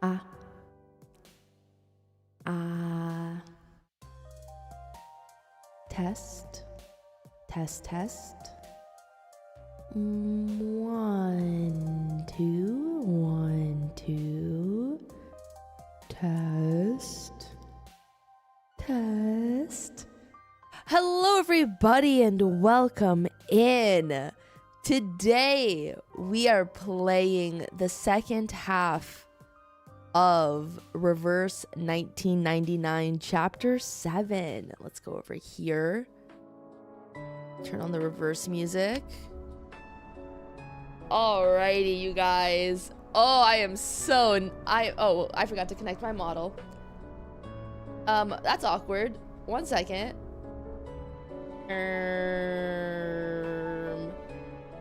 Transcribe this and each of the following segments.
Ah. Ah. Test. Test, test. 1, 2, 1, 2. Test. Test. Hello, everybody, and welcome in. Today, we are playing the second half of Reverse 1999 Chapter 7. Let's go over here. Turn on the reverse music. Alrighty, you guys. Oh, I forgot to connect my model. That's awkward. 1 second.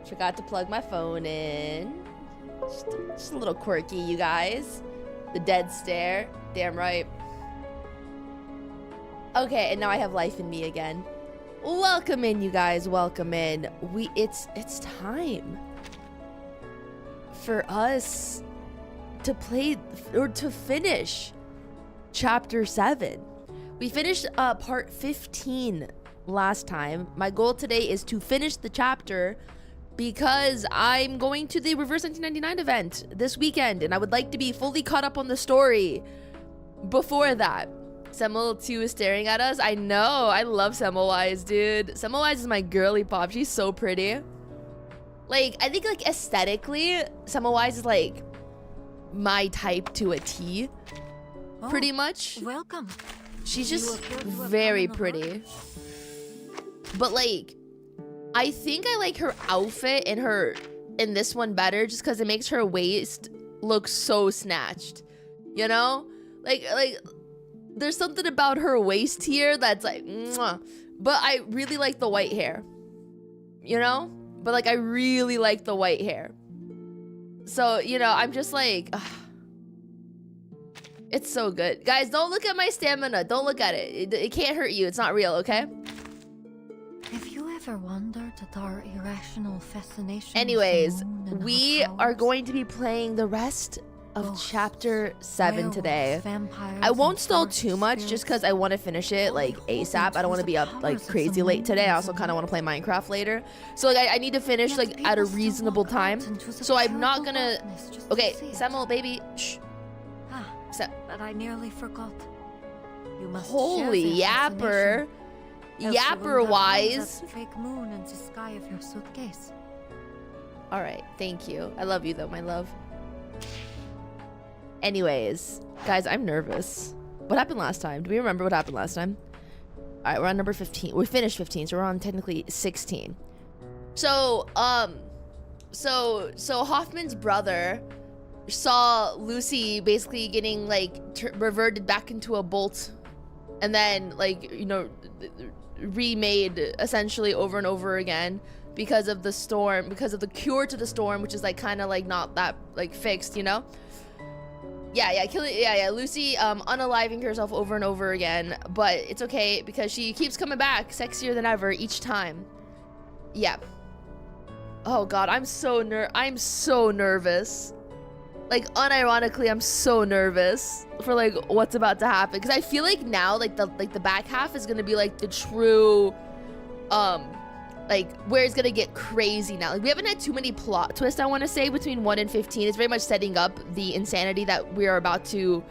Forgot to plug my phone in. Just a little quirky, you guys. The dead stare. Damn right. Okay, and now I have life in me again. Welcome in, you guys. Welcome in. It's time for us to play or to finish Chapter 7. We finished part 15 last time. My goal today is to finish the chapter because I'm going to the Reverse 1999 event this weekend and I would like to be fully caught up on the story before that. Semel2 is staring at us. I know. I love Semmelwise, dude. Semmelwise is my girly pop. She's so pretty. Like, I think, like, aesthetically, Semmelwise is, like, my type to a T. Pretty much. Welcome. She's just very pretty. But, like, I think I like her outfit in this one better just because it makes her waist look so snatched. You know? Like, there's something about her waist here that's like, mwah. But I really like the white hair. You know? But, like, I really like the white hair. So, you know, I'm just like, ugh. It's so good. Guys, don't look at my stamina. Don't look at it. It can't hurt you. It's not real, okay? Have you ever wondered at our irrational fascination? Anyways, we are going to be playing the rest of Chapter 7 today. I won't stall too much just because I want to finish it like ASAP. I don't want to be up like crazy late today. I also kind of want to play Minecraft later. So like I need to finish like at a reasonable time. So I'm not gonna... Okay, Semel, baby. Shh. But I nearly forgot. You must Holy yapper. Yapper wise. Fake moon in the sky of your suitcase. Alright, thank you. I love you though, my love. Anyways, guys, I'm nervous. What happened last time? Do we remember what happened last time? Alright, we're on number 15. We finished 15, so we're on technically 16. So Hoffman's brother saw Lucy basically getting like reverted back into a bolt and then like, you know, remade essentially over and over again because of the storm, because of the cure to the storm, which is like kind of like not that like fixed, you know? Lucy unaliving herself over and over again, but it's okay because she keeps coming back sexier than ever each time. Yeah. Oh god, I'm so nervous. Like, unironically, I'm so nervous for, like, what's about to happen. Because I feel like now, like the back half is going to be, like, the true, like, where it's going to get crazy now. Like, we haven't had too many plot twists, I want to say, between 1 and 15. It's very much setting up the insanity that we are about to,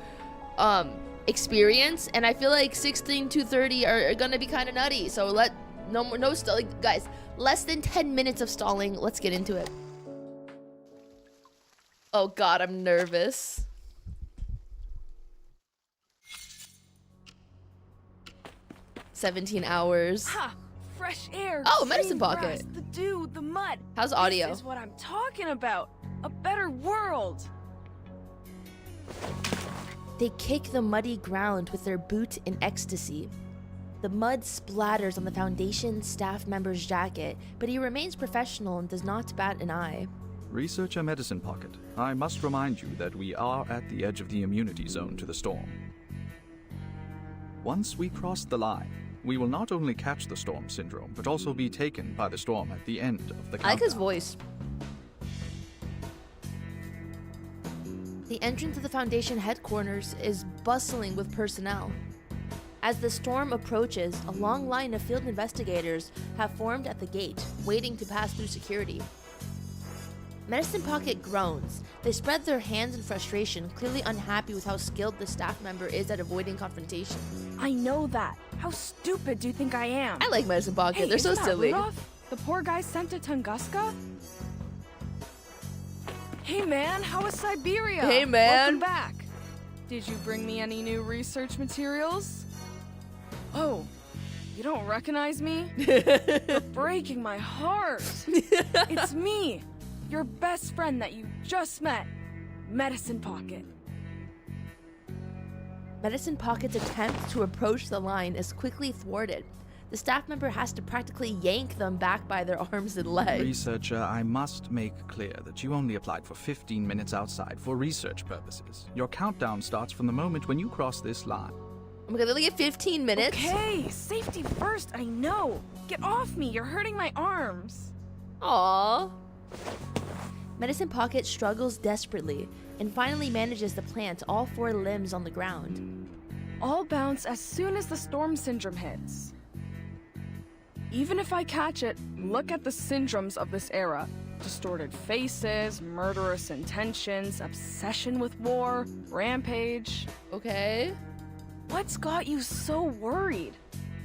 experience. And I feel like 16 to 30 are going to be kind of nutty. So, no stalling. Guys, less than 10 minutes of stalling. Let's get into it. Oh god, I'm nervous. "17 hours. Ha! Fresh air. Oh, medicine pocket. Grass, the dew, the mud. How's audio? This is what I'm talking about. A better world. They kick the muddy ground with their boot in ecstasy. The mud splatters on the Foundation staff member's jacket, but he remains professional and does not bat an eye. Researcher Medicine Pocket, I must remind you that we are at the edge of the immunity zone to the storm. Once we cross the line, we will not only catch the storm syndrome, but also be taken by the storm at the end of the countdown. I like his voice. The entrance of the Foundation headquarters is bustling with personnel. As the storm approaches, a long line of field investigators have formed at the gate, waiting to pass through security. Medicine Pocket groans. They spread their hands in frustration, clearly unhappy with how skilled the staff member is at avoiding confrontation. I know that. How stupid do you think I am? I like Medicine Pocket. Hey, They're so isn't that silly. Rudolph? The poor guy sent to Tunguska? Hey man, how was Siberia? Hey, man. Welcome back. Did you bring me any new research materials? Oh, you don't recognize me? You're breaking my heart. It's me, your best friend that you just met, Medicine Pocket. Medicine Pocket's attempt to approach the line is quickly thwarted. The staff member has to practically yank them back by their arms and legs. Researcher, I must make clear that you only applied for 15 minutes outside for research purposes. Your countdown starts from the moment when you cross this line. Oh my god, they only get 15 minutes? Okay, safety first, I know. Get off me, you're hurting my arms. Aww. Medicine Pocket struggles desperately and finally manages to plant all 4 limbs on the ground. I'll bounce as soon as the storm syndrome hits. Even if I catch it, look at the syndromes of this era. Distorted faces, murderous intentions, obsession with war, rampage. Okay. What's got you so worried?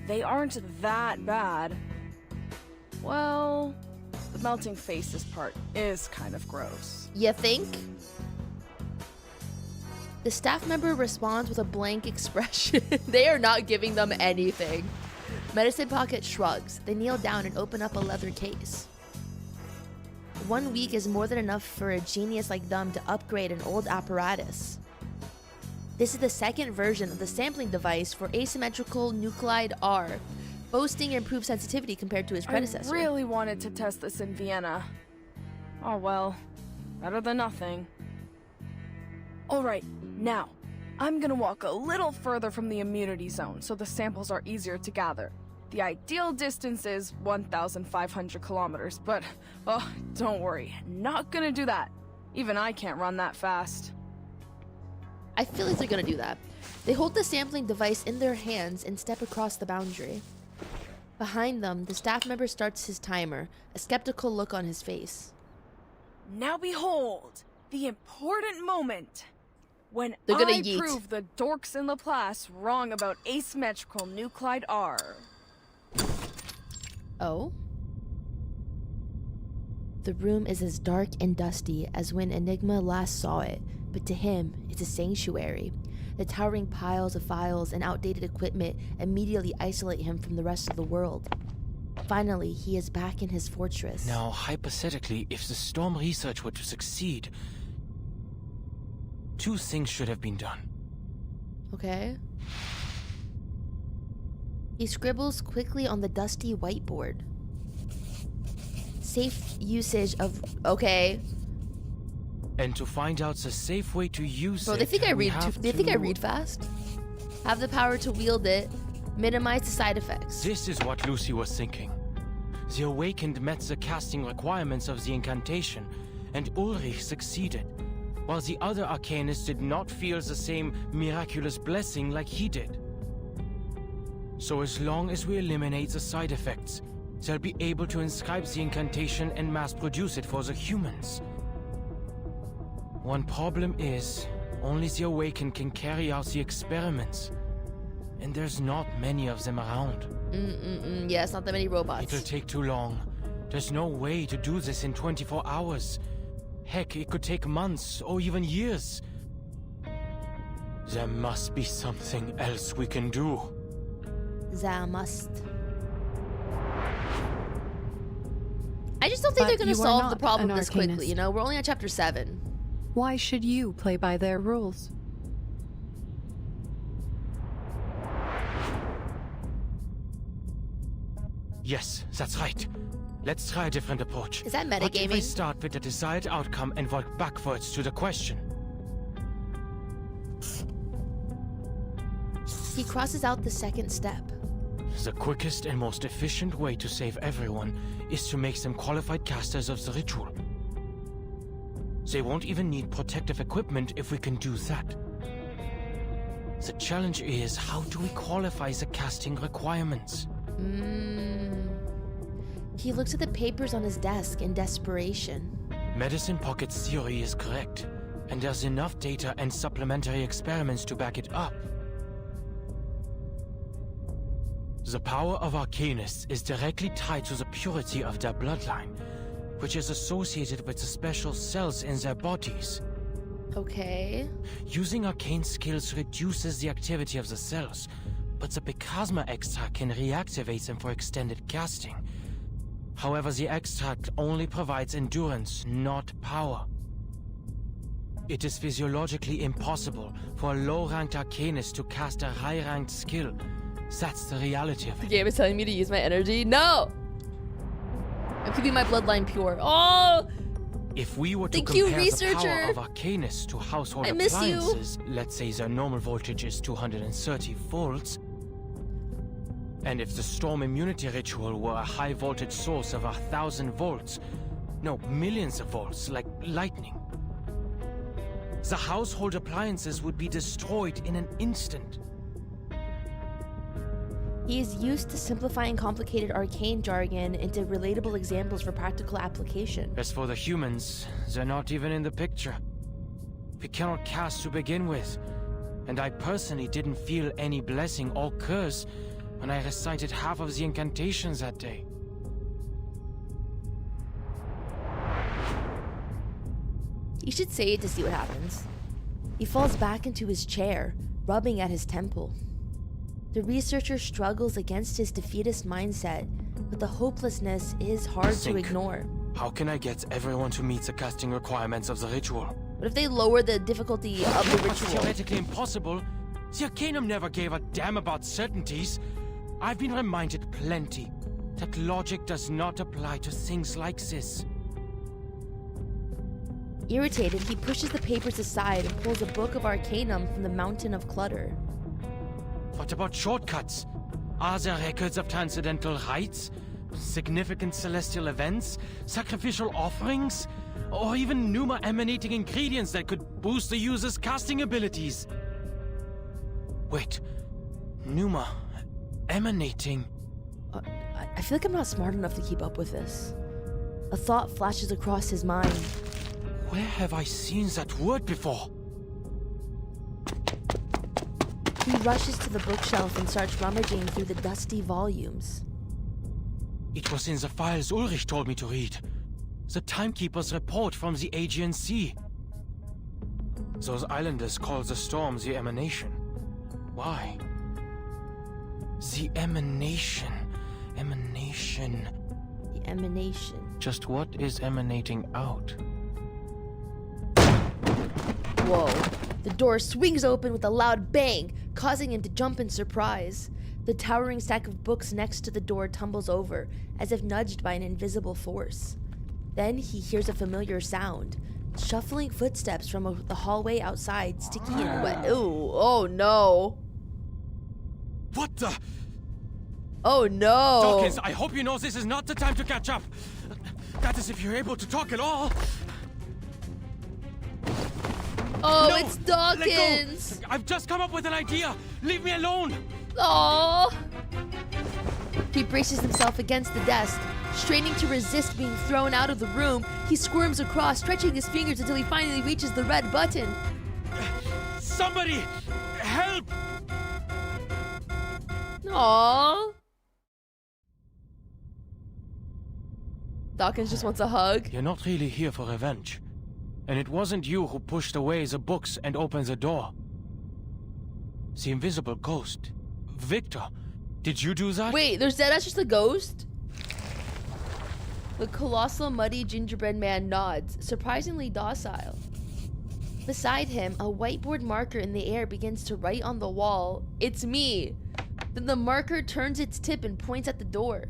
They aren't that bad. Well, the melting faces part is kind of gross. You think? The staff member responds with a blank expression. They are not giving them anything. Medicine Pocket shrugs. They kneel down and open up a leather case. 1 week is more than enough for a genius like them to upgrade an old apparatus. This is the second version of the sampling device for asymmetrical nuclide R, boasting improved sensitivity compared to his predecessor. I really wanted to test this in Vienna. Oh well, better than nothing. Alright, now, I'm gonna walk a little further from the immunity zone so the samples are easier to gather. The ideal distance is 1,500 kilometers, but, oh, don't worry, not gonna do that. Even I can't run that fast. I feel like they're gonna do that. They hold the sampling device in their hands and step across the boundary. Behind them, the staff member starts his timer, a skeptical look on his face. Now behold, the important moment. When They're gonna I yeet. prove the dorks in Laplace wrong about asymmetrical nuclide R. Oh? The room is as dark and dusty as when Enigma last saw it, but to him, it's a sanctuary. The towering piles of files and outdated equipment immediately isolate him from the rest of the world. Finally, he is back in his fortress. Now, hypothetically, if the storm research were to succeed, 2 things should have been done. Okay. He scribbles quickly on the dusty whiteboard. Safe usage of... Okay. And to find out the safe way to use Bro, it, they think I we read. have They think I to- read fast. Have the power to wield it. Minimize the side effects. This is what Lucy was thinking. The Awakened met the casting requirements of the incantation, and Ulrich succeeded, while the other Arcanists did not feel the same miraculous blessing like he did. So as long as we eliminate the side effects, they'll be able to inscribe the incantation and mass-produce it for the humans. One problem is, only the Awakened can carry out the experiments, and there's not many of them around. Yes, not that many robots. It'll take too long. There's no way to do this in 24 hours. Heck, it could take months or even years. There must be something else we can do. There must. I just don't think But they're going to you are solve the not problem an this quickly, arcanist. you know? We're only on chapter 7. Why should you play by their rules? Yes, that's right. Let's try a different approach. Is that What if we metagaming? start with the desired outcome and work backwards to the question? He crosses out the second step. The quickest and most efficient way to save everyone is to make them qualified casters of the ritual. They won't even need protective equipment if we can do that. The challenge is, how do we qualify the casting requirements? He looks at the papers on his desk in desperation. Medicine Pocket's theory is correct, and there's enough data and supplementary experiments to back it up. The power of arcanists is directly tied to the purity of their bloodline, which is associated with the special cells in their bodies. Okay. Using arcane skills reduces the activity of the cells, but the Picasma extract can reactivate them for extended casting. However, the extract only provides endurance, not power. It is physiologically impossible for a low-ranked arcanist to cast a high-ranked skill. That's the reality of The it. game is telling me to use my energy. No! I'm keeping my bloodline pure. Oh! If we were to Thank you, compare the researcher. power of arcanists to household I miss you. appliances, let's say their normal voltage is 230 volts, and if the storm immunity ritual were a high voltage source of 1,000 volts, no, millions of volts, like lightning, the household appliances would be destroyed in an instant. He is used to simplifying complicated arcane jargon into relatable examples for practical application. As for the humans, they're not even in the picture. We cannot cast to begin with, and I personally didn't feel any blessing or curse when I recited half of the incantations that day. You should say it to see what happens. He falls back into his chair, rubbing at his temple. The researcher struggles against his defeatist mindset, but the hopelessness is hard to Think. ignore. How can I get everyone to meet the casting requirements of the ritual? What if they lower the difficulty of the That's ritual? theoretically impossible. The Arcanum never gave a damn about certainties. I've been reminded plenty that logic does not apply to things like this. Irritated, he pushes the papers aside and pulls a book of Arcanum from the mountain of clutter. What about shortcuts? Are there records of transcendental rites? Significant celestial events? Sacrificial offerings? Or even Numa emanating ingredients that could boost the user's casting abilities? Wait, Numa emanating? I feel like I'm not smart enough to keep up with this. A thought flashes across his mind. Where have I seen that word before? He rushes to the bookshelf and starts rummaging through the dusty volumes. It was in the files Ulrich told me to read. The Timekeeper's report from the Aegean Sea. Those islanders call the storm the Emanation. Why? The Emanation. Emanation. The emanation. Just what is emanating out? Whoa. The door swings open with a loud bang, causing him to jump in surprise. The towering stack of books next to the door tumbles over, as if nudged by an invisible force. Then he hears a familiar sound. Shuffling footsteps from the hallway outside, sticky and wet. Ooh, oh no. What the? Oh no. Dawkins, I hope you know this is not the time to catch up. That is if you're able to talk at all. Oh, No, it's let go. Dawkins. I've just come up with an idea. Leave me alone. Aww. He braces himself against the desk, straining to resist being thrown out of the room. He squirms across, stretching his fingers until he finally reaches the red button. Somebody, help! Aww. Dawkins just wants a hug. You're not really here for revenge. And it wasn't you who pushed away the books and opened the door. The invisible ghost. Victor, did you do that? Wait, that's just a ghost? The colossal muddy gingerbread man nods, surprisingly docile. Beside him, a whiteboard marker in the air begins to write on the wall, "It's me." Then the marker turns its tip and points at the door.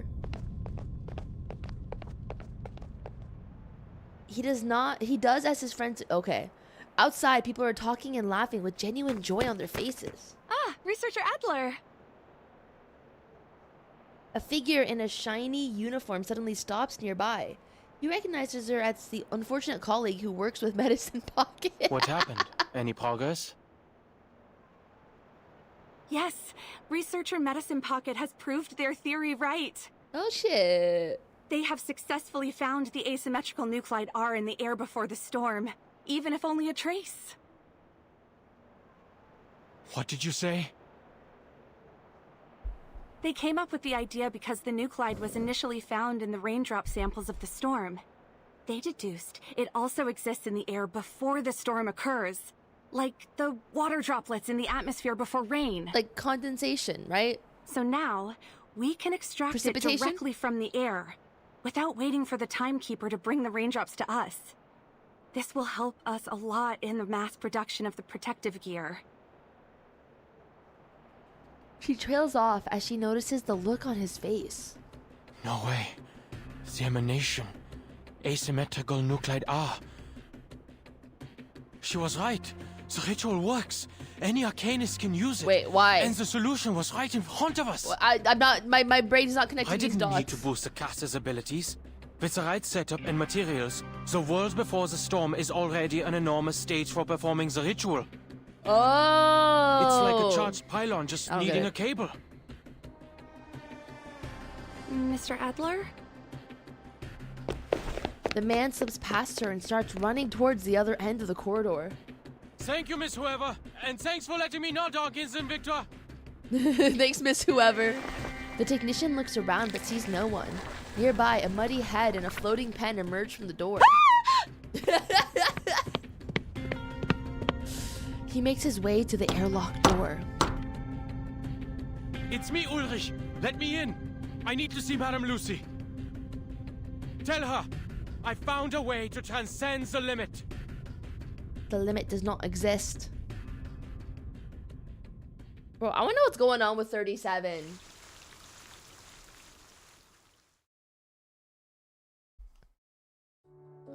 He does as his friends. Okay. Outside, people are talking and laughing with genuine joy on their faces. Ah, Researcher Adler. A figure in a shiny uniform suddenly stops nearby. He recognizes her as the unfortunate colleague who works with Medicine Pocket. What happened? Any progress? Yes, researcher Medicine Pocket has proved their theory right. Oh shit. They have successfully found the asymmetrical nuclide R in the air before the storm, even if only a trace. What did you say? They came up with the idea because the nuclide was initially found in the raindrop samples of the storm. They deduced it also exists in the air before the storm occurs, like the water droplets in the atmosphere before rain. Like condensation, right? So now, we can extract it Precipitation? directly from the air, without waiting for the timekeeper to bring the raindrops to us. This will help us a lot in the mass production of the protective gear. She trails off as she notices the look on his face. No way. The emanation. Asymmetrical nuclide R. She was right. The ritual works. Any arcanist can use it. Wait, why? And the solution was right in front of us. Well, I'm not. My brain is not connecting I these didn't dots. need to boost the caster's abilities. With the right setup and materials, the world before the storm is already an enormous stage for performing the ritual. Oh. It's like a charged pylon just I don't get needing it. a cable. Mr. Adler? The man slips past her and starts running towards the other end of the corridor. Thank you, Miss Whoever, and thanks for letting me know, Dawkins and Victor. Thanks, Miss Whoever. The technician looks around but sees no one. Nearby, a muddy head and a floating pen emerge from the door. He makes his way to the airlock door. It's me, Ulrich. Let me in. I need to see Madame Lucy. Tell her, I found a way to transcend the limit. The limit does not exist. Bro, I want to know what's going on with 37.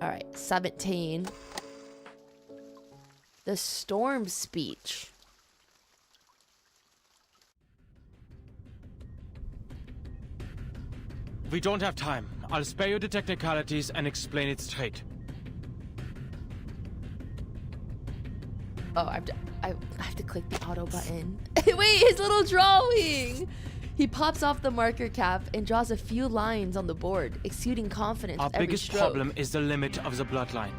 Alright, 17. The storm speech. We don't have time. I'll spare you the technicalities and explain it straight. Oh, I have to click the auto button. Wait, his little drawing! He pops off the marker cap and draws a few lines on the board, exuding confidence Our with every biggest stroke. problem is the limit of the bloodline.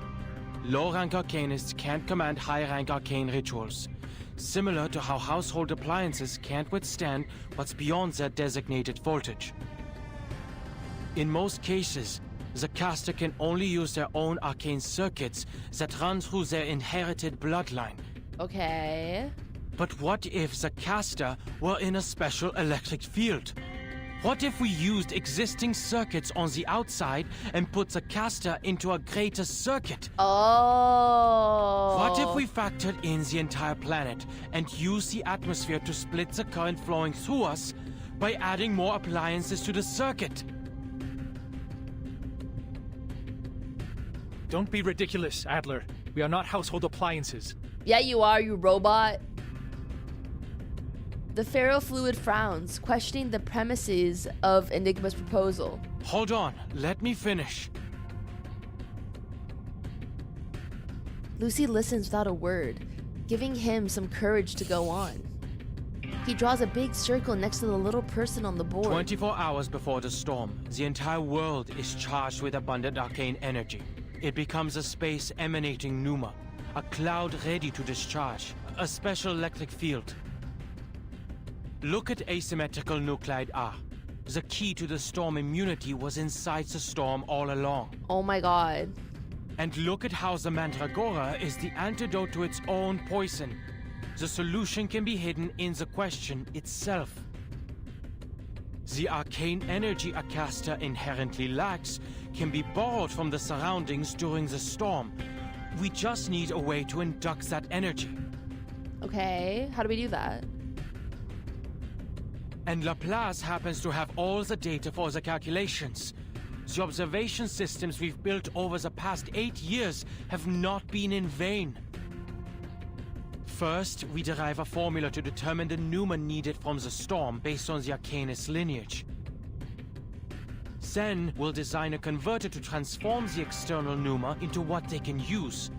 Low-rank arcanists can't command high-rank arcane rituals, similar to how household appliances can't withstand what's beyond their designated voltage. In most cases, the caster can only use their own arcane circuits that run through their inherited bloodline. Okay. But what if the caster were in a special electric field? What if we used existing circuits on the outside and put the caster into a greater circuit? Oh. What if we factored in the entire planet and used the atmosphere to split the current flowing through us by adding more appliances to the circuit? Don't be ridiculous, Adler. We are not household appliances. Yeah, you are, you robot. The ferrofluid frowns, questioning the premises of Enigma's proposal. Hold on, let me finish. Lucy listens without a word, giving him some courage to go on. He draws a big circle next to the little person on the board. 24 hours before the storm, the entire world is charged with abundant arcane energy. It becomes a space emanating pneuma, a cloud ready to discharge, a special electric field. Look at asymmetrical nuclide R. The key to the storm immunity was inside the storm all along. Oh my god. And look at how the Mandragora is the antidote to its own poison. The solution can be hidden in the question itself. The arcane energy a caster inherently lacks can be borrowed from the surroundings during the storm. We just need a way to induct that energy. Okay, how do we do that? And Laplace happens to have all the data for the calculations. The observation systems we've built over the past 8 years have not been in vain. First, we derive a formula to determine the pneuma needed from the storm based on the Arcanist lineage. Then we'll design a converter to transform the external pneuma into what they can use.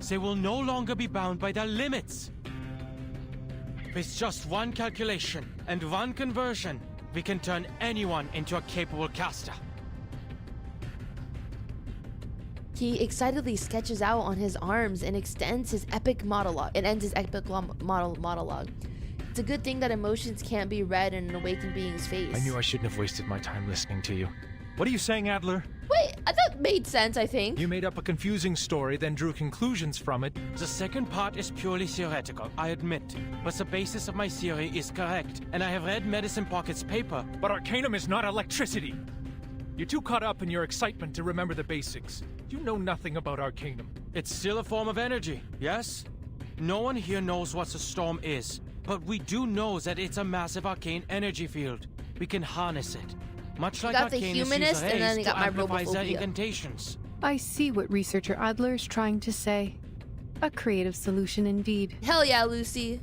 They will no longer be bound by their limits. With just one calculation and one conversion, we can turn anyone into a capable caster. He excitedly sketches out on his arms and extends his epic monologue. It ends his epic monologue. It's a good thing that emotions can't be read in an awakened being's face. I knew I shouldn't have wasted my time listening to you. What are you saying, Adler? Wait, that made sense, I think. You made up a confusing story, then drew conclusions from it. The second part is purely theoretical, I admit. But the basis of my theory is correct, and I have read Medicine Pocket's paper. But Arcanum is not electricity! You're too caught up in your excitement to remember the basics. You know nothing about Arcanum. It's still a form of energy, yes? No one here knows what the storm is, but we do know that it's a massive arcane energy field. We can harness it. Much like got the Arcanists humanist, use and then rays you to got my amplify their robophobia. incantations. I see what researcher Adler is trying to say. A creative solution indeed. Hell yeah, Lucy.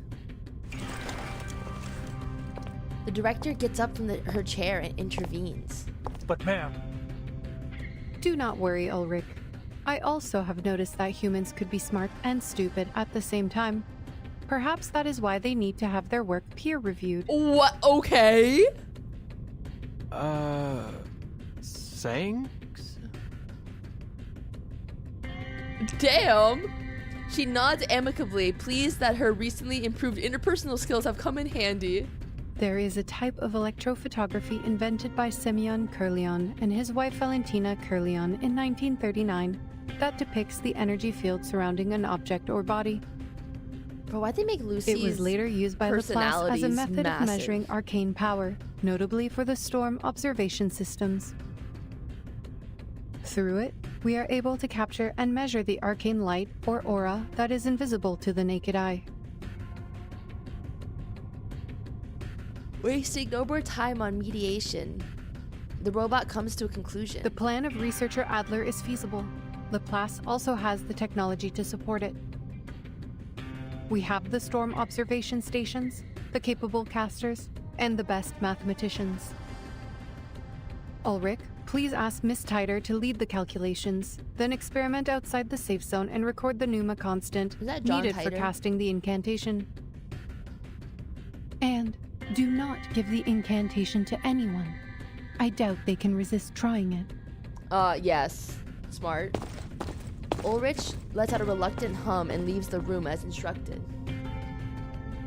The director gets up from her chair and intervenes. But ma'am... Do not worry, Ulrich. I also have noticed that humans could be smart and stupid at the same time. Perhaps that is why they need to have their work peer-reviewed. What? Okay. Thanks? Damn. She nods amicably, pleased that her recently improved interpersonal skills have come in handy. There is a type of electrophotography invented by Semyon Kurlian and his wife Valentina Kurlian in 1939 that depicts the energy field surrounding an object or body. But why'd they make Lucy's It was later used by Laplace as a personalities method massive? of measuring arcane power, notably for the storm observation systems. Through it, we are able to capture and measure the arcane light or aura that is invisible to the naked eye. Wasting no more time on mediation, the robot comes to a conclusion. The plan of researcher Adler is feasible. Laplace also has the technology to support it. We have the storm observation stations, the capable casters, and the best mathematicians. Ulrich, please ask Miss Tider to lead the calculations, then experiment outside the safe zone and record the pneuma constant Is that John needed for Tider? casting the incantation. And do not give the incantation to anyone. I doubt they can resist trying it. Yes. Smart. Ulrich lets out a reluctant hum and leaves the room as instructed.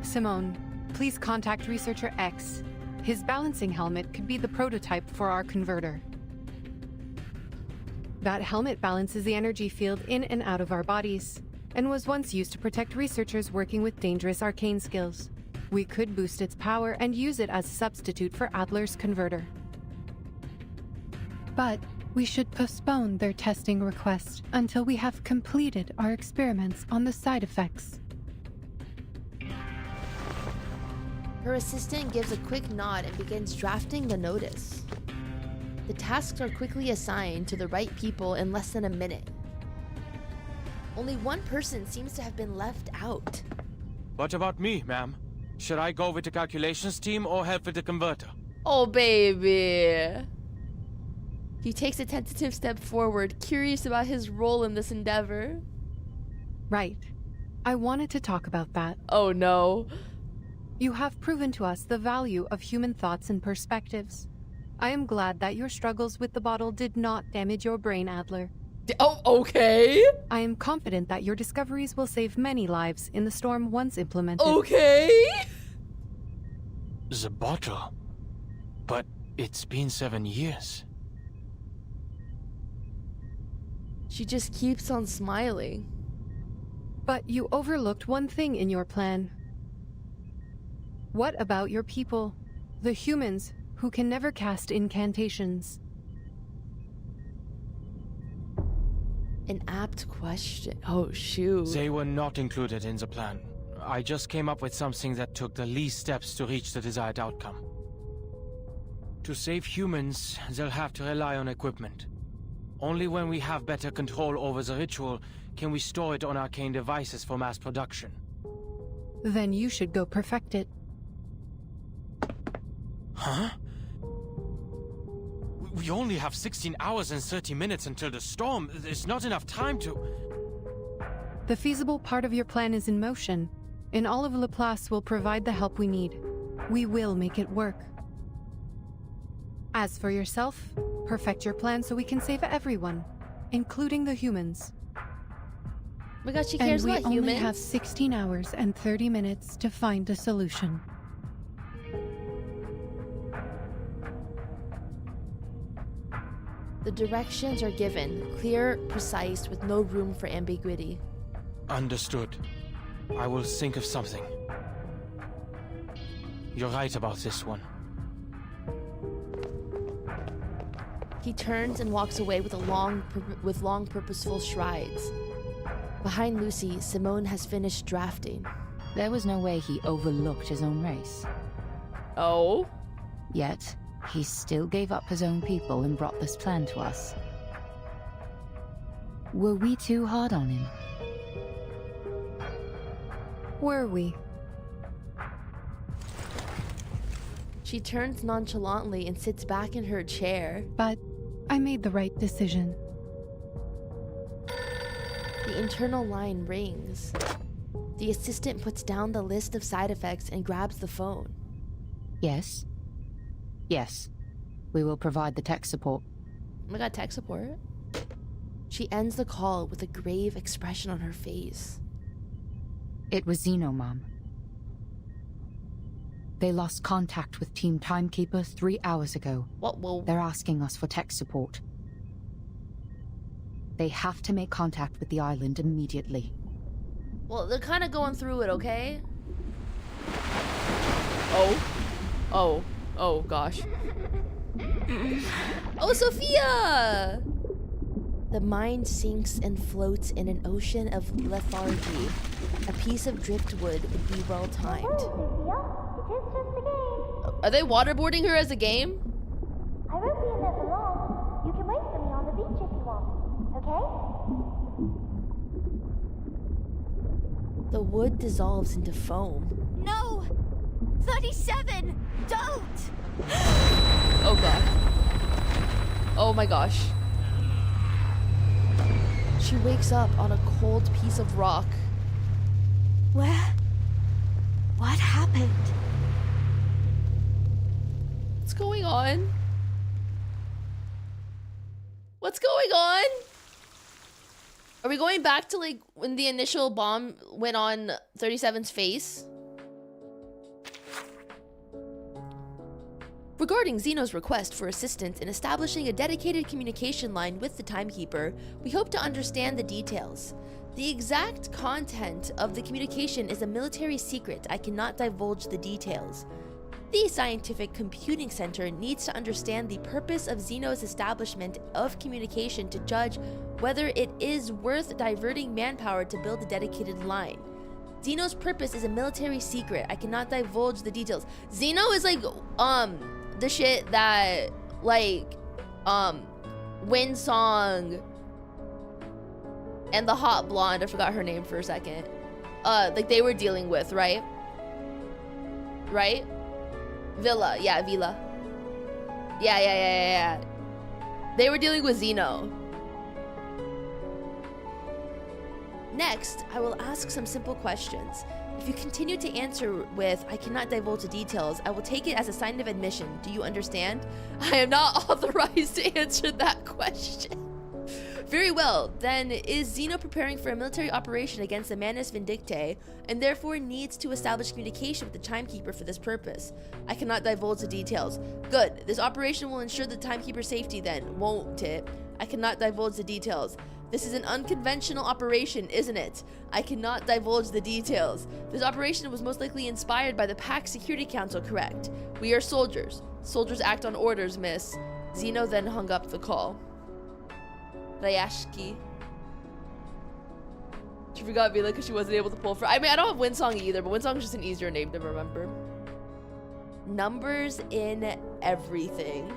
Simone, please contact Researcher X. His balancing helmet could be the prototype for our converter. That helmet balances the energy field in and out of our bodies, and was once used to protect researchers working with dangerous arcane skills. We could boost its power and use it as a substitute for Adler's converter. But we should postpone their testing request until we have completed our experiments on the side effects. Her assistant gives a quick nod and begins drafting the notice. The tasks are quickly assigned to the right people in less than a minute. Only one person seems to have been left out. What about me, ma'am? Should I go with the calculations team or help with the converter? Oh, baby. He takes a tentative step forward, curious about his role in this endeavor. Right. I wanted to talk about that. Oh, no. You have proven to us the value of human thoughts and perspectives. I am glad that your struggles with the bottle did not damage your brain, Adler. Oh, okay. I am confident that your discoveries will save many lives in the storm once implemented. Okay. The bottle? But it's been 7 years. She just keeps on smiling. But you overlooked one thing in your plan. What about your people? The humans who can never cast incantations. An apt question. Oh, shoot. They were not included in the plan. I just came up with something that took the least steps to reach the desired outcome. To save humans, they'll have to rely on equipment. Only when we have better control over the ritual can we store it on arcane devices for mass production. Then you should go perfect it. Huh? We only have 16 hours and 30 minutes until the storm. There's not enough time to... The feasible part of your plan is in motion, and all of Laplace will provide the help we need. We will make it work. As for yourself, perfect your plan so we can save everyone, including the humans. Oh my god, she And cares we about only humans. have 16 hours and 30 minutes to find a solution. The directions are given, clear, precise, with no room for ambiguity. Understood. I will think of something. You're right about this one. He turns and walks away with long, purposeful strides. Behind Lucy, Simone has finished drafting. There was no way he overlooked his own race. Oh? Yet, he still gave up his own people and brought this plan to us. Were we too hard on him? Were we? She turns nonchalantly and sits back in her chair. But I made the right decision. The internal line rings. The assistant puts down the list of side effects and grabs the phone. Yes. Yes. We will provide the tech support. Oh my god, tech support? She ends the call with a grave expression on her face. It was Zeno, Mom. They lost contact with Team Timekeeper 3 hours ago. What will... They're asking us for tech support. They have to make contact with the island immediately. Well, they're kind of going through it, okay? Oh, gosh. Oh, Sophia! The mind sinks and floats in an ocean of lethargy. A piece of driftwood would be well timed. Are they waterboarding her as a game? I won't be in there for long. You can wait for me on the beach if you want, okay? The wood dissolves into foam. No! 37! Don't! Oh god. Oh my gosh. She wakes up on a cold piece of rock. Where? What happened? What's going on? What's going on? Are we going back to like when the initial bomb went on 37's face? Regarding Zeno's request for assistance in establishing a dedicated communication line with the Timekeeper, we hope to understand the details. The exact content of the communication is a military secret. I cannot divulge the details. The Scientific Computing Center needs to understand the purpose of Zeno's establishment of communication to judge whether it is worth diverting manpower to build a dedicated line. Zeno's purpose is a military secret. I cannot divulge the details. Zeno is like, the shit that, like, Windsong and the hot blonde, I forgot her name for a second, like they were dealing with, right? Right? Villa, yeah, Villa. Yeah. They were dealing with Zeno. Next, I will ask some simple questions. If you continue to answer with, I cannot divulge the details, I will take it as a sign of admission. Do you understand? I am not authorized to answer that question. Very well, then is Zeno preparing for a military operation against the Manus Vindictae, and therefore needs to establish communication with the Timekeeper for this purpose? I cannot divulge the details. Good, this operation will ensure the Timekeeper's safety then, won't it? I cannot divulge the details. This is an unconventional operation, isn't it? I cannot divulge the details. This operation was most likely inspired by the Pax Security Council, correct? We are soldiers. Soldiers act on orders, miss. Zeno then hung up the call. Rayashki. She forgot Vila because she wasn't able to pull for. I mean, I don't have Windsong either, but Windsong is just an easier name to remember. Numbers in everything.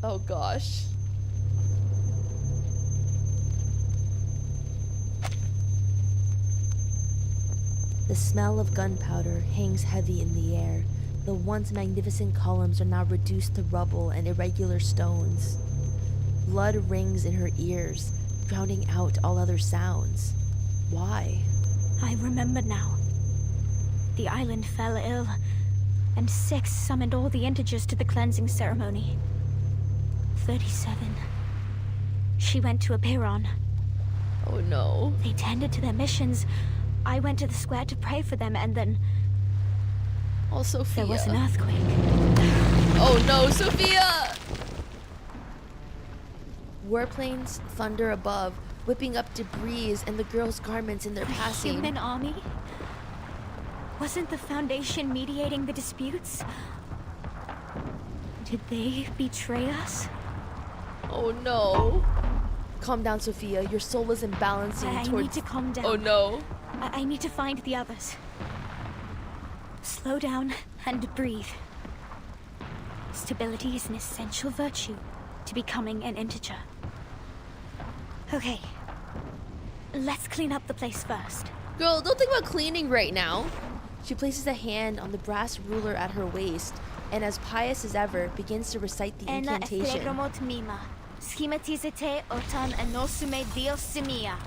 Oh gosh. The smell of gunpowder hangs heavy in the air. The once magnificent columns are now reduced to rubble and irregular stones. Blood rings in her ears, drowning out all other sounds. Why? I remember now. The island fell ill, and 6 summoned all the integers to the cleansing ceremony. 37. She went to Apiron. Oh no. They tended to their missions. I went to the square to pray for them, and then Oh, Sophia. there was an earthquake. Oh no, Sophia! Warplanes thunder above, whipping up debris and the girl's garments in their The passing. human army? Wasn't the Foundation mediating the disputes? Did they betray us? Oh no. Calm down, Sophia. Your soul is imbalancing I towards... need to calm down. Oh no. I need to find the others. Slow down and breathe. Stability is an essential virtue to becoming an integer. Okay. Let's clean up the place first. Girl, don't think about cleaning right now. She places a hand on the brass ruler at her waist, and as pious as ever, begins to recite the incantation. Mima. Schematizete otan enosume dios simia.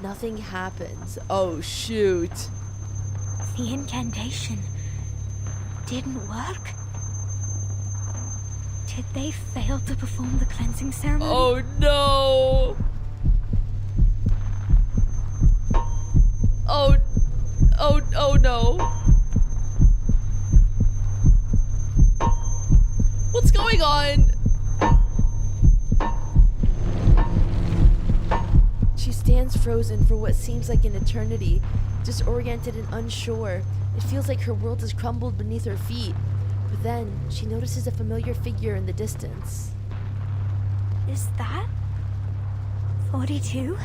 Nothing happens. Oh shoot. The incantation didn't work? Did they fail to perform the cleansing ceremony? Oh no. Oh no. What's going on? She stands frozen for what seems like an eternity, disoriented and unsure. It feels like her world has crumbled beneath her feet. But then, she notices a familiar figure in the distance. Is that 42?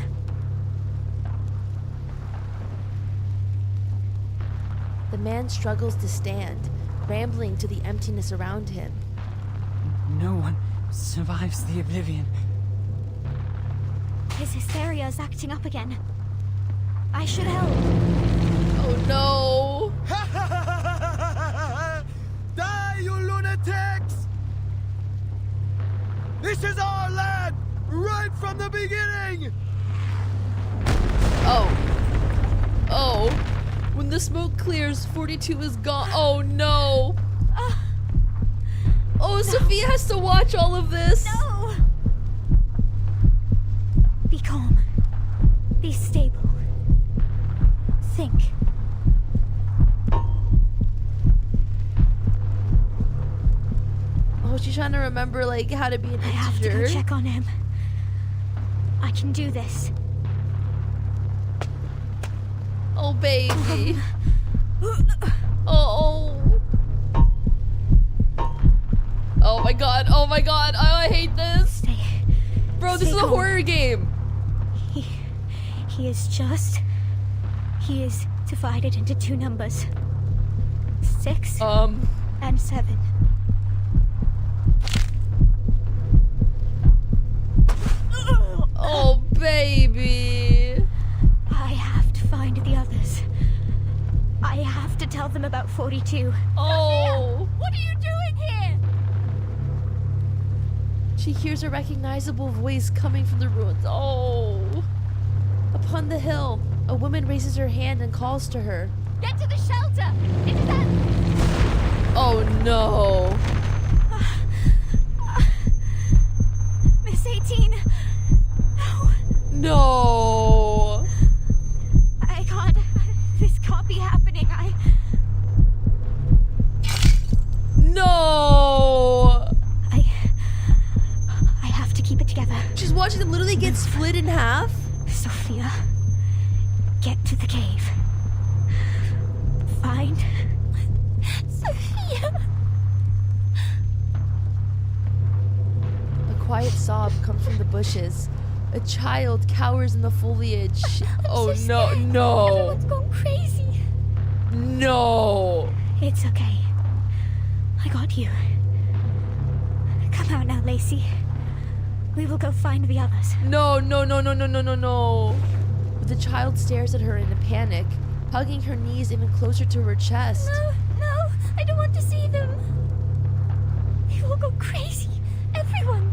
The man struggles to stand, rambling to the emptiness around him. No one survives the oblivion. His hysteria is acting up again. I should help. Oh no! Die, you lunatics! This is our land, right from the beginning! Oh. When the smoke clears, 42 is gone. Oh no! Oh, no. Sophia has to watch all of this! No! Be calm. Be stable. Think. Oh, she's trying to remember, like, how to be an integer. I have to go check on him. I can do this. Oh, baby. Oh. Oh my god. Oh my god. Oh, I hate this. Bro, this is a horror game. He is divided into 2 numbers. 6 and 7. Oh, baby. I have to find the others. I have to tell them about 42. Oh. What are you doing here? She hears a recognizable voice coming from the ruins. Oh. Upon the hill, a woman raises her hand and calls to her. Get to the shelter! Into that! Oh no. Miss 18. No. I can't. This can't be happening. No. I have to keep it together. She's watching them literally get split in half. Sophia, get to the cave. Find Sophia. A quiet sob comes from the bushes. A child cowers in the foliage. Oh no, no. Everyone's gone crazy. No. It's okay. I got you. Come out now, Lacey. We will go find the others. No. The child stares at her in a panic, hugging her knees even closer to her chest. No, I don't want to see them. They will go crazy. Everyone.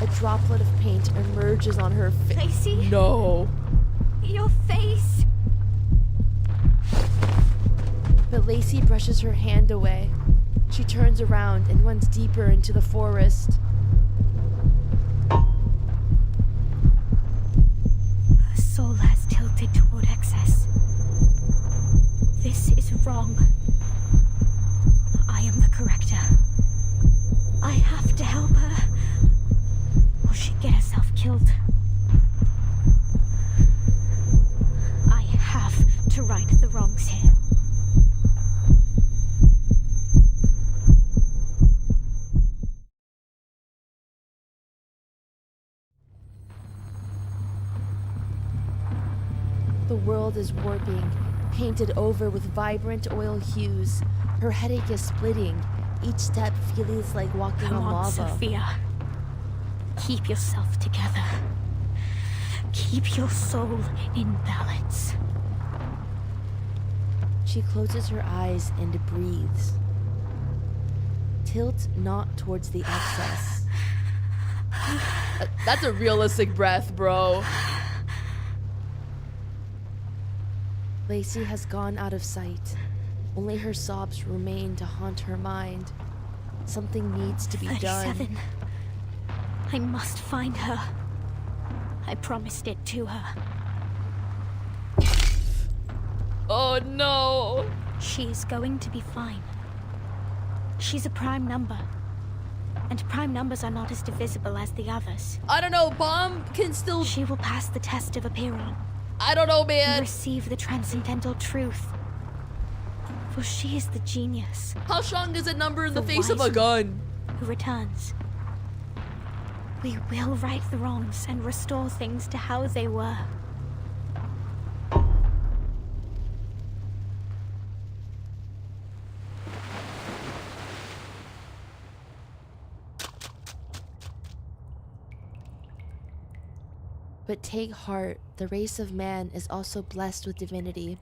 A droplet of paint emerges on her face. Lacey? No. Your face. But Lacey brushes her hand away. She turns around and runs deeper into the forest. Her soul has tilted toward excess. This is wrong. I am the corrector. I have to help her, or she'd get herself killed. I have to right the wrongs here. The world is warping, painted over with vibrant oil hues. Her headache is splitting. Each step feels like walking Come on on, lava. Sophia. Keep yourself together. Keep your soul in balance. She closes her eyes and breathes. Tilt not towards the excess. That's a realistic breath, bro. Lacey has gone out of sight. Only her sobs remain to haunt her mind. Something needs to be 37. done. I must find her. I promised it to her. Oh no! She's going to be fine. She's a prime number. And prime numbers are not as divisible as the others. I don't know, Bomb can still... She will pass the test of Apiron. I don't know, man. Receive the transcendental truth. For she is the genius. How strong is a number in the face wise of a gun? Who returns. We will right the wrongs and restore things to how they were. But take heart, the race of man is also blessed with divinity,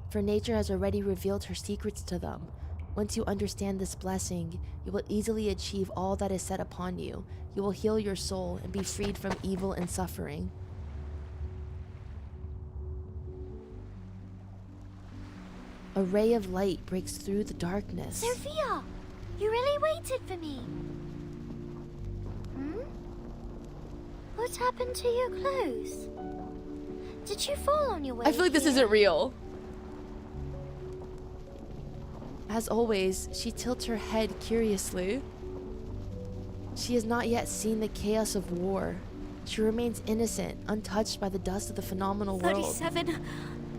for nature has already revealed her secrets to them. Once you understand this blessing, you will easily achieve all that is set upon you. You will heal your soul and be freed from evil and suffering. A ray of light breaks through the darkness. Sophia! You really waited for me. What happened to your clothes? Did you fall on your way? I feel like this here? isn't real. As always, she tilts her head curiously. She has not yet seen the chaos of war. She remains innocent, untouched by the dust of the phenomenal world. 37.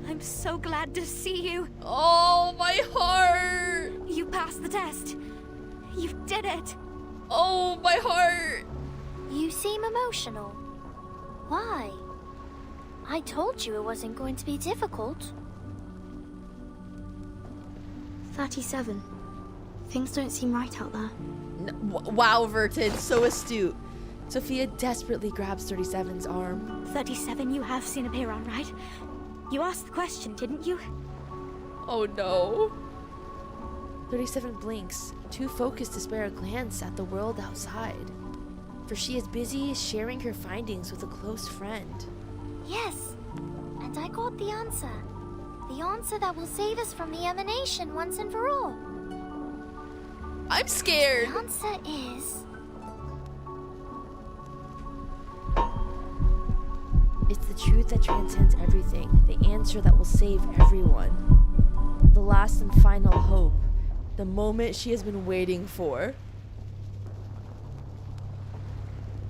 I'm so glad to see you. Oh, my heart! You passed the test. You did it. Oh, my heart! You seem emotional. Why? I told you it wasn't going to be difficult. 37. Things don't seem right out there. Wow, Vertin, so astute. Sophia desperately grabs 37's arm. 37, you have seen Apiron, right? You asked the question, didn't you? Oh no. 37 blinks, too focused to spare a glance at the world outside. For she is busy sharing her findings with a close friend. Yes, and I got the answer. The answer that will save us from the emanation once and for all. I'm scared. The answer is... It's the truth that transcends everything, the answer that will save everyone. The last and final hope, the moment she has been waiting for.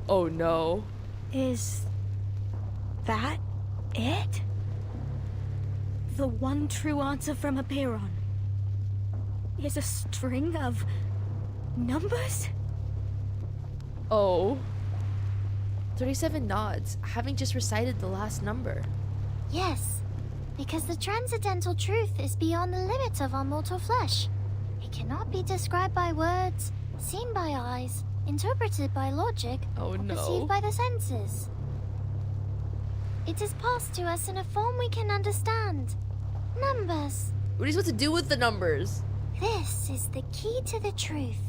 Oh no. Is that it? The one true answer from Apiron is a string of numbers? Oh. 37 nods, having just recited the last number. Yes, because the transcendental truth is beyond the limit of our mortal flesh. It cannot be described by words, seen by eyes, interpreted by logic, Oh or no. perceived by the senses. It is passed to us in a form we can understand. Numbers. What are you supposed to do with the numbers? This is the key to the truth.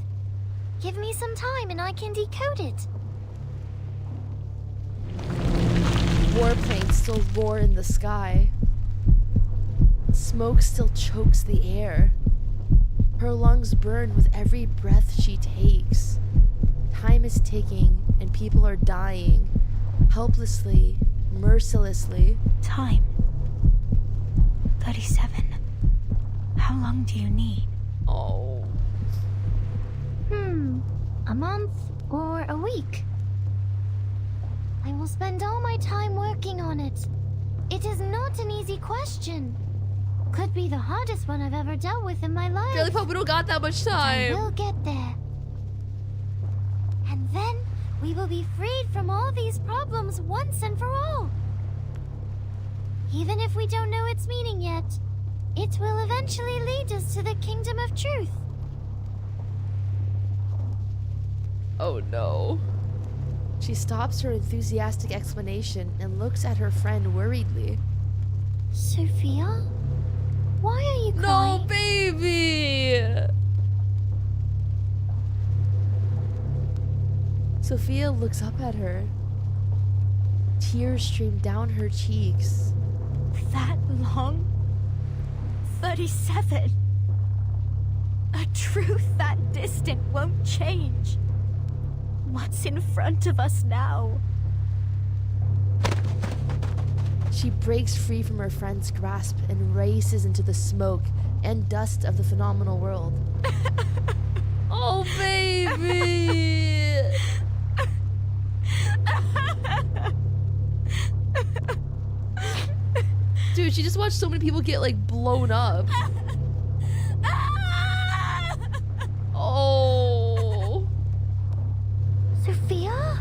Give me some time and I can decode it. Warplanes still roar in the sky. Smoke still chokes the air. Her lungs burn with every breath she takes. Time is ticking and people are dying. Helplessly, mercilessly. Time. 37. How long do you need? Oh. A month or a week? I will spend all my time working on it. It is not an easy question. Could be the hardest one I've ever dealt with in my life. Girly Pop, we don't got that much time. I will get there. And then we will be freed from all these problems once and for all. Even if we don't know its meaning yet, it will eventually lead us to the kingdom of truth. Oh no. She stops her enthusiastic explanation and looks at her friend worriedly. Sophia? Why are you crying? No, baby! Sophia looks up at her. Tears stream down her cheeks. That long? 37. A truth that distant won't change. What's in front of us now? She breaks free from her friend's grasp and races into the smoke and dust of the phenomenal world. Oh, baby! Dude, she just watched so many people get, like, blown up. Oh. Sophia?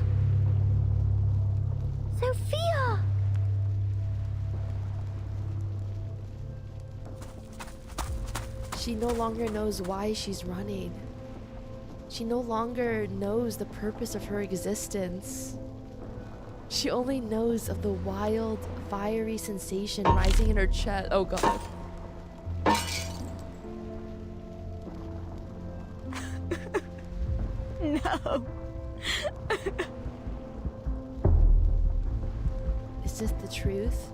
Sophia! She no longer knows why she's running. She no longer knows the purpose of her existence. She only knows of the wild, fiery sensation rising in her chest. Oh god. No. Is this the truth?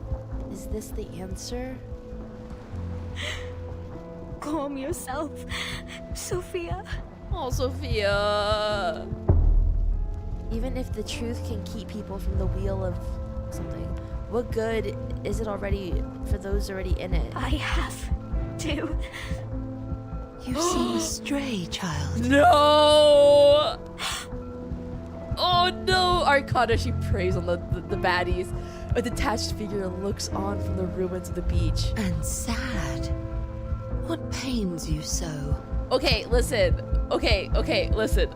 Is this the answer? Calm yourself, Sophia. Oh, Sophia. Even if the truth can keep people from the wheel of something, what good is it already for those already in it? I have to. You seem stray, child. No! Oh no! Arcana, she preys on the baddies. A detached figure looks on from the ruins of the beach. And sad. What pains you so? Okay, listen. Okay, listen.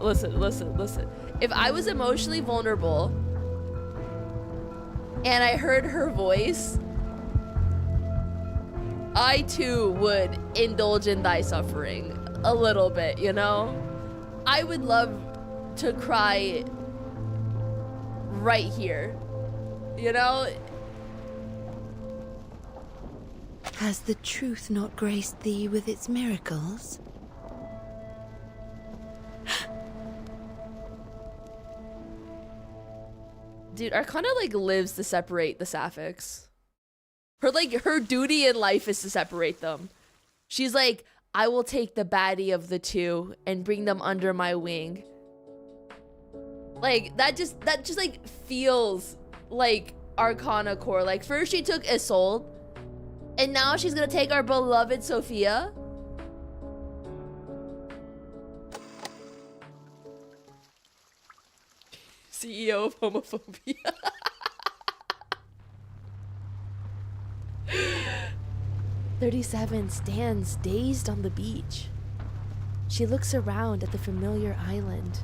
If I was emotionally vulnerable and I heard her voice, I too would indulge in thy suffering a little bit, you know? I would love to cry right here, you know? Has the truth not graced thee with its miracles? Dude, Arcana like lives to separate the Sapphics. Her duty in life is to separate them. She's like, I will take the baddie of the two and bring them under my wing. Like that just like feels like Arcana core. Like first she took Isolde, and now she's gonna take our beloved Sophia. CEO of homophobia. "37 stands dazed on the beach. She looks around at the familiar island.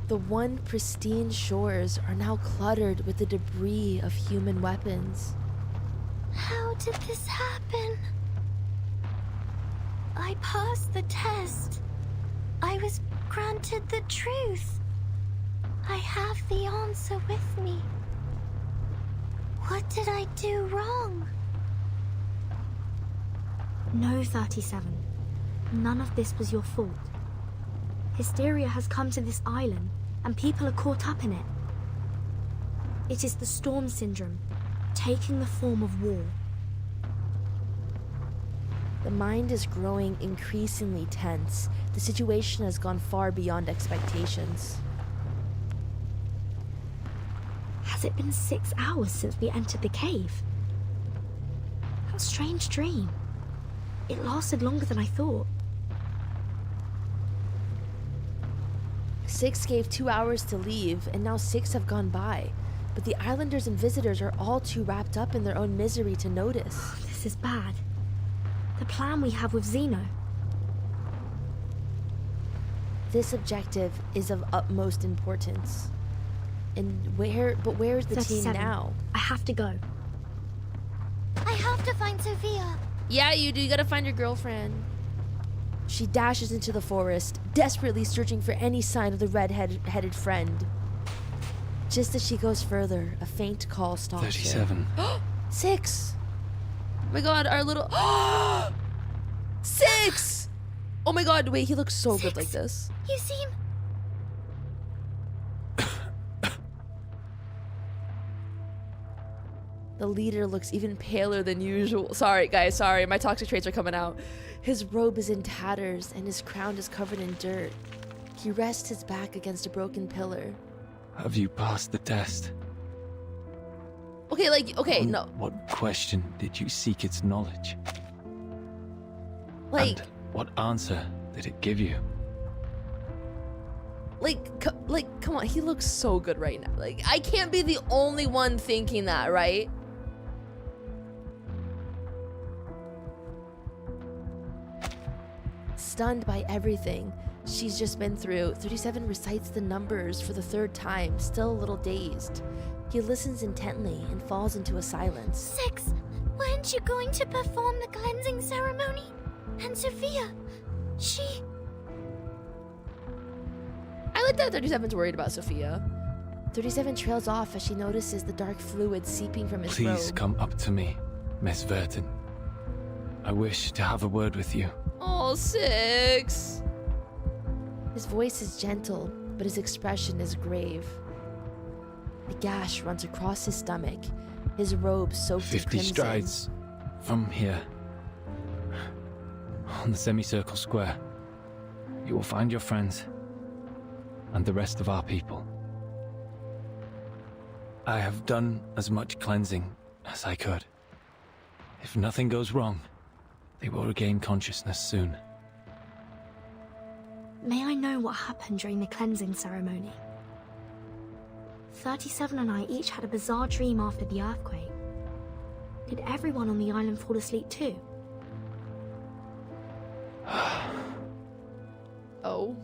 The one pristine shores are now cluttered with the debris of human weapons. How did this happen? I passed the test. I was granted the truth. I have the answer with me. What did I do wrong? No, 37. None of this was your fault. Hysteria has come to this island, and people are caught up in it. It is the storm syndrome, taking the form of war. The mind is growing increasingly tense. The situation has gone far beyond expectations. Has it been 6 hours since we entered the cave? How strange dream. It lasted longer than I thought. 6 gave 2 hours to leave, and now 6 have gone by. But the islanders and visitors are all too wrapped up in their own misery to notice. This is bad. The plan we have with Zeno. This objective is of utmost importance. And where's the team 37. now? I have to go. I have to find Sophia. Yeah, you do. You gotta find your girlfriend. She dashes into the forest, desperately searching for any sign of the red-headed friend. Just as she goes further, a faint call stalks 37. her. 6! Oh my god, our little... 6! Oh my god, wait, he looks so good like this. You seem... The leader looks even paler than usual. Sorry, guys, sorry. My toxic traits are coming out. His robe is in tatters, and his crown is covered in dirt. He rests his back against a broken pillar. Have you passed the test? Okay, no. What question did you seek its knowledge? Like... And what answer did it give you? Come on, he looks so good right now. Like, I can't be the only one thinking that, right? Stunned by everything she's just been through, 37 recites the numbers for the 3rd time, still a little dazed. He listens intently and falls into a silence. 6, weren't you going to perform the cleansing ceremony? And Sophia, she... I like that 37's worried about Sophia. 37 trails off as she notices the dark fluid seeping from his robe. Please come up to me, Miss Verton. I wish to have a word with you. Oh, 6! His voice is gentle, but his expression is grave. A gash runs across his stomach, his robe soaked in 50 crimson. strides from here, on the semicircle square, you will find your friends and the rest of our people. I have done as much cleansing as I could. If nothing goes wrong, they will regain consciousness soon. May I know what happened during the cleansing ceremony? 37 and I each had a bizarre dream after the earthquake. Did everyone on the island fall asleep too? Oh.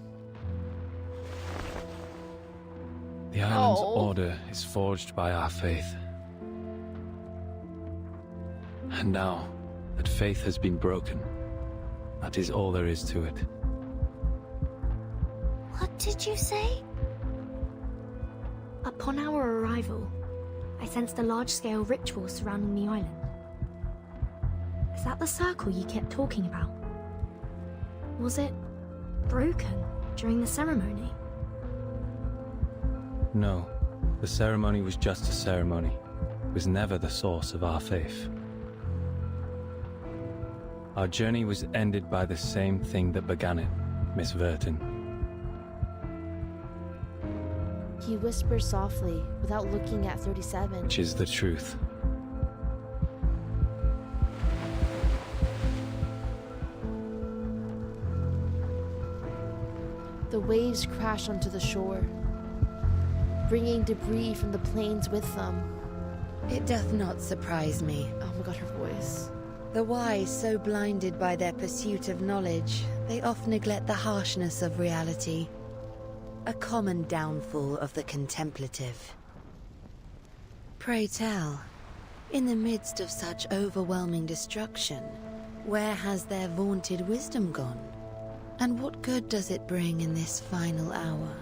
The island's order is forged by our faith. And now that faith has been broken, that is all there is to it. What did you say? Upon our arrival, I sensed a large-scale ritual surrounding the island. Is that the circle you kept talking about? Was it broken during the ceremony? No, the ceremony was just a ceremony. It was never the source of our faith. Our journey was ended by the same thing that began it, Miss Verton. He whispers softly, without looking at 37. Which is the truth. The waves crash onto the shore, bringing debris from the plains with them. It doth not surprise me. Oh my god, her voice. The wise, so blinded by their pursuit of knowledge, they oft neglect the harshness of reality. A common downfall of the contemplative. Pray tell, in the midst of such overwhelming destruction, where has their vaunted wisdom gone? And what good does it bring in this final hour?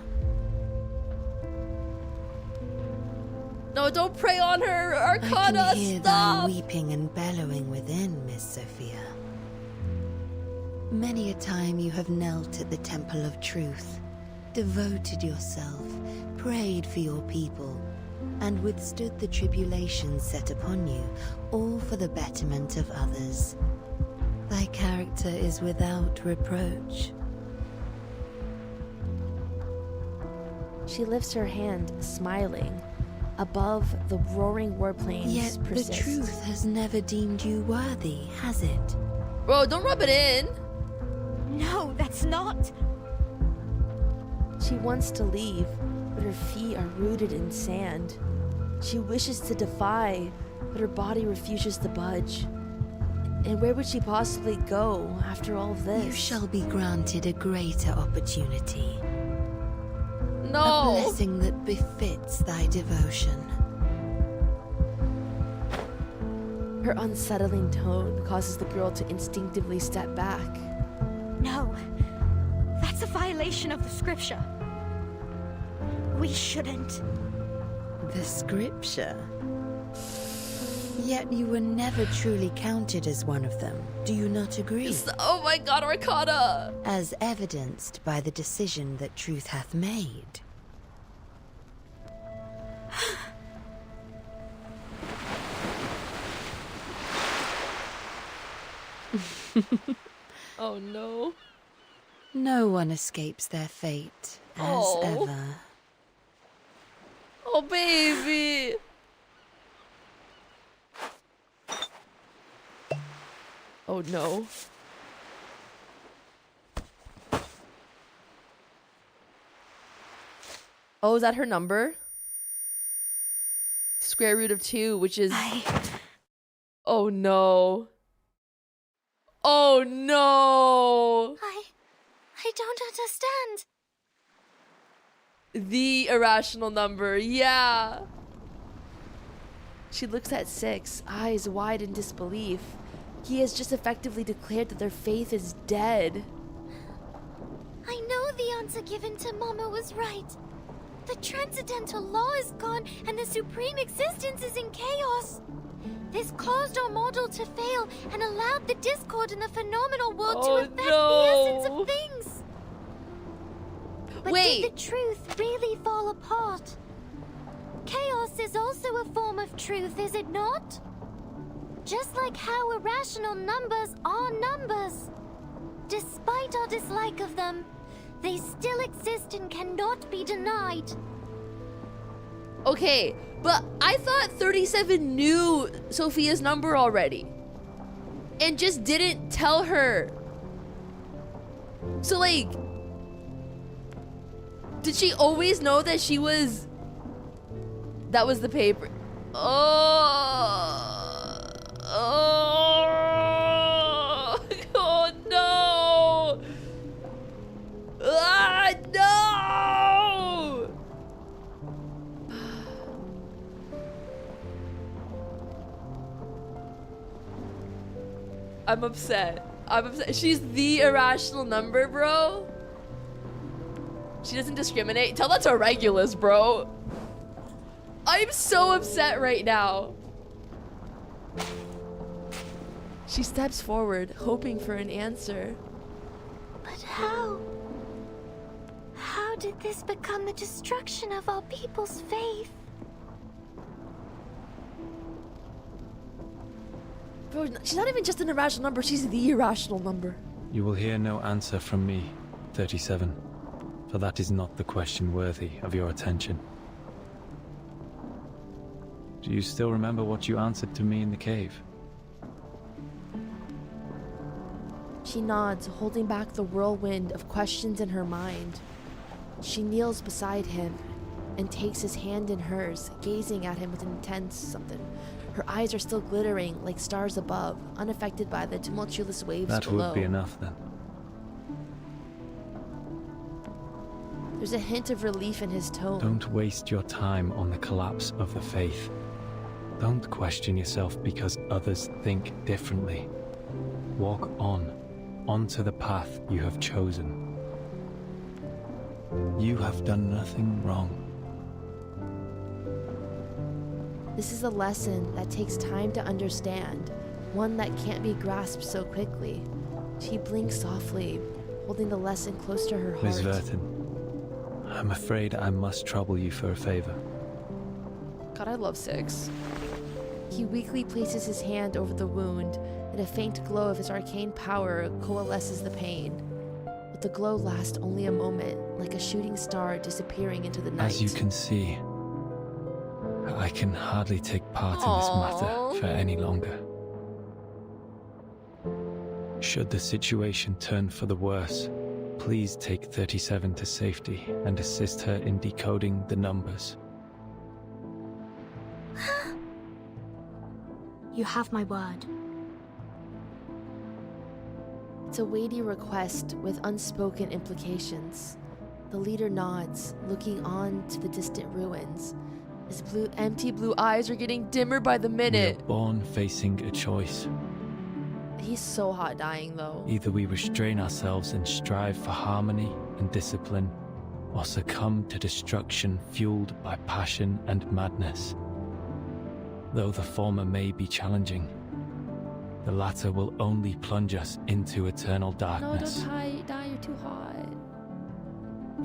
No, don't prey on her! Arcana, I can hear stop! thy weeping and bellowing within, Miss Sophia. Many a time you have knelt at the Temple of Truth, devoted yourself, prayed for your people, and withstood the tribulations set upon you, all for the betterment of others. Thy character is without reproach. She lifts her hand, smiling. Above, the roaring warplanes Yet persist. the truth has never deemed you worthy, has it? Bro, don't rub it in! No, that's not. She wants to leave, but her feet are rooted in sand. She wishes to defy, but her body refuses to budge. And where would she possibly go after all of this? You shall be granted a greater opportunity. No! A blessing that befits thy devotion. Her unsettling tone causes the girl to instinctively step back. No, that's a violation of the scripture. We shouldn't. The scripture? Yet you were never truly counted as one of them. Do you not agree? Oh my god, Arcana! As evidenced by the decision that truth hath made. Oh no. No one escapes their fate, as ever. Oh baby! Oh no. Oh, is that her number? Square root of 2, which is... Oh no. Oh no! I don't understand. The irrational number, yeah. She looks at 6, eyes wide in disbelief. He has just effectively declared that their faith is dead. I know the answer given to Mama was right. The transcendental law is gone and the supreme existence is in chaos. This caused our model to fail and allowed the discord in the phenomenal world to affect the essence of things. But Wait. did the truth really fall apart? Chaos is also a form of truth, is it not? Just like how irrational numbers are numbers. Despite our dislike of them, they still exist and cannot be denied. Okay, but I thought 37 knew Sophia's number already. And just didn't tell her. So like... Did she always know that she was... That was the paper? Oh... Oh... Oh no! Ah, no! I'm upset. I'm upset. She's the irrational number, bro. She doesn't discriminate. Tell that to Regulus, bro. I'm so upset right now. She steps forward, hoping for an answer. But how? How did this become the destruction of our people's faith? Bro, she's not even just an irrational number, she's the irrational number. You will hear no answer from me, 37, for that is not the question worthy of your attention. Do you still remember what you answered to me in the cave? She nods, holding back the whirlwind of questions in her mind. She kneels beside him and takes his hand in hers, gazing at him with intense something. Her eyes are still glittering like stars above, unaffected by the tumultuous waves That below. would be enough then. There's a hint of relief in his tone. Don't waste your time on the collapse of the faith. Don't question yourself because others think differently. Walk on, onto the path you have chosen. You have done nothing wrong. This is a lesson that takes time to understand, one that can't be grasped so quickly. She blinks softly, holding the lesson close to her heart. Miss Vertin, I'm afraid I must trouble you for a favor. God, I love 6. He weakly places his hand over the wound, and a faint glow of his arcane power coalesces the pain. But the glow lasts only a moment, like a shooting star disappearing into the night. As you can see, I can hardly take part in this matter for any longer. Should the situation turn for the worse, please take 37 to safety and assist her in decoding the numbers. You have my word. It's a weighty request with unspoken implications. The leader nods, looking on to the distant ruins. His empty blue eyes are getting dimmer by the minute. We are born facing a choice. He's so hot dying though. Either we restrain ourselves and strive for harmony and discipline, or succumb to destruction fueled by passion and madness. Though the former may be challenging, the latter will only plunge us into eternal darkness. No, don't die, you're too hot.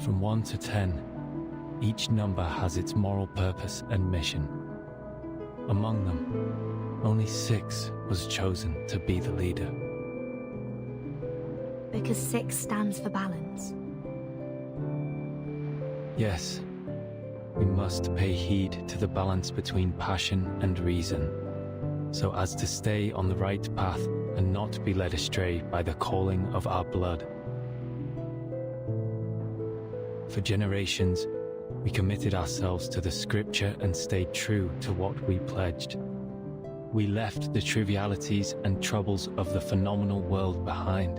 From 1 to 10, each number has its moral purpose and mission. Among them, only 6 was chosen to be the leader. Because 6 stands for balance. Yes, we must pay heed to the balance between passion and reason, so as to stay on the right path and not be led astray by the calling of our blood. For generations, we committed ourselves to the scripture and stayed true to what we pledged. We left the trivialities and troubles of the phenomenal world behind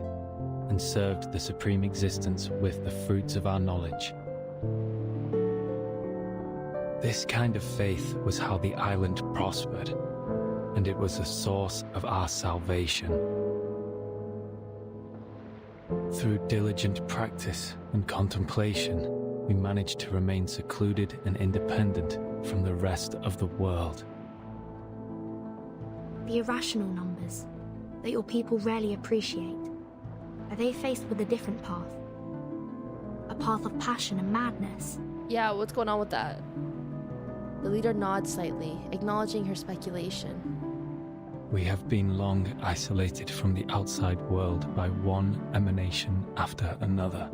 and served the supreme existence with the fruits of our knowledge. This kind of faith was how the island prospered, and it was the source of our salvation. Through diligent practice and contemplation, we managed to remain secluded and independent from the rest of the world. The irrational numbers that your people rarely appreciate, are they faced with a different path? A path of passion and madness? Yeah, what's going on with that? The leader nods slightly, acknowledging her speculation. We have been long isolated from the outside world by one emanation after another.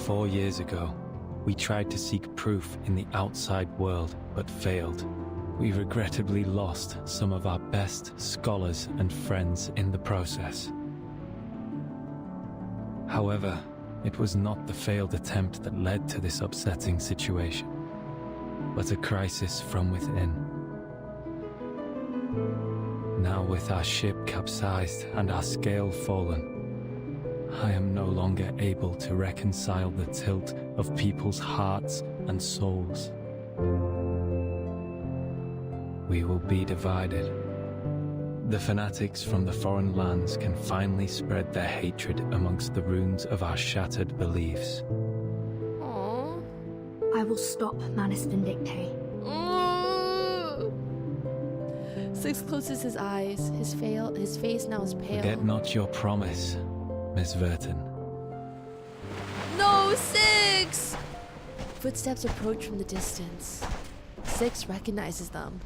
4 years ago, we tried to seek proof in the outside world, but failed. We regrettably lost some of our best scholars and friends in the process. However, it was not the failed attempt that led to this upsetting situation, but a crisis from within. Now with our ship capsized and our scale fallen, I am no longer able to reconcile the tilt of people's hearts and souls. We will be divided. The fanatics from the foreign lands can finally spread their hatred amongst the ruins of our shattered beliefs. Aww. I will stop Manus Vindicte. 6 closes his eyes. His face now is pale. Forget not your promise, Miss Vertin. No, 6! Footsteps approach from the distance. 6 recognizes them.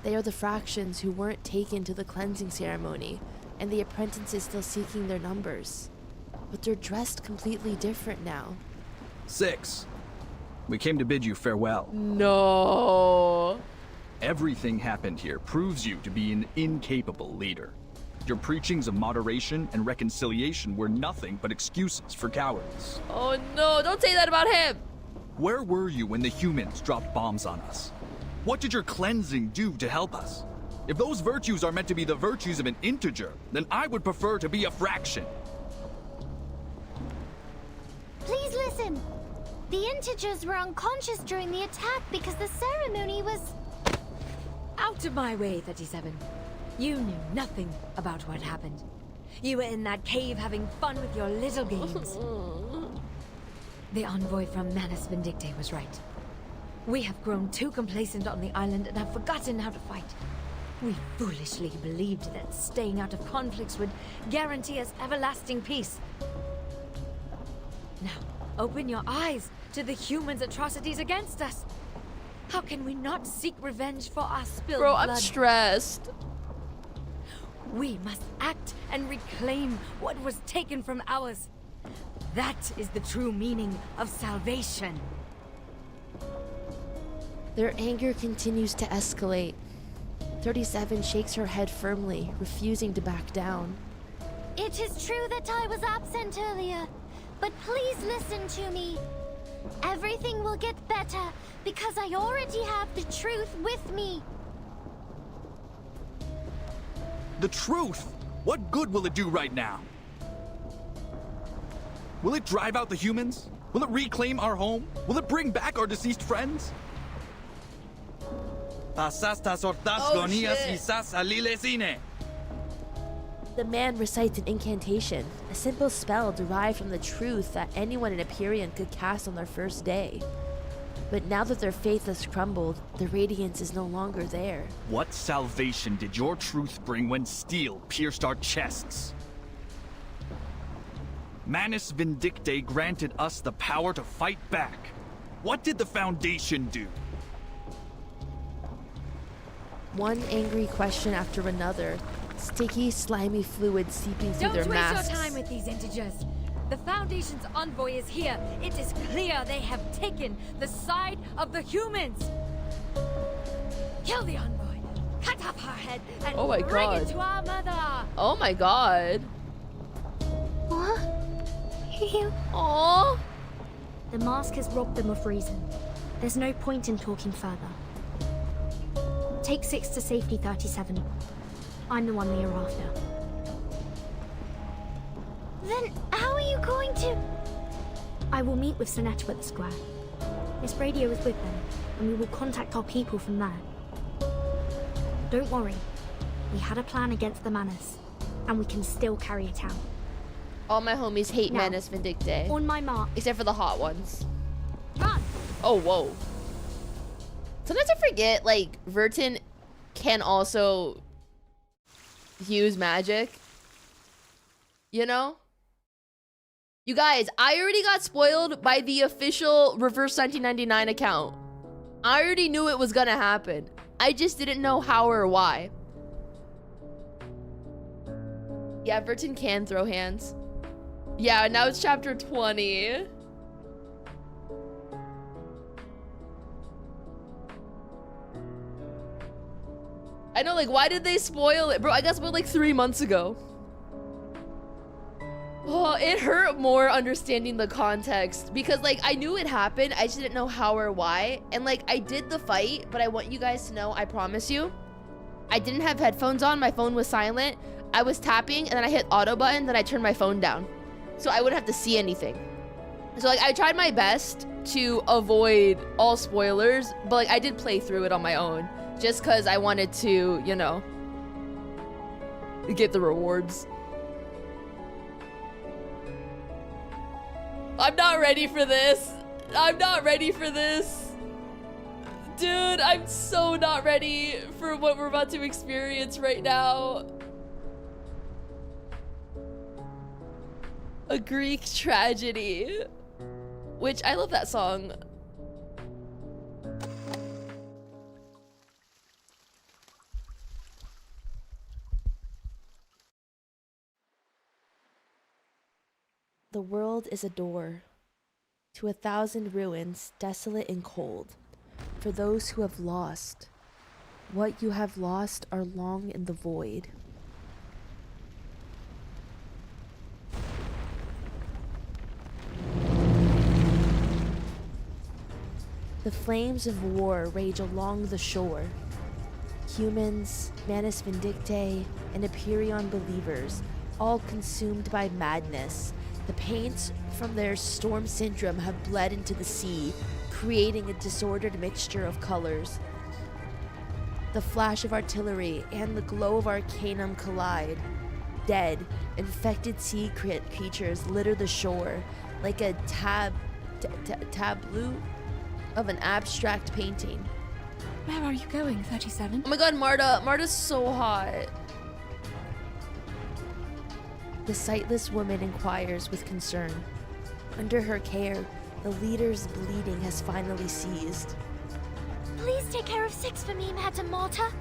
They are the fractions who weren't taken to the cleansing ceremony, and the apprentices still seeking their numbers. But they're dressed completely different now. 6. We came to bid you farewell. No. Everything happened here proves you to be an incapable leader. Your preachings of moderation and reconciliation were nothing but excuses for cowardice. Oh no, don't say that about him! Where were you when the humans dropped bombs on us? What did your cleansing do to help us? If those virtues are meant to be the virtues of an integer, then I would prefer to be a fraction. Please listen. The integers were unconscious during the attack because the ceremony was... Out of my way, 37. You knew nothing about what happened. You were in that cave having fun with your little games. The envoy from Manus Vindicte was right. We have grown too complacent on the island and have forgotten how to fight. We foolishly believed that staying out of conflicts would guarantee us everlasting peace. Now, open your eyes to the humans' atrocities against us. How can we not seek revenge for our spilled blood? I'm stressed. We must act and reclaim what was taken from ours. That is the true meaning of salvation. Their anger continues to escalate. 37 shakes her head firmly, refusing to back down. It is true that I was absent earlier, but please listen to me. Everything will get better because I already have the truth with me. The truth? What good will it do right now? Will it drive out the humans? Will it reclaim our home? Will it bring back our deceased friends? The man recites an incantation, a simple spell derived from the truth that anyone in Empyrean could cast on their first day. But now that their faith has crumbled, the radiance is no longer there. What salvation did your truth bring when steel pierced our chests? Manus Vindicte granted us the power to fight back. What did the Foundation do? One angry question after another, sticky, slimy fluid seeping through their masks. Don't waste your time with these integers. The Foundation's envoy is here. It is clear they have taken the side of the humans. Kill the envoy, cut off her head, and bring it to our mother. Oh my god. What? You... Aww. The mask has robbed them of reason. There's no point in talking further. Take 6 to safety, 37. I'm the one they are after. Then how are you going to... I will meet with Sonetta at the square. This radio is with them, and we will contact our people from there. Don't worry. We had a plan against the Manus, and we can still carry it out. All my homies hate Now, Manus Vindicte. On my mark. Except for the hot ones. Run! Oh, whoa. Sometimes I forget, like, Vertin can also use magic. You know? You guys, I already got spoiled by the official Reverse 1999 account. I already knew it was gonna happen. I just didn't know how or why. Yeah, Vertin can throw hands. Yeah, now it's chapter 20. I know, like, why did they spoil it? Bro, I got spoiled like 3 months ago. Oh, it hurt more understanding the context because, like, I knew it happened. I just didn't know how or why. And, like, I did the fight, but I want you guys to know, I promise you, I didn't have headphones on. My phone was silent. I was tapping, and then I hit auto button, then I turned my phone down. So I wouldn't have to see anything. So, like, I tried my best to avoid all spoilers, but, like, I did play through it on my own. Just because I wanted to, you know, get the rewards. I'm not ready for this. I'm not ready for this. Dude, I'm so not ready for what we're about to experience right now. A Greek tragedy. Which, I love that song. The world is a door to 1,000 ruins, desolate and cold. For those who have lost, what you have lost are long in the void. The flames of war rage along the shore. Humans, Manus Vindicte, and Empyrean believers, all consumed by madness. The paints from their storm syndrome have bled into the sea, creating a disordered mixture of colors. The flash of artillery and the glow of arcanum collide. Dead, infected sea creatures litter the shore like a tableau of an abstract painting. Where are you going, 37? Oh my god, Marta. Marta's so hot. The sightless woman inquires with concern. Under her care, the leader's bleeding has finally ceased. Please take care of 6 for me, Madam Marta.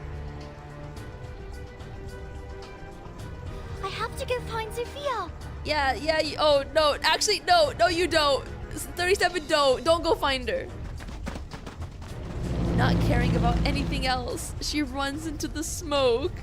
I have to go find Sophia. Yeah, oh, no. Actually, no, you don't. 37, don't go find her. Not caring about anything else, she runs into the smoke.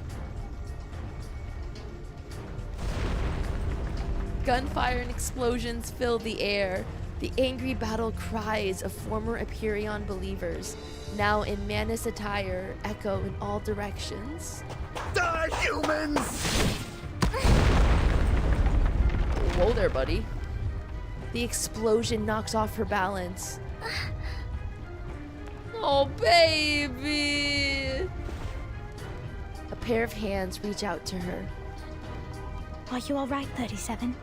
Gunfire and explosions fill the air. The angry battle cries of former Empyrean believers, now in Manus attire, echo in all directions. Die, humans! Whoa there, buddy. The explosion knocks off her balance. Oh, baby! A pair of hands reach out to her. Are you alright, 37?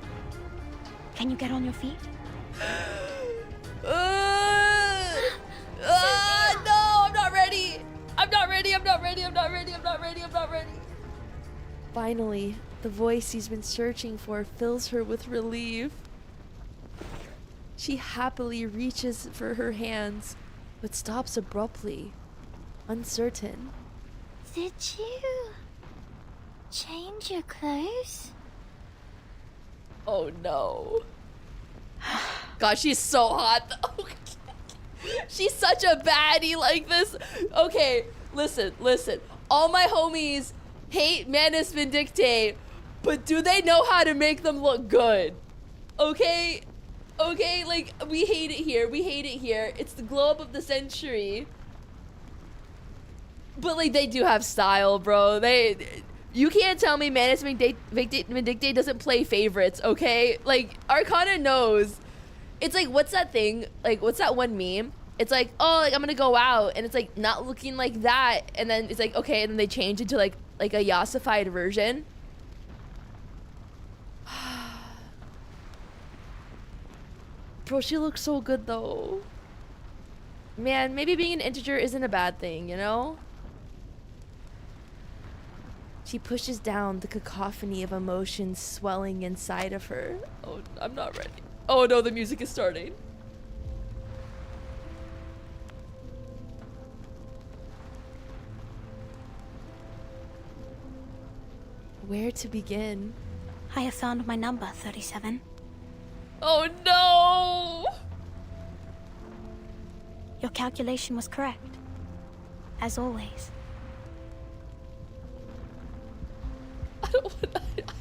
Can you get on your feet? No, I'm not ready. I'm not ready. Finally, the voice he's been searching for fills her with relief. She happily reaches for her hands, but stops abruptly, uncertain. Did you change your clothes? Oh no. God, she's so hot though. She's such a baddie like this. Okay, listen. All my homies hate Manus Vindictae, but do they know how to make them look good? Okay, like, we hate it here. It's the glow up of the century. But, like, they do have style, bro. You can't tell me Manus Vindictae doesn't play favorites, okay? Like, Arcana knows. It's like, what's that thing? Like, what's that one meme? It's like, oh, like, I'm gonna go out, and it's like not looking like that, and then it's like, okay, and then they change it to like a yassified version. Bro, she looks so good though. Man, maybe being an integer isn't a bad thing, you know? She pushes down the cacophony of emotions swelling inside of her. Oh, I'm not ready. Oh no, the music is starting. Where to begin? I have found my number, 37. Oh no! Your calculation was correct. As always.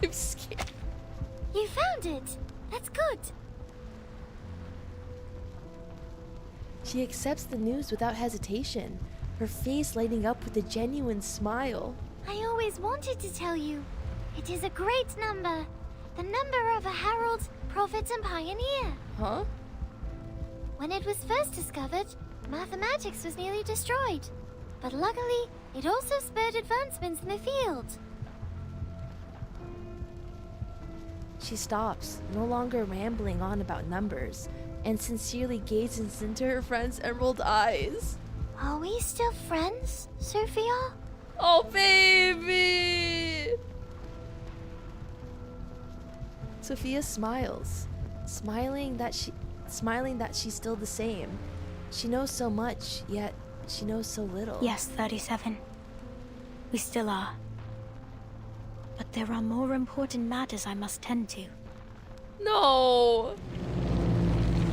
I'm scared. You found it! That's good! She accepts the news without hesitation, her face lighting up with a genuine smile. I always wanted to tell you. It is a great number. The number of a herald, prophet, and pioneer. Huh? When it was first discovered, mathematics was nearly destroyed. But luckily, it also spurred advancements in the field. She stops, no longer rambling on about numbers, and sincerely gazes into her friend's emerald eyes. Are we still friends, Sophia? Oh, baby! Sophia smiles, smiling that she's still the same. She knows so much, yet she knows so little. Yes, 37. We still are. But there are more important matters I must tend to. No!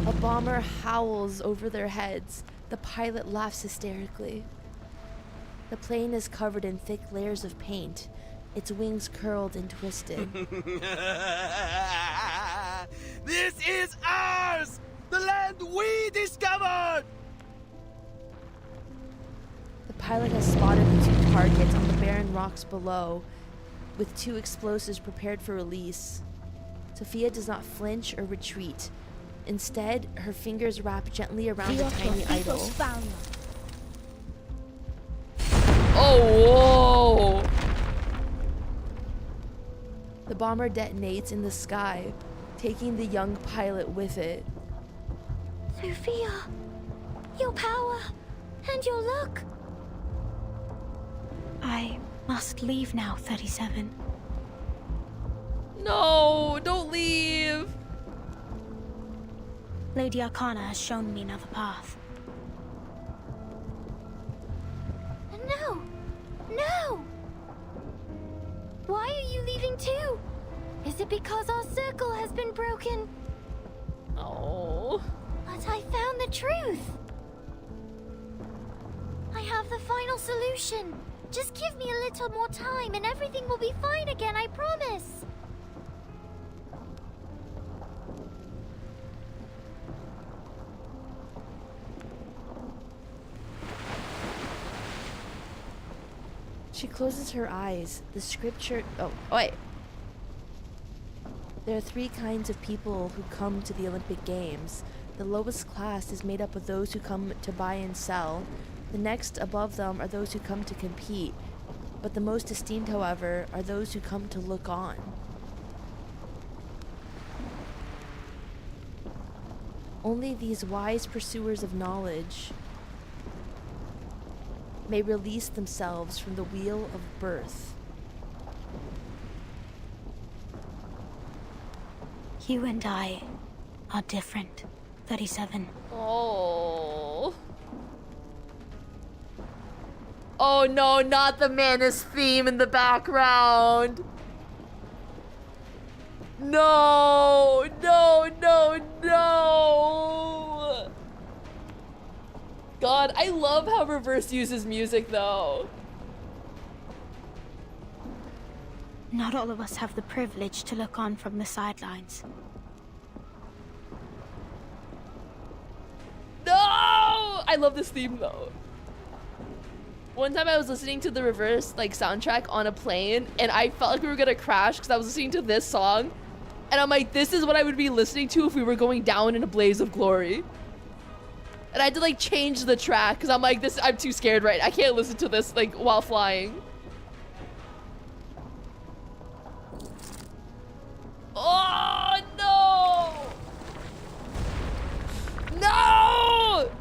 A bomber howls over their heads. The pilot laughs hysterically. The plane is covered in thick layers of paint, its wings curled and twisted. This is ours! The land we discovered! The pilot has spotted the 2 targets on the barren rocks below, with 2 explosives prepared for release. Sophia does not flinch or retreat. Instead, her fingers wrap gently around the tiny idol. Oh, whoa! The bomber detonates in the sky, taking the young pilot with it. Sophia, your power, and your luck. I must leave now, 37. No, don't leave. Lady Arcana has shown me another path. No! No! Why are you leaving too? Is it because our circle has been broken? Oh. But I found the truth. I have the final solution. Just give me a little more time and everything will be fine again, I promise. She closes her eyes. The scripture... Oh, wait. There are 3 kinds of people who come to the Olympic Games. The lowest class is made up of those who come to buy and sell. The next above them are those who come to compete. But the most esteemed, however, are those who come to look on. Only these wise pursuers of knowledge may release themselves from the wheel of birth. You and I are different, 37. Oh. Oh no, not the Manus theme in the background. No, no, no, no. God, I love how Reverse uses music though. Not all of us have the privilege to look on from the sidelines. No! I love this theme though. One time I was listening to the Reverse soundtrack on a plane and I felt like we were gonna crash because I was listening to this song. And I'm like, this is what I would be listening to if we were going down in a blaze of glory. And I had to change the track because I'm like, I'm too scared right now. I can't listen to this while flying. Oh no! No!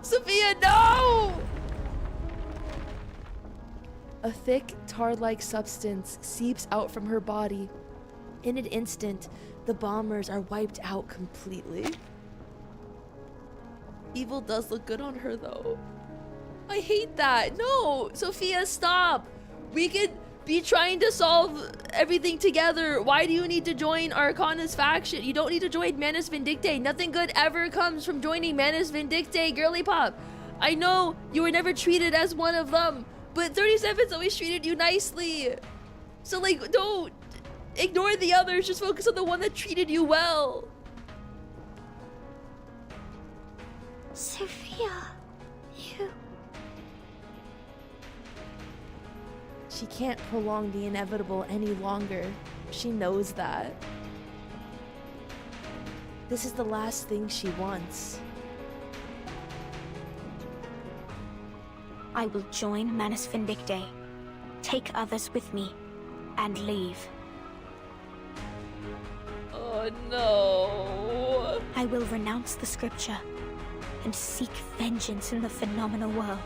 Sophia, no! A thick, tar-like substance seeps out from her body. In an instant, the bombers are wiped out completely. Evil does look good on her, though. I hate that. No, Sophia, stop. We could be trying to solve everything together. Why do you need to join Arcana's faction? You don't need to join Manus Vindicte. Nothing good ever comes from joining Manus Vindicte, girly pop. I know you were never treated as one of them, but 37's always treated you nicely. So don't ignore the others. Just focus on the one that treated you well. Sophia, you... She can't prolong the inevitable any longer. She knows that. This is the last thing she wants. I will join Manus Vindicte, take others with me, and leave. Oh no. I will renounce the scripture and seek vengeance in the phenomenal world.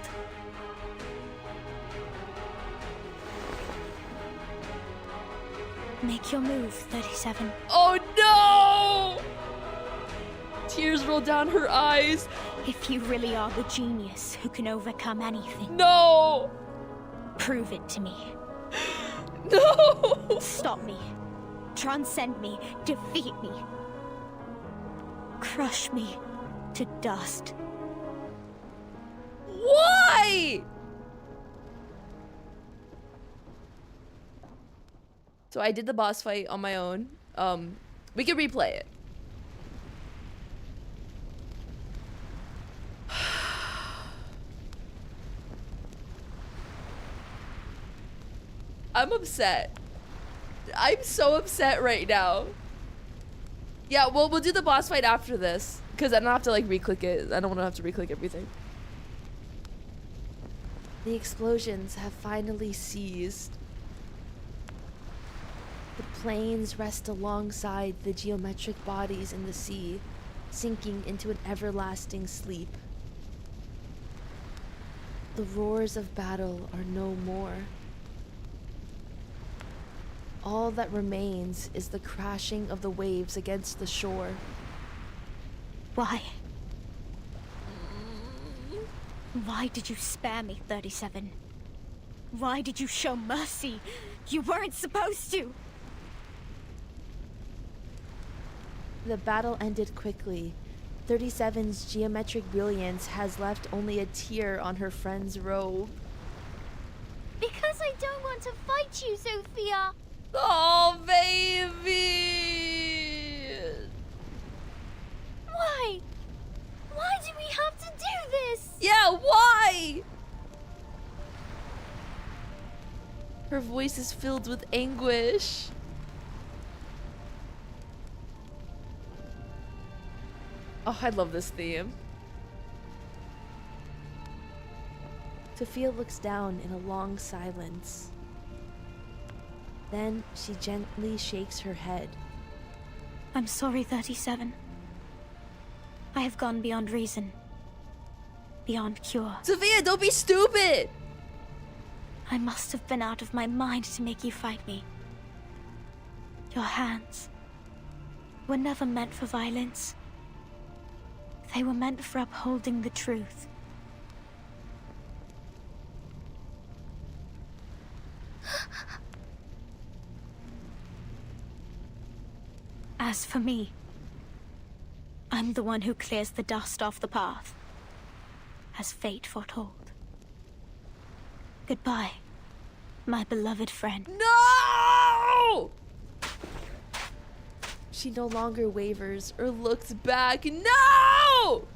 Make your move, 37. Oh no! Tears roll down her eyes. If you really are the genius who can overcome anything. No! Prove it to me. No! Stop me. Transcend me. Defeat me. Crush me to dust. Why? So I did the boss fight on my own. We could replay it. I'm upset. I'm so upset right now. Yeah, well, we'll do the boss fight after this. Because I don't have to re-click it. I don't want to have to re-click everything. The explosions have finally ceased. The planes rest alongside the geometric bodies in the sea, sinking into an everlasting sleep. The roars of battle are no more. All that remains is the crashing of the waves against the shore. Why? Why did you spare me, 37? Why did you show mercy? You weren't supposed to! The battle ended quickly. 37's geometric brilliance has left only a tear on her friend's robe. Because I don't want to fight you, Sophia! Oh, baby! Why? Why do we have to do this? Yeah, why? Her voice is filled with anguish. Oh, I love this theme. Sophia looks down in a long silence. Then she gently shakes her head. I'm sorry, 37. I have gone beyond reason. Beyond cure. Sophia, don't be stupid! I must have been out of my mind to make you fight me. Your hands were never meant for violence. They were meant for upholding the truth. As for me, I'm the one who clears the dust off the path, as fate foretold. Goodbye, my beloved friend. No! She no longer wavers or looks back. No!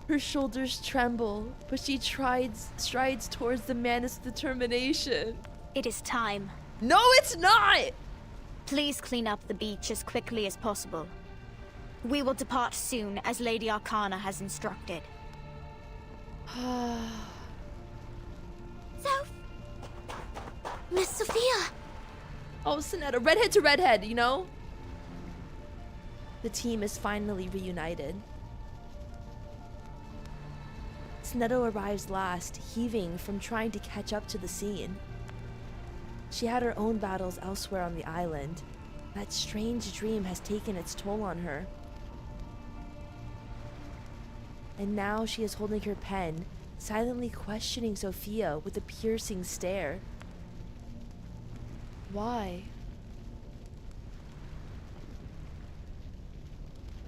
Her shoulders tremble, but she strides towards the man's determination. It is time. No, it's not! Please clean up the beach as quickly as possible. We will depart soon, as Lady Arcana has instructed. Soph! Miss Sophia! Oh, Sonetta, redhead to redhead, you know? The team is finally reunited. Sonetta arrives last, heaving from trying to catch up to the scene. She had her own battles elsewhere on the island. That strange dream has taken its toll on her. And now she is holding her pen, silently questioning Sophia with a piercing stare. Why?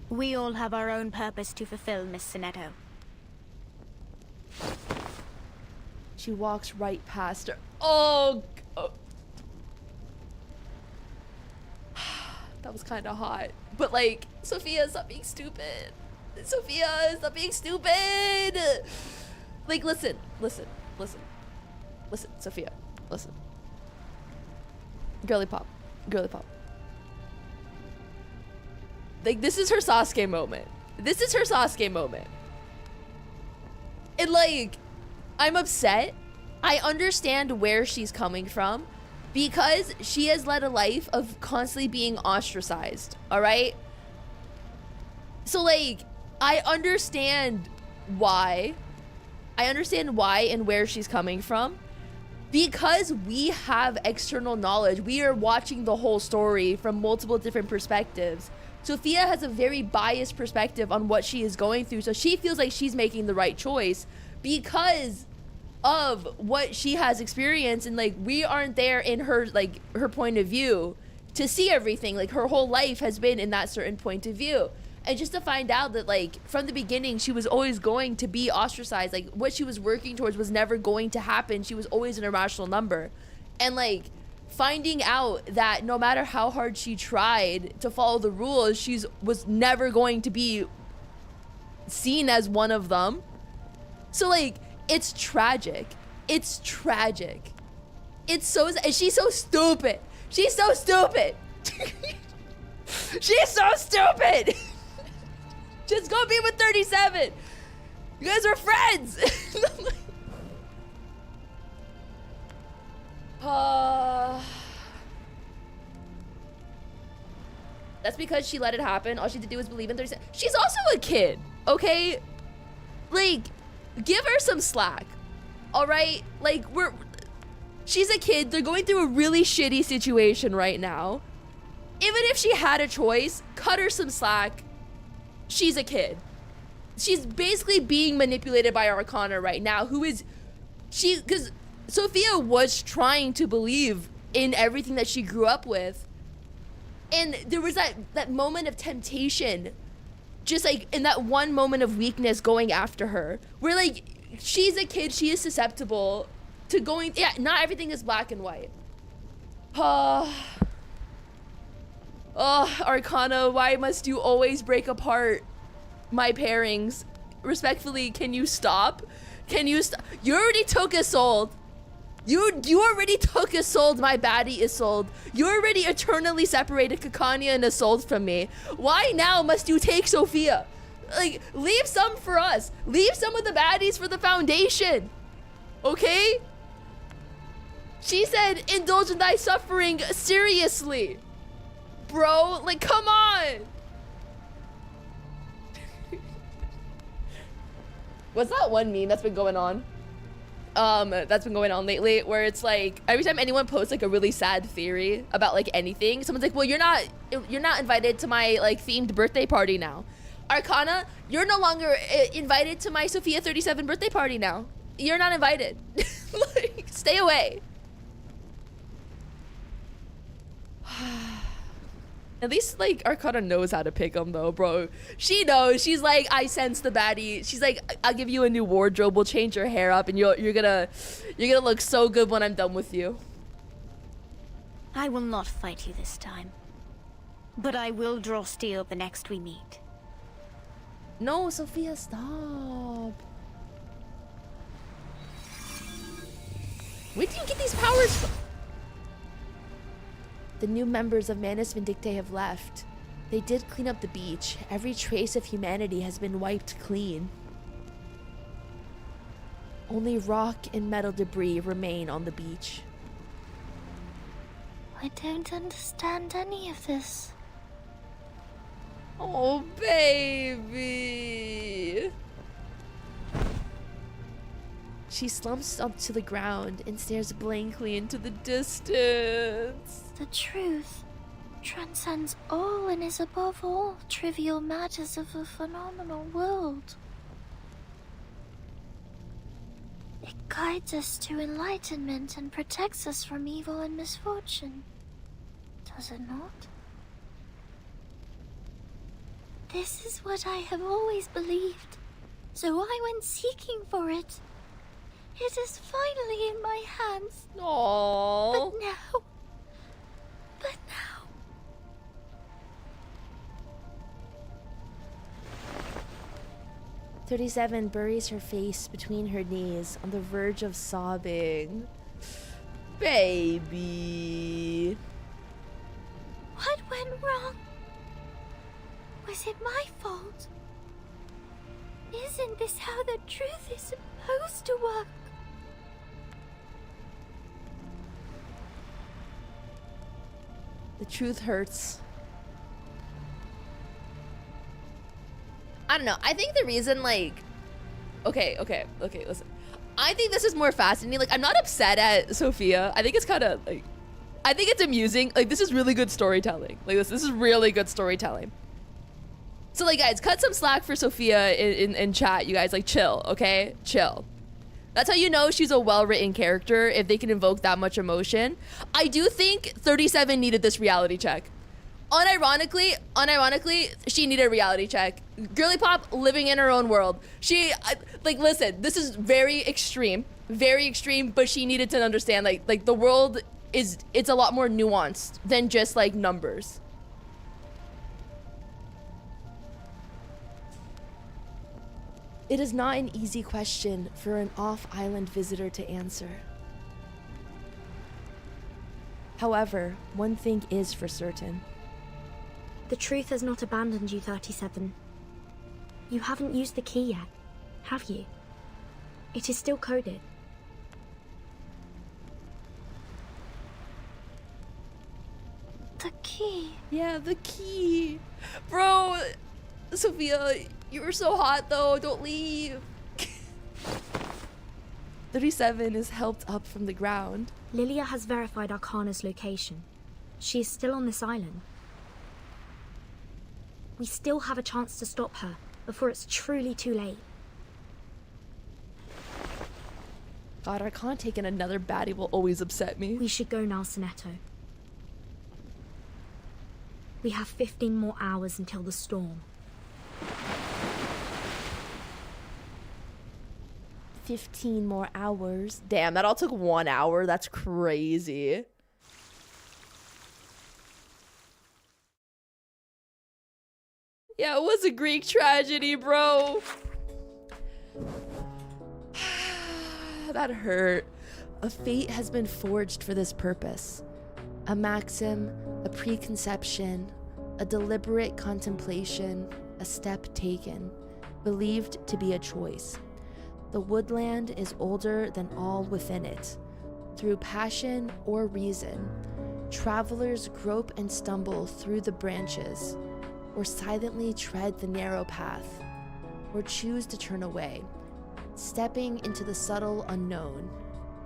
We all have our own purpose to fulfill, Miss Sonetto. She walks right past her. Oh! That was kind of hot. But like, Sophia, stop being stupid. Sophia, stop being stupid! Like, listen, Sophia, listen. Girly pop. Like, this is her Sasuke moment. And like, I'm upset. I understand where she's coming from because she has led a life of constantly being ostracized, all right? So like, I understand why and where she's coming from. Because we have external knowledge, we are watching the whole story from multiple different perspectives. Sophia has a very biased perspective on what she is going through, so she feels like she's making the right choice because of what she has experienced, and like, we aren't there in her, like, her point of view to see everything. Like, her whole life has been in that certain point of view. And just to find out that, like, from the beginning, she was always going to be ostracized. Like, what she was working towards was never going to happen. She was always an irrational number. And, like, finding out that no matter how hard she tried to follow the rules, she was never going to be seen as one of them. So, like, it's tragic. It's so... And she's so stupid. She's so stupid. Just go be with 37. You guys are friends. That's because she let it happen. All she had to do was believe in 37. She's also a kid, okay? Like, give her some slack, all right? Like, she's a kid. They're going through a really shitty situation right now. Even if she had a choice, cut her some slack. She's a kid. She's basically being manipulated by Arcana right now, because Sophia was trying to believe in everything that she grew up with. And there was that moment of temptation, just like in that one moment of weakness going after her, where like, she's a kid, she is susceptible to going, yeah, not everything is black and white. Oh, Arcana, why must you always break apart my pairings? Respectfully, can you stop? Can you stop? You already took Isolde. You already took Isolde, my baddie Isolde. You already eternally separated Kakanya and Isolde from me. Why now must you take Sophia? Like, leave some for us. Leave some of the baddies for the Foundation. Okay? She said, indulge in thy suffering seriously. Bro, like, come on. What's that one meme that's been going on? That's been going on lately, where it's like every time anyone posts like a really sad theory about like anything, someone's like, well, you're not invited to my like themed birthday party now. Arcana, you're no longer invited to my Sophia 37 birthday party now. You're not invited. Like, stay away. At least like Arcana knows how to pick them though, bro. She knows. She's like, I sense the baddie. She's like, I'll give you a new wardrobe. We'll change your hair up, and you're gonna look so good when I'm done with you. I will not fight you this time, but I will draw steel the next we meet. No, Sophia, stop. Where do you get these powers from? The new members of Manus Vindicte have left. They did clean up the beach. Every trace of humanity has been wiped clean. Only rock and metal debris remain on the beach. I don't understand any of this. Oh, baby. She slumps up to the ground and stares blankly into the distance. The truth transcends all and is above all trivial matters of a phenomenal world. It guides us to enlightenment and protects us from evil and misfortune. Does it not? This is what I have always believed, so I went seeking for it. It is finally in my hands. Aww. But now... 37 buries her face between her knees on the verge of sobbing. Baby. What went wrong? Was it my fault? Isn't this how the truth is supposed to work? The truth hurts. I don't know. I think the reason, like... Okay, listen. I think this is more fascinating. Like, I'm not upset at Sophia. I think it's kind of, like... I think it's amusing. Like, this is really good storytelling. Like, this is really good storytelling. So, like, guys, cut some slack for Sophia in chat. You guys, like, chill, okay? Chill. That's how you know she's a well-written character, if they can invoke that much emotion. I do think 37 needed this reality check. Unironically, she needed a reality check. Girly Pop living in her own world. Like, listen, this is very extreme, but she needed to understand, like the world it's a lot more nuanced than just, like, numbers. It is not an easy question for an off-island visitor to answer. However, one thing is for certain. The truth has not abandoned you, 37. You haven't used the key yet, have you? It is still coded. The key... key. Yeah, the key. Bro, Sophia, you were so hot though. Don't leave. 37 is helped up from the ground. Lilia has verified Arcana's location. She is still on this island. We still have a chance to stop her before it's truly too late. God, Arcana taking another baddie will always upset me. We should go now, Sonetto. We have 15 more hours until the storm. 15 more hours. Damn, that all took 1 hour. That's crazy. Yeah, it was a Greek tragedy, bro. That hurt. A fate has been forged for this purpose. A maxim, a preconception, a deliberate contemplation, a step taken, believed to be a choice. The woodland is older than all within it. Through passion or reason, travelers grope and stumble through the branches, or silently tread the narrow path, or choose to turn away, stepping into the subtle unknown.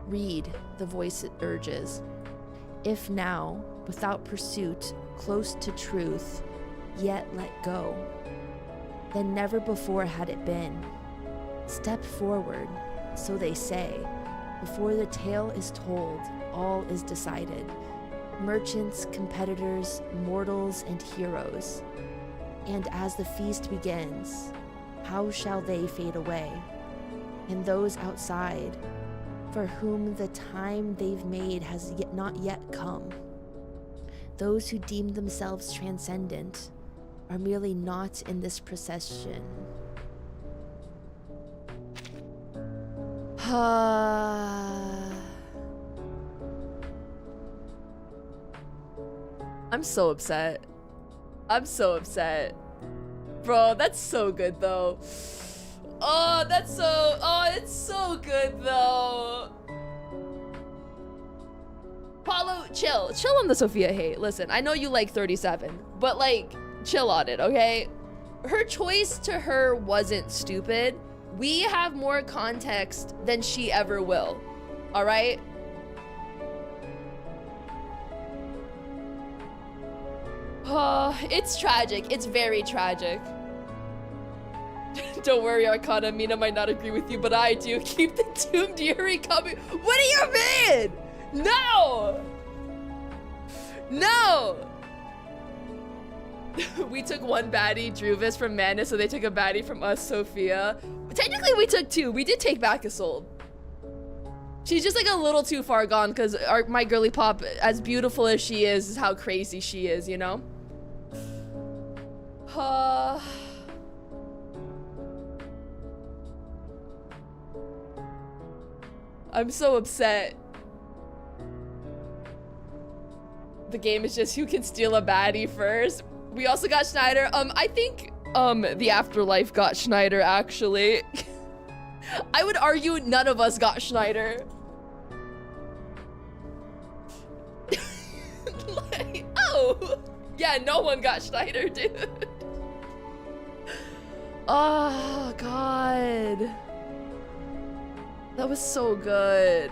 Read the voice it urges. If now, without pursuit, close to truth, yet let go, then never before had it been. Step forward, so they say. Before the tale is told, all is decided. Merchants, competitors, mortals, and heroes. And as the feast begins, how shall they fade away? And those outside, for whom the time they've made has not yet come. Those who deem themselves transcendent are merely not in this procession. I'm so upset. I'm so upset. Bro, that's so good though. Oh, it's so good though. Paulo, chill on the Sophia hate. Listen, I know you like 37, but like, chill on it, okay? Her choice to her wasn't stupid. We have more context than she ever will, all right? Oh, it's tragic. It's very tragic. Don't worry, Arcana. Mina might not agree with you, but I do. Keep the doomed Yuri coming. What do you mean? No! No! We took one baddie, Druvis, from Mana, so they took a baddie from us, Sophia. Technically, we took two. We did take back Isolde. She's just like a little too far gone because my girly pop, as beautiful as she is how crazy she is, you know? I'm so upset. The game is just who can steal a baddie first. We also got Schneider. I think the Afterlife got Schneider actually. I would argue none of us got Schneider. Like, oh, yeah, no one got Schneider, dude. Oh God, that was so good.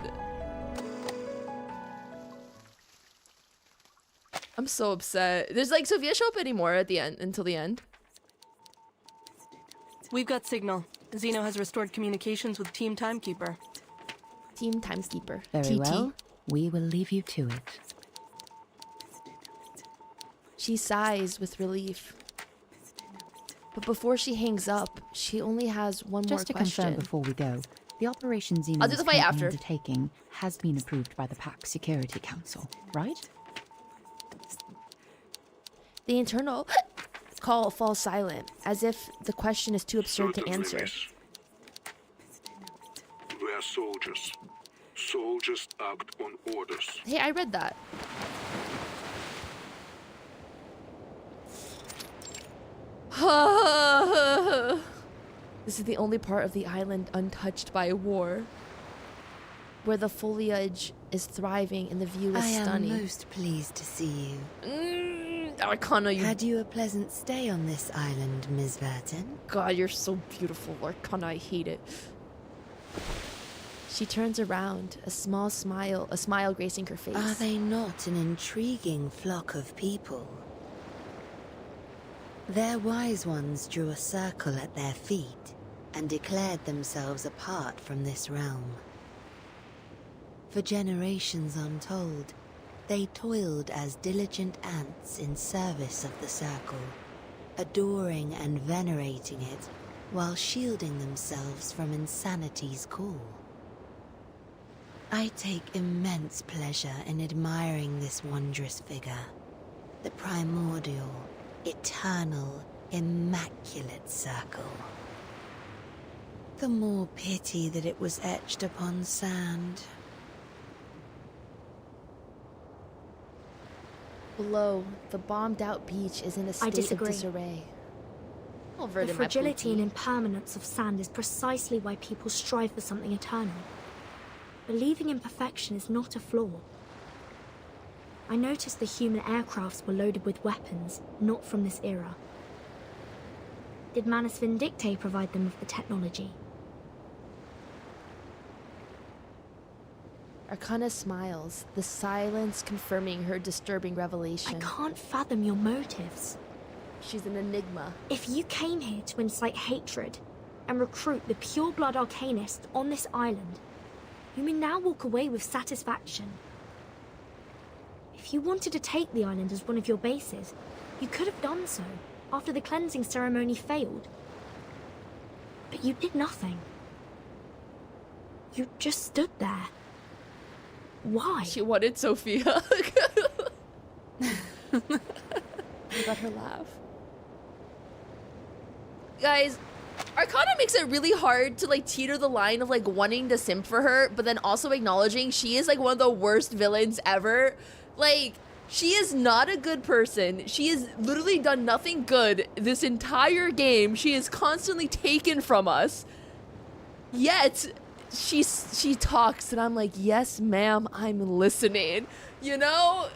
I'm so upset. There's like Sophia show up anymore at the end until the end. We've got signal. Zeno has restored communications with Team Timekeeper. Team Timekeeper. Very TT. well. We will leave you to it. She sighs with relief. But before she hangs up, she only has one more Just to question. confirm before we go, the operation Zeno I'll do the fight after. undertaking has been approved by the PAC Security Council, right? The internal call falls silent, as if the question is too absurd to answer. We're soldiers. Soldiers act on orders. Hey, I read that. This is the only part of the island untouched by war, where the foliage is thriving and the view is stunning. I am most pleased to see you. Arcana, you... Had you a pleasant stay on this island, Ms. Verton? God, you're so beautiful, Arcana. I hate it. She turns around, a smile gracing her face. Are they not an intriguing flock of people? Their wise ones drew a circle at their feet and declared themselves apart from this realm. For generations untold, they toiled as diligent ants in service of the circle, adoring and venerating it while shielding themselves from insanity's call. I take immense pleasure in admiring this wondrous figure, the primordial, eternal, immaculate circle. The more pity that it was etched upon sand. Below, the bombed-out beach is in a state of disarray. Oh, The fragility and impermanence of sand is precisely why people strive for something eternal. Believing in perfection is not a flaw. I noticed the human aircrafts were loaded with weapons, not from this era. Did Manus Vindictae provide them with the technology? Arcana smiles, the silence confirming her disturbing revelation. I can't fathom your motives. She's an enigma. If you came here to incite hatred and recruit the pure-blood arcanists on this island, you may now walk away with satisfaction. If you wanted to take the island as one of your bases, you could have done so after the cleansing ceremony failed. But you did nothing. You just stood there. Why? She wanted Sophia. I got her laugh. Guys, Arcana makes it really hard to like teeter the line of like wanting to simp for her, but then also acknowledging she is like one of the worst villains ever. Like, she is not a good person. She has literally done nothing good this entire game. She is constantly taken from us. Yet, she talks and I'm like, yes, ma'am, I'm listening. You know?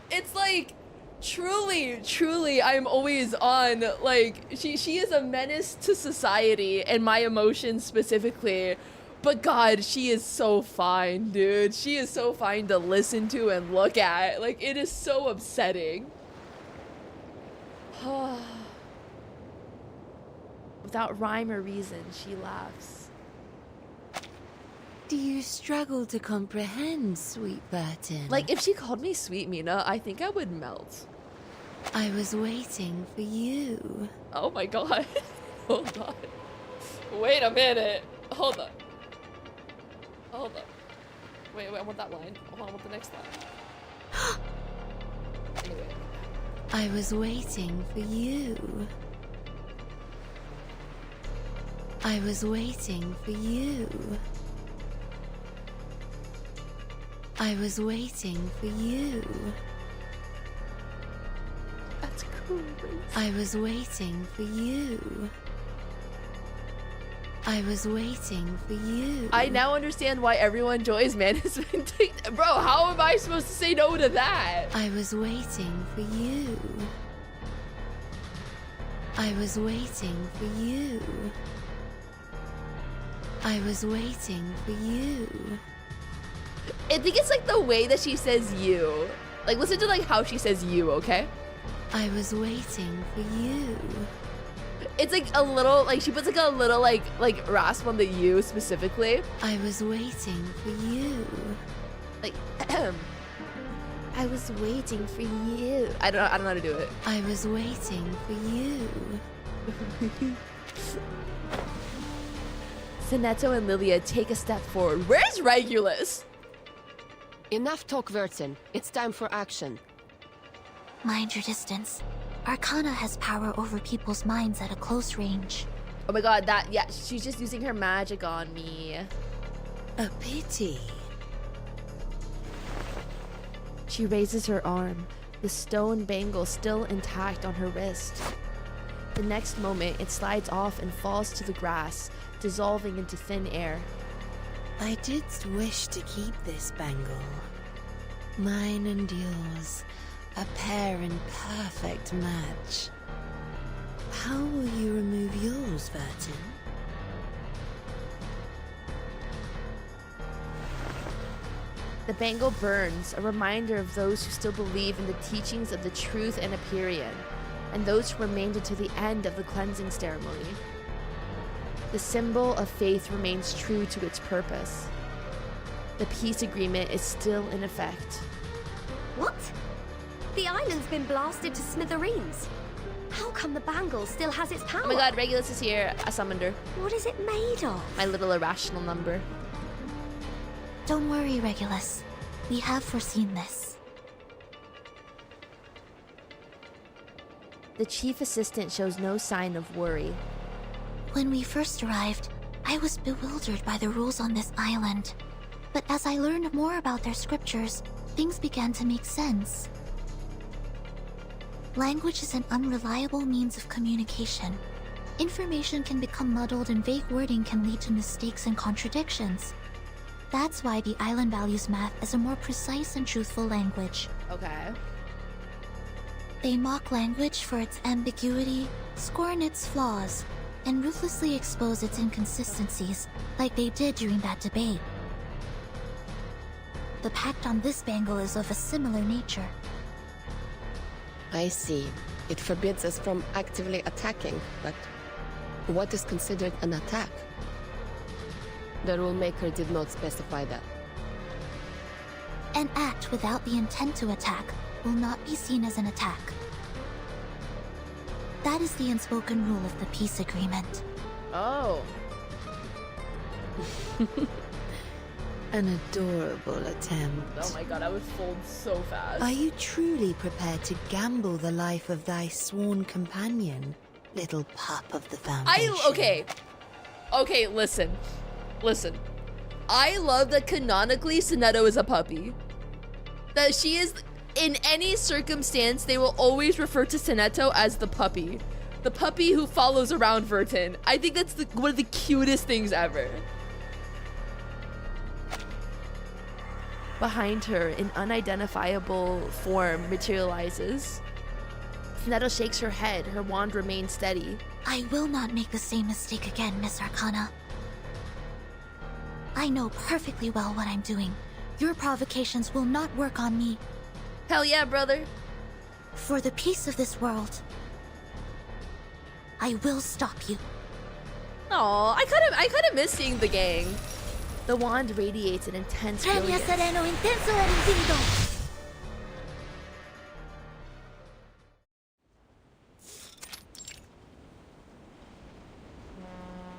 It's like, truly, I'm always on, like, she is a menace to society and my emotions specifically. But God, she is so fine, dude. She is so fine to listen to and look at. Like, it is so upsetting. Without rhyme or reason, she laughs. Do you struggle to comprehend, sweet Burton? Like, if she called me sweet Mina, I think I would melt. I was waiting for you. Oh my God. Hold on. Wait a minute. Hold on. Hold on. Wait, I want that line. Hold on, I want the next line. Anyway. I was waiting for you. I was waiting for you. I was waiting for you. That's cool. I was waiting for you. I was waiting for you. I now understand why everyone enjoys Manus Vindictae. Bro, how am I supposed to say no to that? I was waiting for you. I was waiting for you. I was waiting for you. I think it's like the way that she says you. Like, listen to like how she says you, okay? I was waiting for you. It's like a little, like she puts like a little like rasp on the you specifically. I was waiting for you. Like, I was waiting for you. I don't know how to do it. I was waiting for you. Sinetto and Lilia take a step forward. Where's Regulus? Enough talk, Verton. It's time for action. Mind your distance. Arcana has power over people's minds at a close range. Oh my God, yeah, she's just using her magic on me. A pity. She raises her arm, the stone bangle still intact on her wrist. The next moment, it slides off and falls to the grass, dissolving into thin air. I did wish to keep this bangle. Mine and yours, A pair in perfect match. How will you remove yours, Vertin? The bangle burns, a reminder of those who still believe in the teachings of the truth and Empyrean, and those who remained until the end of the cleansing ceremony. The symbol of faith remains true to its purpose. The peace agreement is still in effect. What? The island's been blasted to smithereens. How come the bangle still has its power? Oh my god, Regulus is here. I summoned her. What is it made of? My little irrational number. Don't worry, Regulus. We have foreseen this. The chief assistant shows no sign of worry. When we first arrived, I was bewildered by the rules on this island. But as I learned more about their scriptures, things began to make sense. Language is an unreliable means of communication. Information can become muddled and vague wording can lead to mistakes and contradictions. That's why the island values math as a more precise and truthful language. Okay. They mock language for its ambiguity, scorn its flaws, and ruthlessly expose its inconsistencies, like they did during that debate. The pact on this bangle is of a similar nature. I see. It forbids us from actively attacking, but what is considered an attack? The rulemaker did not specify that. An act without the intent to attack will not be seen as an attack. That is the unspoken rule of the peace agreement. Oh. An adorable attempt. Oh my god, I would fold so fast. Are you truly prepared to gamble the life of thy sworn companion, little pup of the Foundation? Okay, listen. I love that canonically Sineto is a puppy. That she is, in any circumstance, they will always refer to Sineto as the puppy. The puppy who follows around Vertin. I think that's one of the cutest things ever. Behind her, an unidentifiable form materializes. Sineto shakes her head, her wand remains steady. I will not make the same mistake again, Miss Arcana. I know perfectly well what I'm doing. Your provocations will not work on me. Hell yeah, brother. For the peace of this world, I will stop you. Aw, I kind of miss seeing the gang. The wand radiates an intense brilliance. Sereno intenso e infinito.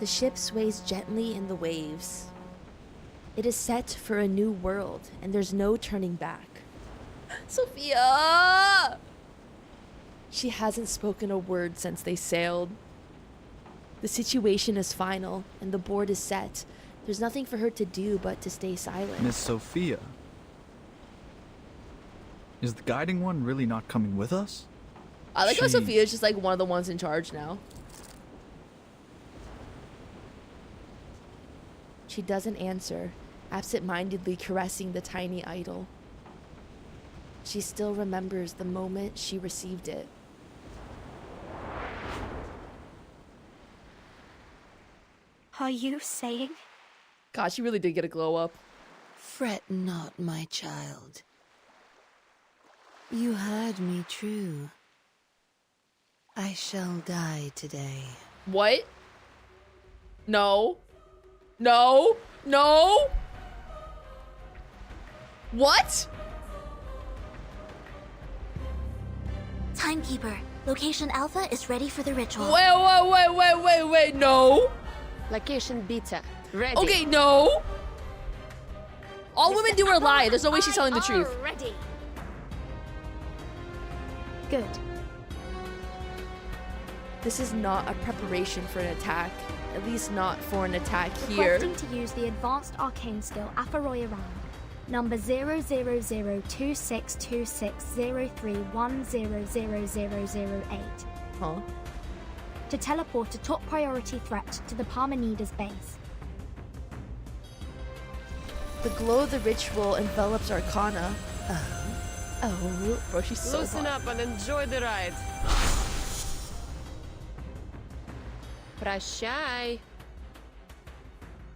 The ship sways gently in the waves. It is set for a new world, and there's no turning back. Sophia! She hasn't spoken a word since they sailed. The situation is final, and the board is set. There's nothing for her to do but to stay silent. Miss Sophia. Is the guiding one really not coming with us? I like how Sophia's just like one of the ones in charge now. She doesn't answer, absent-mindedly caressing the tiny idol. She still remembers the moment she received it. Are you saying? God, she really did get a glow up. Fret not, my child. You heard me true. I shall die today. What? No. No. No. What? Timekeeper, location Alpha is ready for the ritual. Wait, no. Location Beta, ready. Okay, no. All women do are lie. There's no way she's telling the truth. Ready. Good. This is not a preparation for an attack. At least not for an attack here. Requesting to use the advanced arcane skill Aoyama, number 000262603100008. Huh? To teleport a top priority threat to the Parmenides base. The glow of the ritual envelops Arcana. Oh, bro, she's so Loosen hot. up and enjoy the ride. Prashai.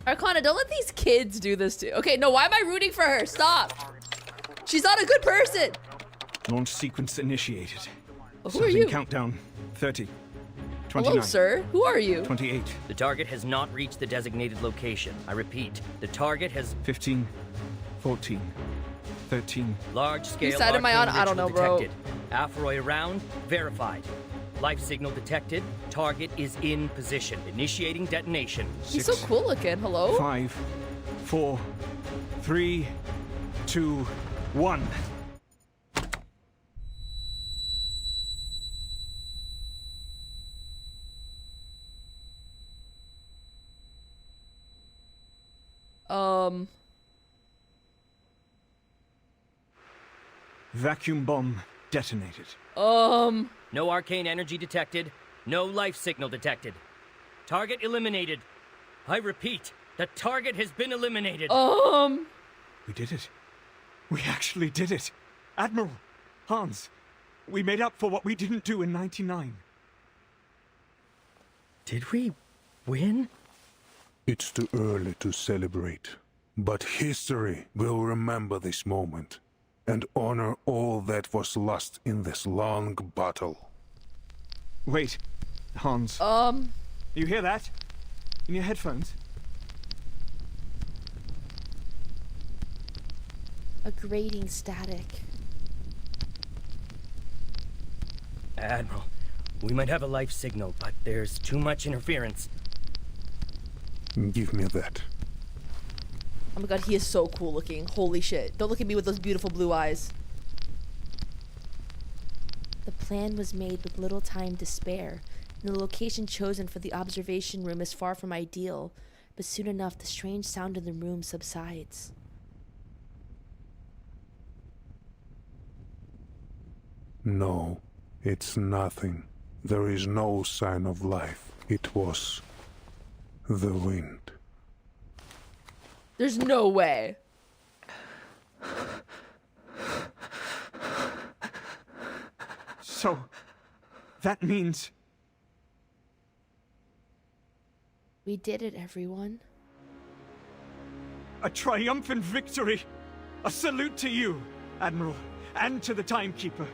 Arcana, don't let these kids do this to you. Okay, no, why am I rooting for her? Stop. She's not a good person. Launch sequence initiated. Well, who are you? Countdown. 30. 29. Hello, sir. Who are you? 28. The target has not reached the designated location. I repeat, the target has... 15. 14. 13. Large-scale Whose side am I on? arcane I don't know, ritual bro. detected. Aphroy around, verified. Life signal detected. Target is in position. Initiating detonation. He's so cool looking. Hello? 5. 4. 3. 2. 1. Vacuum bomb detonated. No arcane energy detected. No life signal detected. Target eliminated. I repeat, the target has been eliminated. We did it. We actually did it. Admiral, Hans, we made up for what we didn't do in 99. Did we win? It's too early to celebrate, but history will remember this moment and honor all that was lost in this long battle. Wait, Hans. You hear that? In your headphones? A grating static. Admiral, we might have a life signal, but there's too much interference. Give me that. Oh my god, he is so cool looking. Holy shit. Don't look at me with those beautiful blue eyes. The plan was made with little time to spare, and the location chosen for the observation room is far from ideal, but soon enough the strange sound in the room subsides. No, it's nothing. There is no sign of life. It was the wind. There's no way. So, that means... We did it, everyone. a triumphant victory! A salute to you, Admiral, and to the Timekeeper.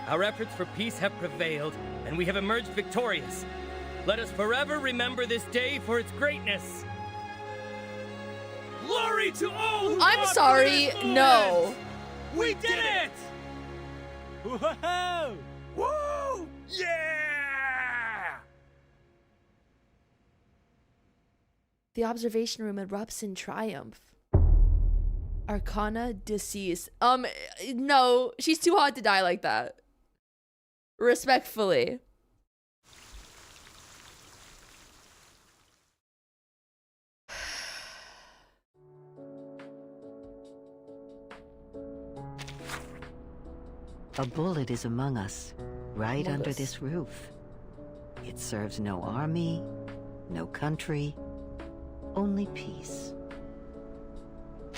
Our efforts for peace have prevailed, and we have emerged victorious. Let us forever remember this day for its greatness. Glory to all who I'm fought sorry, for this no. moment. We did it! Whoa! Woo! Yeah! The observation room erupts in triumph. Arcana deceased. No, she's too hot to die like that. Respectfully. A bullet is among us, right Among under us. this roof. It serves no army, no country, only peace.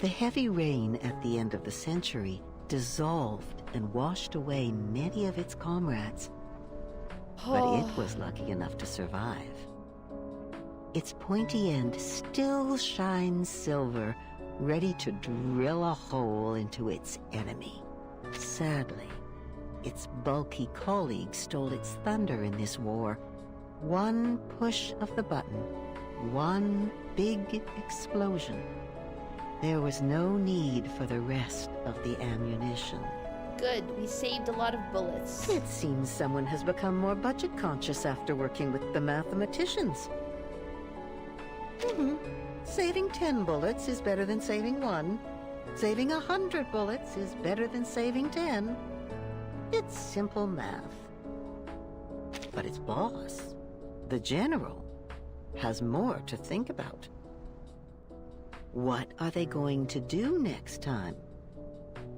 The heavy rain at the end of the century dissolved and washed away many of its comrades, but it was lucky enough to survive. Its pointy end still shines silver, ready to drill a hole into its enemy. Sadly, its bulky colleague stole its thunder in this war. One push of the button, one big explosion. There was no need for the rest of the ammunition. Good, we saved a lot of bullets. It seems someone has become more budget conscious after working with the mathematicians. Saving 10 bullets is better than saving 1. Saving 100 bullets is better than saving 10. It's simple math. But its boss, the general, has more to think about. What are they going to do next time?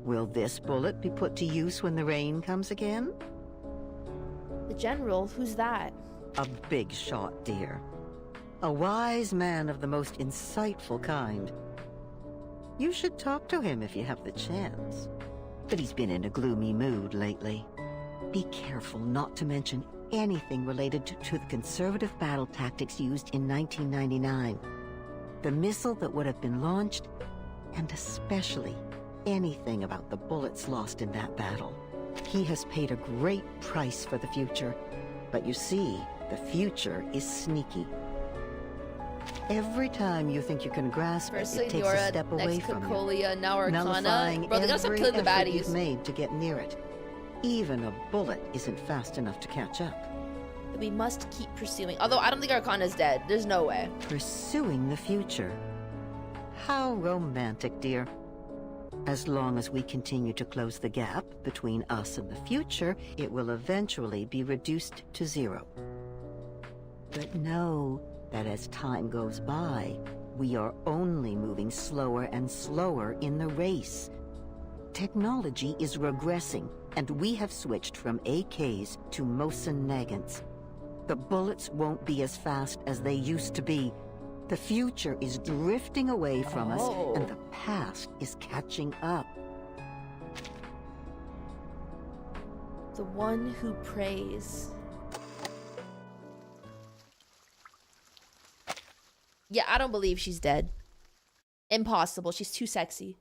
Will this bullet be put to use when the rain comes again? The general, who's that? A big shot, dear. A wise man of the most insightful kind. You should talk to him if you have the chance. but he's been in a gloomy mood lately. Be careful not to mention anything related to the conservative battle tactics used in 1999. The missile that would have been launched, and especially anything about the bullets lost in that battle. He has paid a great price for the future, but you see, the future is sneaky. Every time you think you can grasp First it, it takes a Signora, step away next from you, Cocolia, now Arcana. nullifying Bro, they gotta stop every killing the effort baddies. you've made to get near it. Even a bullet isn't fast enough to catch up. We must keep pursuing. Although I don't think Arcana's dead. There's no way. Pursuing the future. How romantic, dear. As long as we continue to close the gap between us and the future, it will eventually be reduced to zero. But know that as time goes by, we are only moving slower and slower in the race. Technology is regressing, and we have switched from AKs to Mosin Nagants. The bullets won't be as fast as they used to be. The future is drifting away from us, and the past is catching up. The one who prays. Yeah, I don't believe she's dead. Impossible. She's too sexy.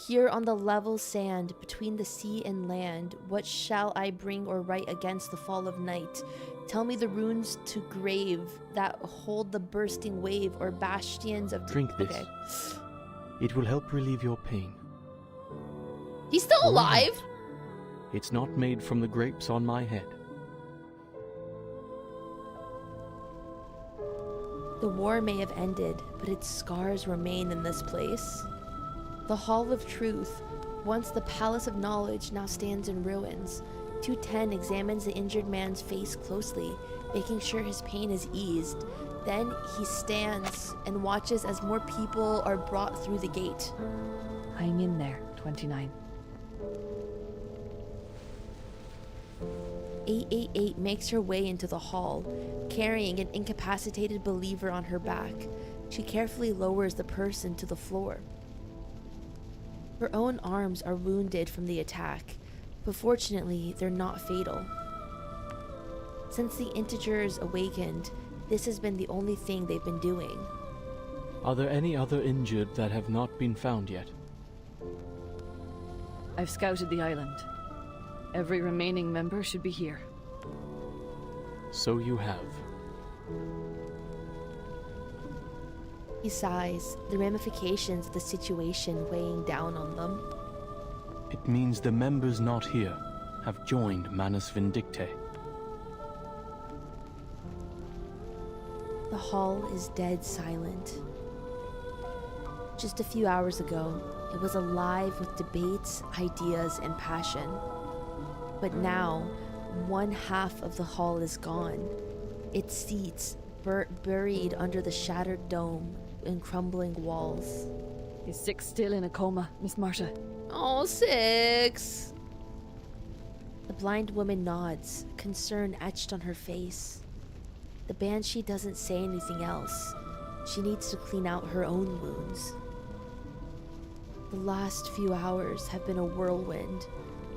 Here on the level sand between the sea and land, what shall I bring or write against the fall of night? Tell me the runes to grave that hold the bursting wave, or bastions of... Drink this. Okay. It will help relieve your pain. He's still alive? It's not made from the grapes on my head. The war may have ended, but its scars remain in this place. The Hall of Truth, once the Palace of Knowledge, now stands in ruins. 210 examines the injured man's face closely, making sure his pain is eased. Then he stands and watches as more people are brought through the gate. Hang in there, 29. 888 makes her way into the hall, carrying an incapacitated believer on her back. She carefully lowers the person to the floor. Her own arms are wounded from the attack, but fortunately, they're not fatal. Since the integers awakened, this has been the only thing they've been doing. Are there any other injured that have not been found yet? I've scouted the island. Every remaining member should be here. So you have. He sighs, the ramifications of the situation weighing down on them. It means the members not here have joined Manus Vindictae. The hall is dead silent. Just a few hours ago, it was alive with debates, ideas, and passion. But now, one half of the hall is gone. Its seats buried under the shattered dome and crumbling walls. Is Six still in a coma, Miss Marta? Oh, Six! The blind woman nods, concern etched on her face. The banshee doesn't say anything else. She needs to clean out her own wounds. The last few hours have been a whirlwind.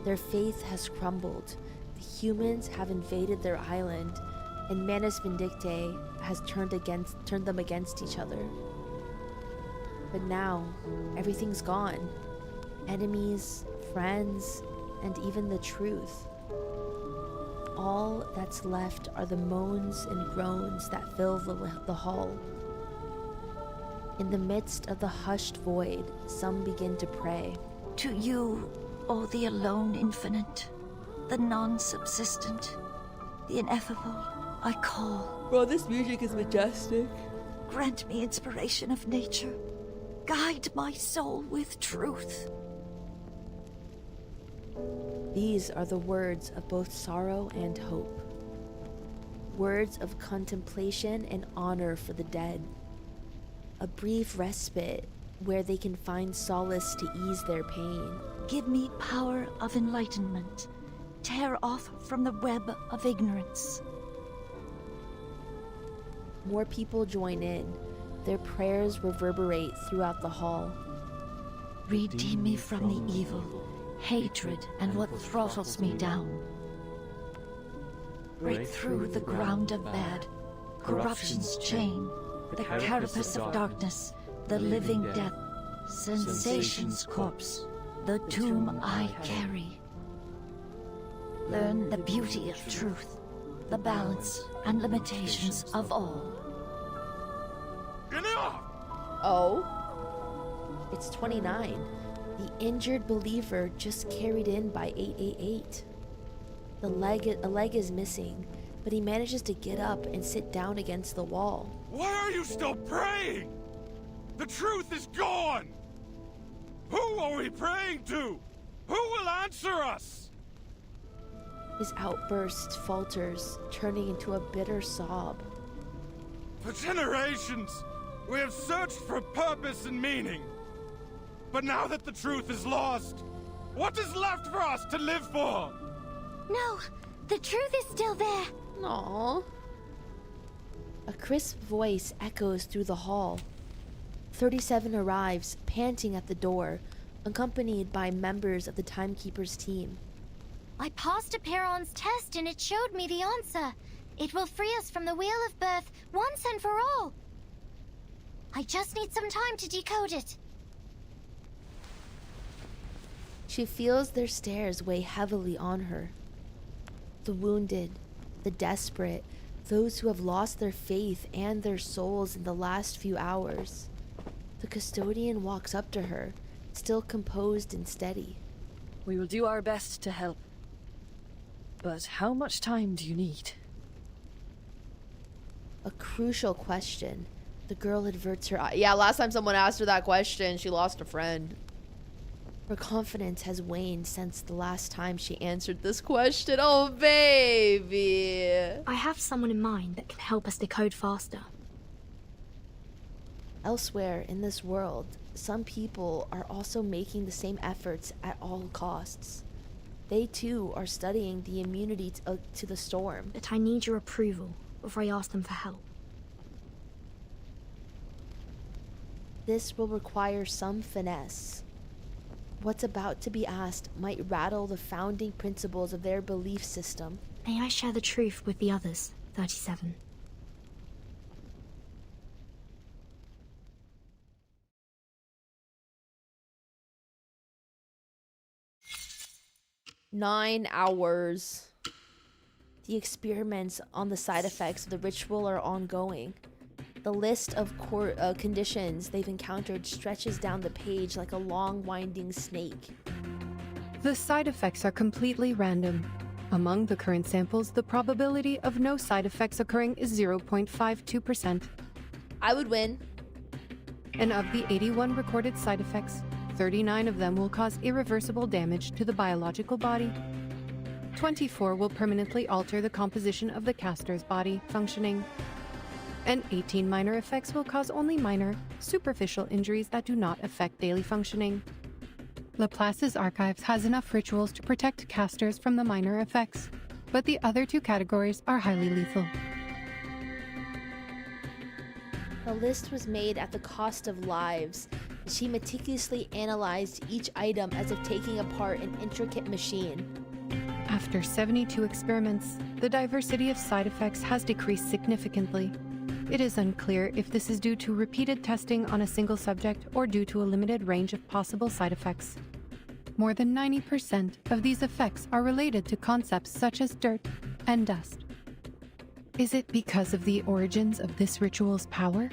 Their faith has crumbled. The humans have invaded their island, and Manus Vindictae has turned them against each other. But now, everything's gone. Enemies, friends, and even the truth. All that's left are the moans and groans that fill the hall. In the midst of the hushed void, some begin to pray. To you, O the alone infinite, the non-subsistent, the ineffable, I call. Bro, this music is majestic. Grant me inspiration of nature. Guide my soul with truth. These are the words of both sorrow and hope. Words of contemplation and honor for the dead. A brief respite where they can find solace to ease their pain. Give me power of enlightenment. Tear off from the web of ignorance. More people join in. Their prayers reverberate throughout the hall. Redeem me from the evil hatred and what throttles me down. Break through the ground of bad, corruption's chain, the carapace of darkness, the living death, sensation's corpse, the tomb I carry. Learn the beauty of truth, the balance and limitations of all. Oh? It's 29. The injured believer just carried in by 888. A leg is missing, but he manages to get up and sit down against the wall. Why are you still praying? The truth is gone! Who are we praying to? Who will answer us? His outburst falters, turning into a bitter sob. For generations, we have searched for purpose and meaning. But now that the truth is lost, what is left for us to live for? No, the truth is still there. Aww. A crisp voice echoes through the hall. 37 arrives, panting at the door, accompanied by members of the Timekeeper's team. I passed a Perron's test and it showed me the answer. It will free us from the Wheel of Birth once and for all. I just need some time to decode it. She feels their stares weigh heavily on her. The wounded, the desperate, those who have lost their faith and their souls in the last few hours. The custodian walks up to her, still composed and steady. We will do our best to help. But how much time do you need? A crucial question. The girl averts her eye. Yeah, last time someone asked her that question, she lost a friend. Her confidence has waned since the last time she answered this question. Oh, baby. I have someone in mind that can help us decode faster. Elsewhere in this world, some people are also making the same efforts at all costs. They too are studying the immunity to the storm. But I need your approval before I ask them for help. This will require some finesse. What's about to be asked might rattle the founding principles of their belief system. May I share the truth with the others, 37? Nine hours. The experiments on the side effects of the ritual are ongoing. The list of conditions they've encountered stretches down the page like a long, winding snake. The side effects are completely random. Among the current samples, the probability of no side effects occurring is 0.52%. I would win. And of the 81 recorded side effects, 39 of them will cause irreversible damage to the biological body. 24 will permanently alter the composition of the caster's body functioning. And 18 minor effects will cause only minor, superficial injuries that do not affect daily functioning. Laplace's archives has enough rituals to protect casters from the minor effects, but the other two categories are highly lethal. The list was made at the cost of lives. She meticulously analyzed each item as if taking apart an intricate machine. After 72 experiments, the diversity of side effects has decreased significantly. It is unclear if this is due to repeated testing on a single subject or due to a limited range of possible side effects. More than 90% of these effects are related to concepts such as dirt and dust. Is it because of the origins of this ritual's power?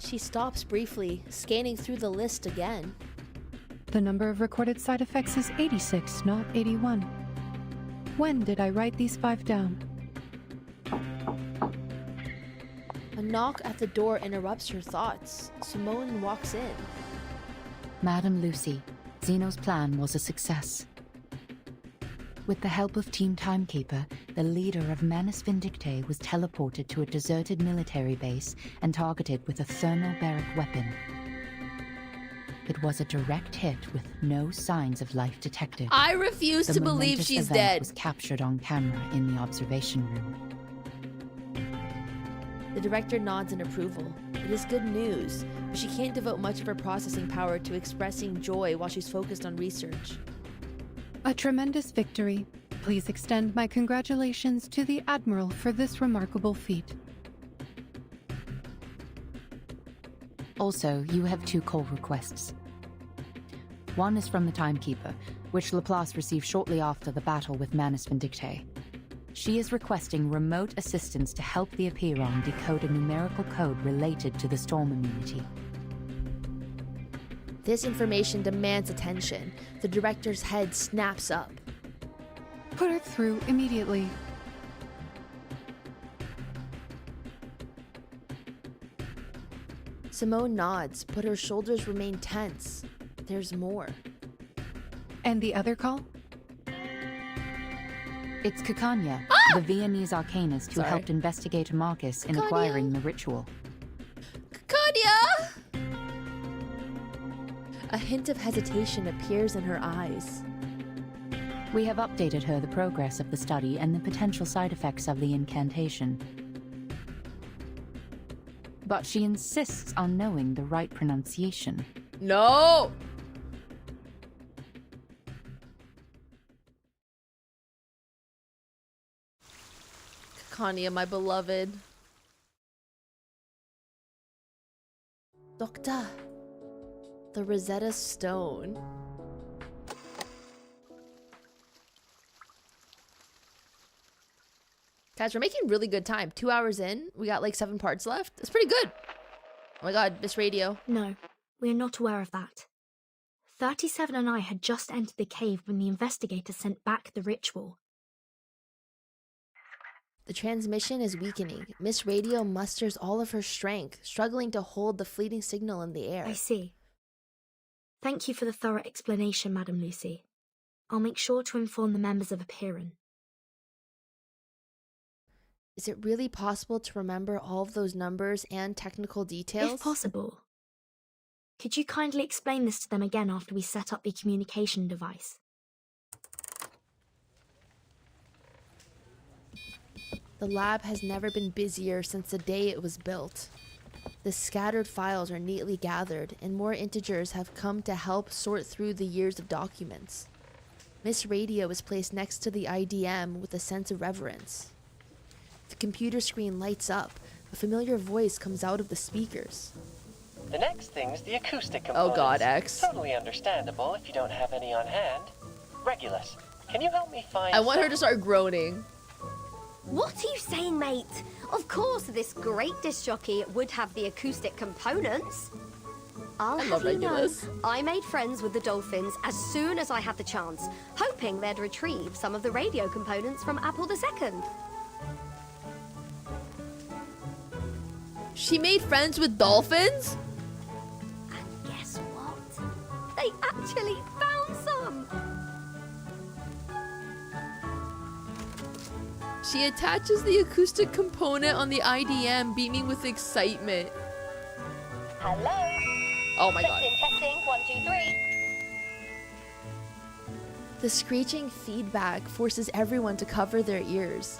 She stops briefly, scanning through the list again. The number of recorded side effects is 86, not 81. When did I write these 5 down? A knock at the door interrupts her thoughts. Simone walks in. Madam Lucy, Zeno's plan was a success. With the help of Team Timekeeper, the leader of Manus Vindictae was teleported to a deserted military base and targeted with a thermobaric weapon. It was a direct hit with no signs of life detected. I refuse to believe she's dead. The was captured on camera in the observation room. The director nods in approval. It is good news, but she can't devote much of her processing power to expressing joy while she's focused on research. A tremendous victory. Please extend my congratulations to the Admiral for this remarkable feat. Also, you have 2 call requests. One is from the Timekeeper, which Laplace received shortly after the battle with Manus Vindictae. She is requesting remote assistance to help the Apiron decode a numerical code related to the storm immunity. This information demands attention. The director's head snaps up. Put her through immediately. Simone nods, but her shoulders remain tense. There's more. And the other call? It's Kikanya, the Viennese arcanist who helped investigate Marcus in acquiring the ritual. Kikanya! A hint of hesitation appears in her eyes. We have updated her the progress of the study and the potential side effects of the incantation. But she insists on knowing the right pronunciation. No! Kikanya, my beloved. Doctor. The Rosetta Stone. Guys, we're making really good time. 2 hours in, we got like 7 parts left. It's pretty good. Oh my god, Miss Radio. No, we are not aware of that. 37 and I had just entered the cave when the investigator sent back the ritual. The transmission is weakening. Miss Radio musters all of her strength, struggling to hold the fleeting signal in the air. I see. Thank you for the thorough explanation, Madam Lucy. I'll make sure to inform the members of Apiron. Is it really possible to remember all of those numbers and technical details? If possible. Could you kindly explain this to them again after we set up the communication device? The lab has never been busier since the day it was built. The scattered files are neatly gathered, and more integers have come to help sort through the years of documents. Miss Radio is placed next to the IDM with a sense of reverence. The computer screen lights up. A familiar voice comes out of the speakers. The next thing's the acoustic components. Oh god, X. Totally understandable if you don't have any on hand. Regulus, can you help me find I want her to start groaning. What are you saying, mate? Of course, this great disc jockey would have the acoustic components. I'll have you know, I made friends with the dolphins as soon as I had the chance, hoping they'd retrieve some of the radio components from Apple II. She made friends with dolphins? And guess what? They actually found some! She attaches the acoustic component on the IDM, beaming with excitement. Hello? Oh my god. Testing, 1, 2, 3. The screeching feedback forces everyone to cover their ears.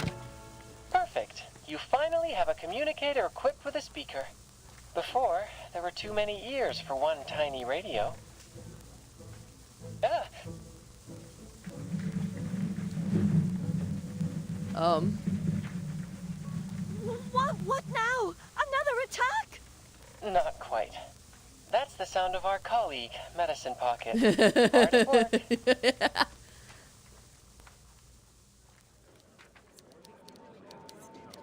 Perfect. You finally have a communicator equipped with a speaker. Before, there were too many ears for one tiny radio. Ah. What now? Another attack? Not quite. That's the sound of our colleague, Medicine Pocket. Hard at work.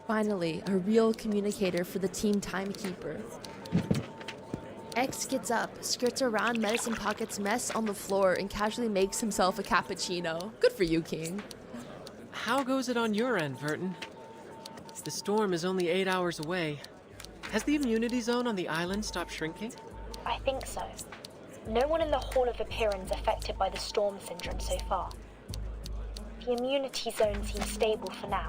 Finally, a real communicator for the team timekeeper. X gets up, skirts around Medicine Pocket's mess on the floor, and casually makes himself a cappuccino. Good for you, King. How goes it on your end, Vertin? The storm is only 8 hours away. Has the immunity zone on the island stopped shrinking? I think so. No one in the Hall of Appearance affected by the storm syndrome so far. The immunity zone seems stable for now.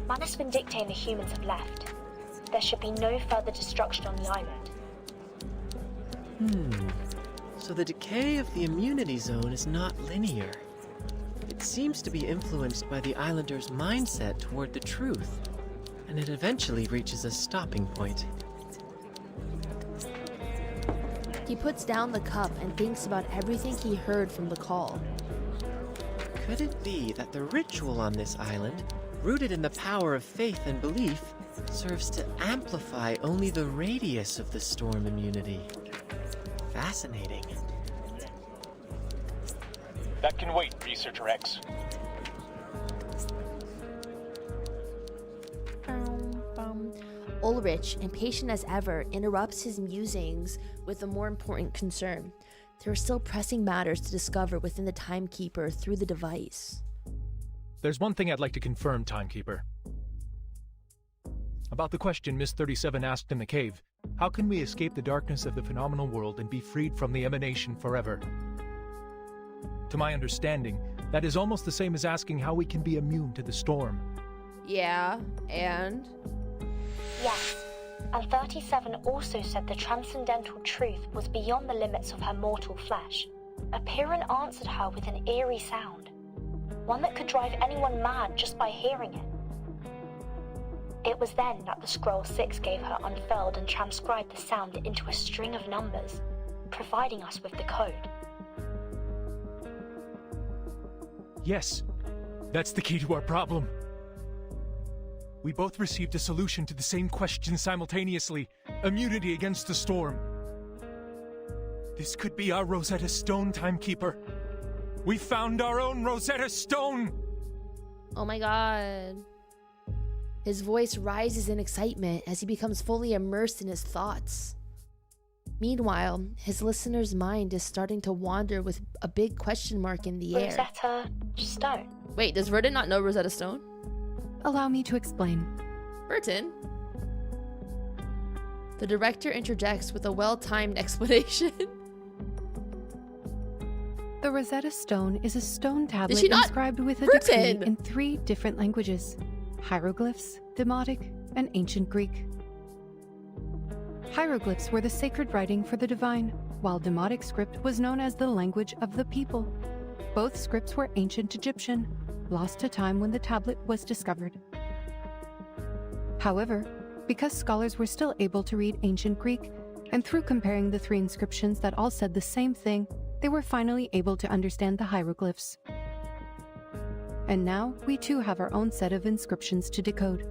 Manus Vindictae and the humans have left. There should be no further destruction on the island. So the decay of the immunity zone is not linear. It seems to be influenced by the islanders' mindset toward the truth, and it eventually reaches a stopping point. He puts down the cup and thinks about everything he heard from the call. Could it be that the ritual on this island, rooted in the power of faith and belief, serves to amplify only the radius of the storm immunity? Fascinating. That can wait, Researcher X. Ulrich, impatient as ever, interrupts his musings with a more important concern. There are still pressing matters to discover within the Timekeeper through the device. There's one thing I'd like to confirm, Timekeeper. About the question Miss 37 asked in the cave, how can we escape the darkness of the phenomenal world and be freed from the emanation forever? To my understanding, that is almost the same as asking how we can be immune to the storm. Yeah, and? Yes, and 37 also said the transcendental truth was beyond the limits of her mortal flesh. Apeiron answered her with an eerie sound, one that could drive anyone mad just by hearing it. It was then that the Scroll 6 gave her unfurled and transcribed the sound into a string of numbers, providing us with the code. Yes, that's the key to our problem. We both received a solution to the same question simultaneously, immunity against the storm. This could be our Rosetta Stone, Timekeeper. We found our own Rosetta Stone! Oh my god. His voice rises in excitement as he becomes fully immersed in his thoughts. Meanwhile, his listener's mind is starting to wander with a big question mark in the air. Rosetta Stone. Wait, does Verdon not know Rosetta Stone? Allow me to explain. Burton? The director interjects with a well-timed explanation. The Rosetta Stone is a stone tablet she not- inscribed with a Burton! decree in 3 different languages: hieroglyphs, Demotic, and Ancient Greek. Hieroglyphs were the sacred writing for the divine, while Demotic script was known as the language of the people. Both scripts were ancient Egyptian, lost to time when the tablet was discovered. However, because scholars were still able to read Ancient Greek, and through comparing the 3 inscriptions that all said the same thing, they were finally able to understand the hieroglyphs. And now, we too have our own set of inscriptions to decode.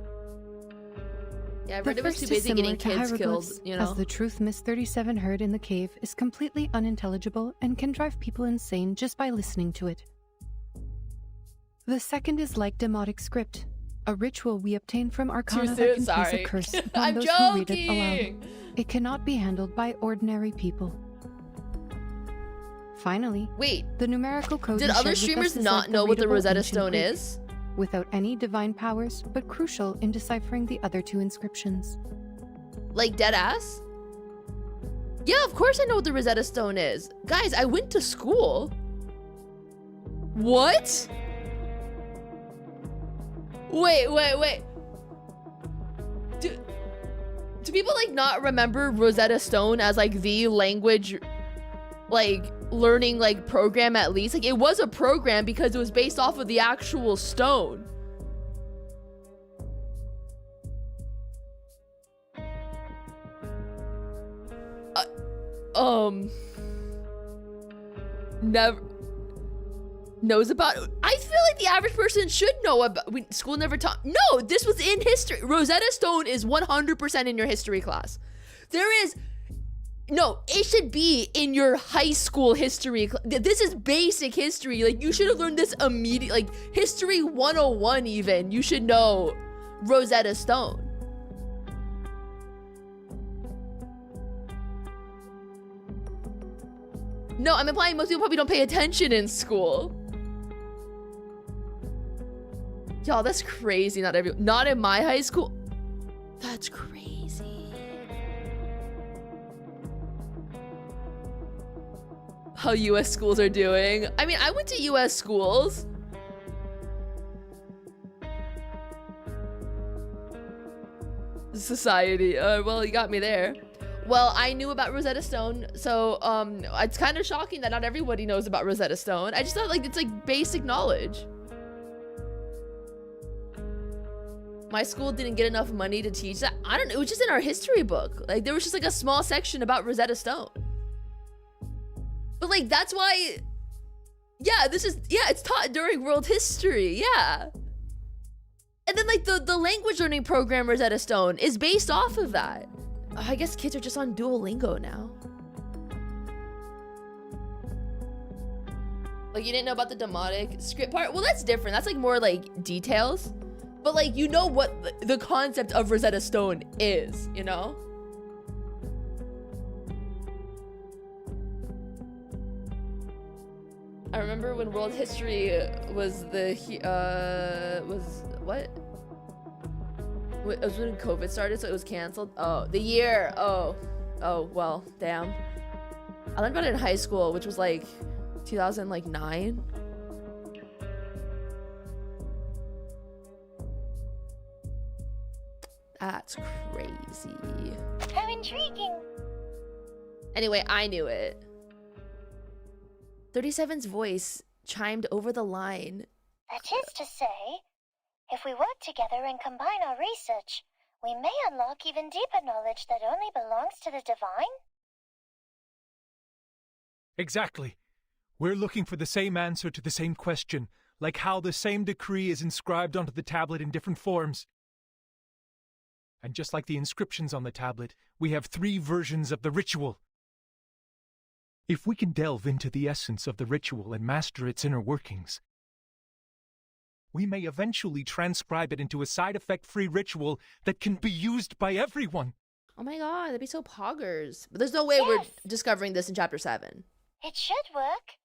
Yeah, I've The heard it was first too is busy getting similar to kids killed, hieroglyphs, you know? as the truth Miss 37 heard in the cave is completely unintelligible and can drive people insane just by listening to it. The second is like Demotic script, a ritual we obtain from Arcana that can place a curse upon I'm those who read it joking! aloud. It cannot be handled by ordinary people. Finally, wait, the numerical code did you other shared with us streamers is not like know what the readable Rosetta ancient Stone Greek, is? without any divine powers, but crucial in deciphering the other 2 inscriptions. Like dead ass? Yeah, of course I know what the Rosetta Stone is. Guys, I went to school. What? Wait. Do people like not remember Rosetta Stone as like the language like learning like program at least? Like it was a program because it was based off of the actual stone. Never knows about. I feel like the average person should know about. School never taught. No, this was in history. Rosetta Stone is 100% in your history class. There is no. It should be in your high school history. This is basic history. Like you should have learned this immediately. Like history 101 even. You should know Rosetta Stone. No, I'm implying most people probably don't pay attention in school. Y'all, that's crazy. Not in my high school. That's crazy. How US schools are doing. I mean, I went to US schools. Society. Well, you got me there. Well, I knew about Rosetta Stone, so it's kind of shocking that not everybody knows about Rosetta Stone. I just thought like it's like basic knowledge. My school didn't get enough money to teach that. I don't know. It was just in our history book. Like, there was just like a small section about Rosetta Stone. But like, that's why, yeah, it's taught during world history. Yeah. And then like the language learning program Rosetta Stone is based off of that. I guess kids are just on Duolingo now. Like, you didn't know about the demonic script part? Well, that's different. That's like more like details. But like, you know what the concept of Rosetta Stone is, you know? I remember when world history was what? It was when COVID started, so it was canceled. Oh, the year. Oh, well, damn. I learned about it in high school, which was like 2009. That's crazy. How intriguing. Anyway, I knew it. 37's voice chimed over the line. That is to say, if we work together and combine our research, we may unlock even deeper knowledge that only belongs to the divine. Exactly. We're looking for the same answer to the same question, like how the same decree is inscribed onto the tablet in different forms. And just like the inscriptions on the tablet, we have 3 versions of the ritual. If we can delve into the essence of the ritual and master its inner workings, we may eventually transcribe it into a side effect-free ritual that can be used by everyone. Oh my god, that'd be so poggers. But there's no way we're discovering this in chapter 7. It should work,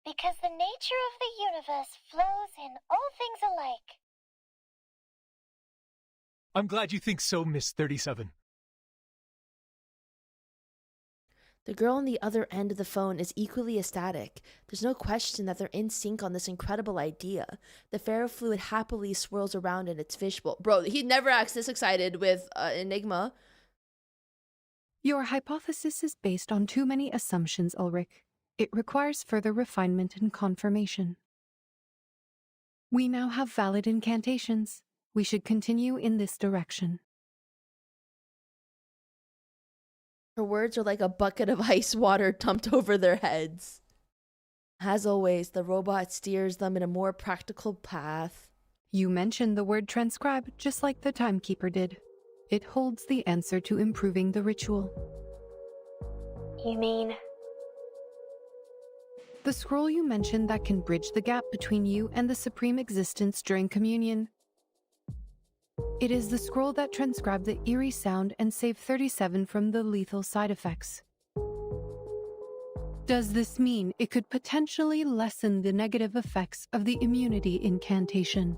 because the nature of the universe flows in all things alike. I'm glad you think so, Miss 37. The girl on the other end of the phone is equally ecstatic. There's no question that they're in sync on this incredible idea. The ferrofluid happily swirls around in its fishbowl. Bro, he never acts this excited with Enigma. Your hypothesis is based on too many assumptions, Ulrich. It requires further refinement and confirmation. We now have valid incantations. We should continue in this direction. Her words are like a bucket of ice water dumped over their heads. As always, the robot steers them in a more practical path. You mentioned the word transcribe, just like the timekeeper did. It holds the answer to improving the ritual. You mean? The scroll you mentioned that can bridge the gap between you and the Supreme Existence during communion. It is the scroll that transcribed the eerie sound and saved 37 from the lethal side effects. Does this mean it could potentially lessen the negative effects of the immunity incantation?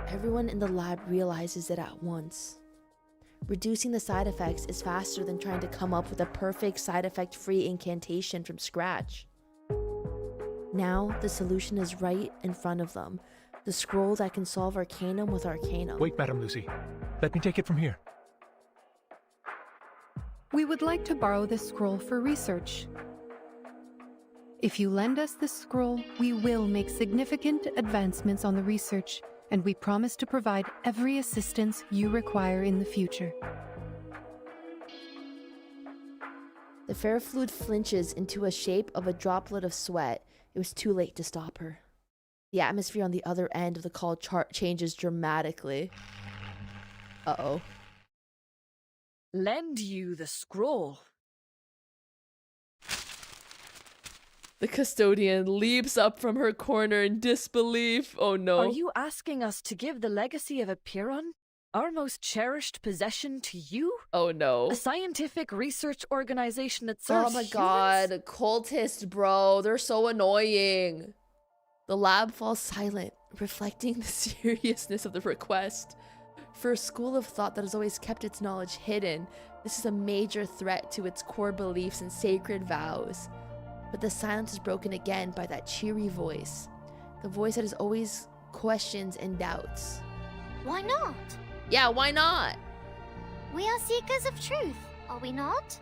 Everyone in the lab realizes it at once. Reducing the side effects is faster than trying to come up with a perfect side effect-free incantation from scratch. Now, the solution is right in front of them. The scroll that can solve Arcanum with Arcanum. Wait, Madam Lucy. Let me take it from here. We would like to borrow this scroll for research. If you lend us this scroll, we will make significant advancements on the research, and we promise to provide every assistance you require in the future. The ferrofluid flinches into a shape of a droplet of sweat. It was too late to stop her. The atmosphere on the other end of the call changes dramatically. Uh-oh. Lend you the scroll. The custodian leaps up from her corner in disbelief. Oh no. Are you asking us to give the legacy of Epiron, our most cherished possession, to you? Oh no. A scientific research organization that serves Oh my god, cultists, bro. They're so annoying. The lab falls silent, reflecting the seriousness of the request. For a school of thought that has always kept its knowledge hidden, this is a major threat to its core beliefs and sacred vows. But the silence is broken again by that cheery voice. The voice that is always questions and doubts. Why not? Yeah, why not? We are seekers of truth, are we not?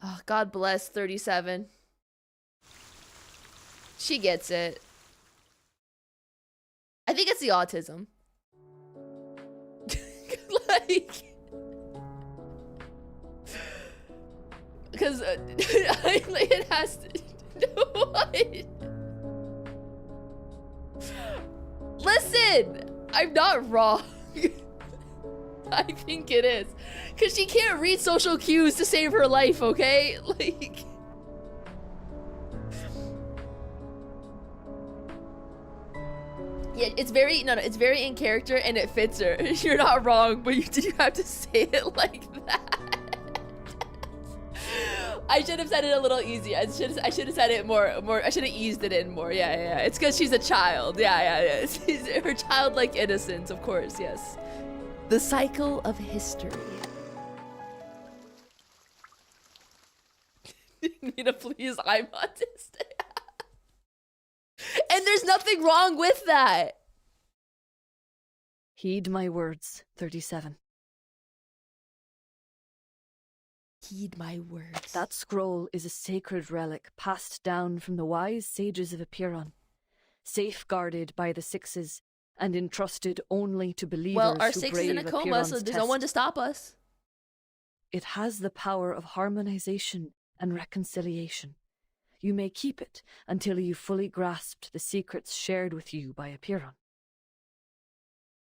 Oh, God bless 37. She gets it. I think it's the autism. Like, because it has to. What? Listen, I'm not wrong. I think it is, because she can't read social cues to save her life. Okay, like. Yeah, it's very it's very in character and it fits her. You're not wrong, but you have to say it like that. I should have said it a little easier. I should have said it more. I should have eased it in more. Yeah. It's because she's a child. Yeah. It's her childlike innocence, of course. Yes. The cycle of history. Mina, please, I'm autistic. And there's nothing wrong with that. Heed my words, 37. Heed my words. That scroll is a sacred relic passed down from the wise sages of Apiron, safeguarded by the Sixes and entrusted only to believers well, our who Six brave is in a coma, Apiron's so there's test. no one to stop us. It has the power of harmonization and reconciliation. You may keep it until you fully grasped the secrets shared with you by Apiron.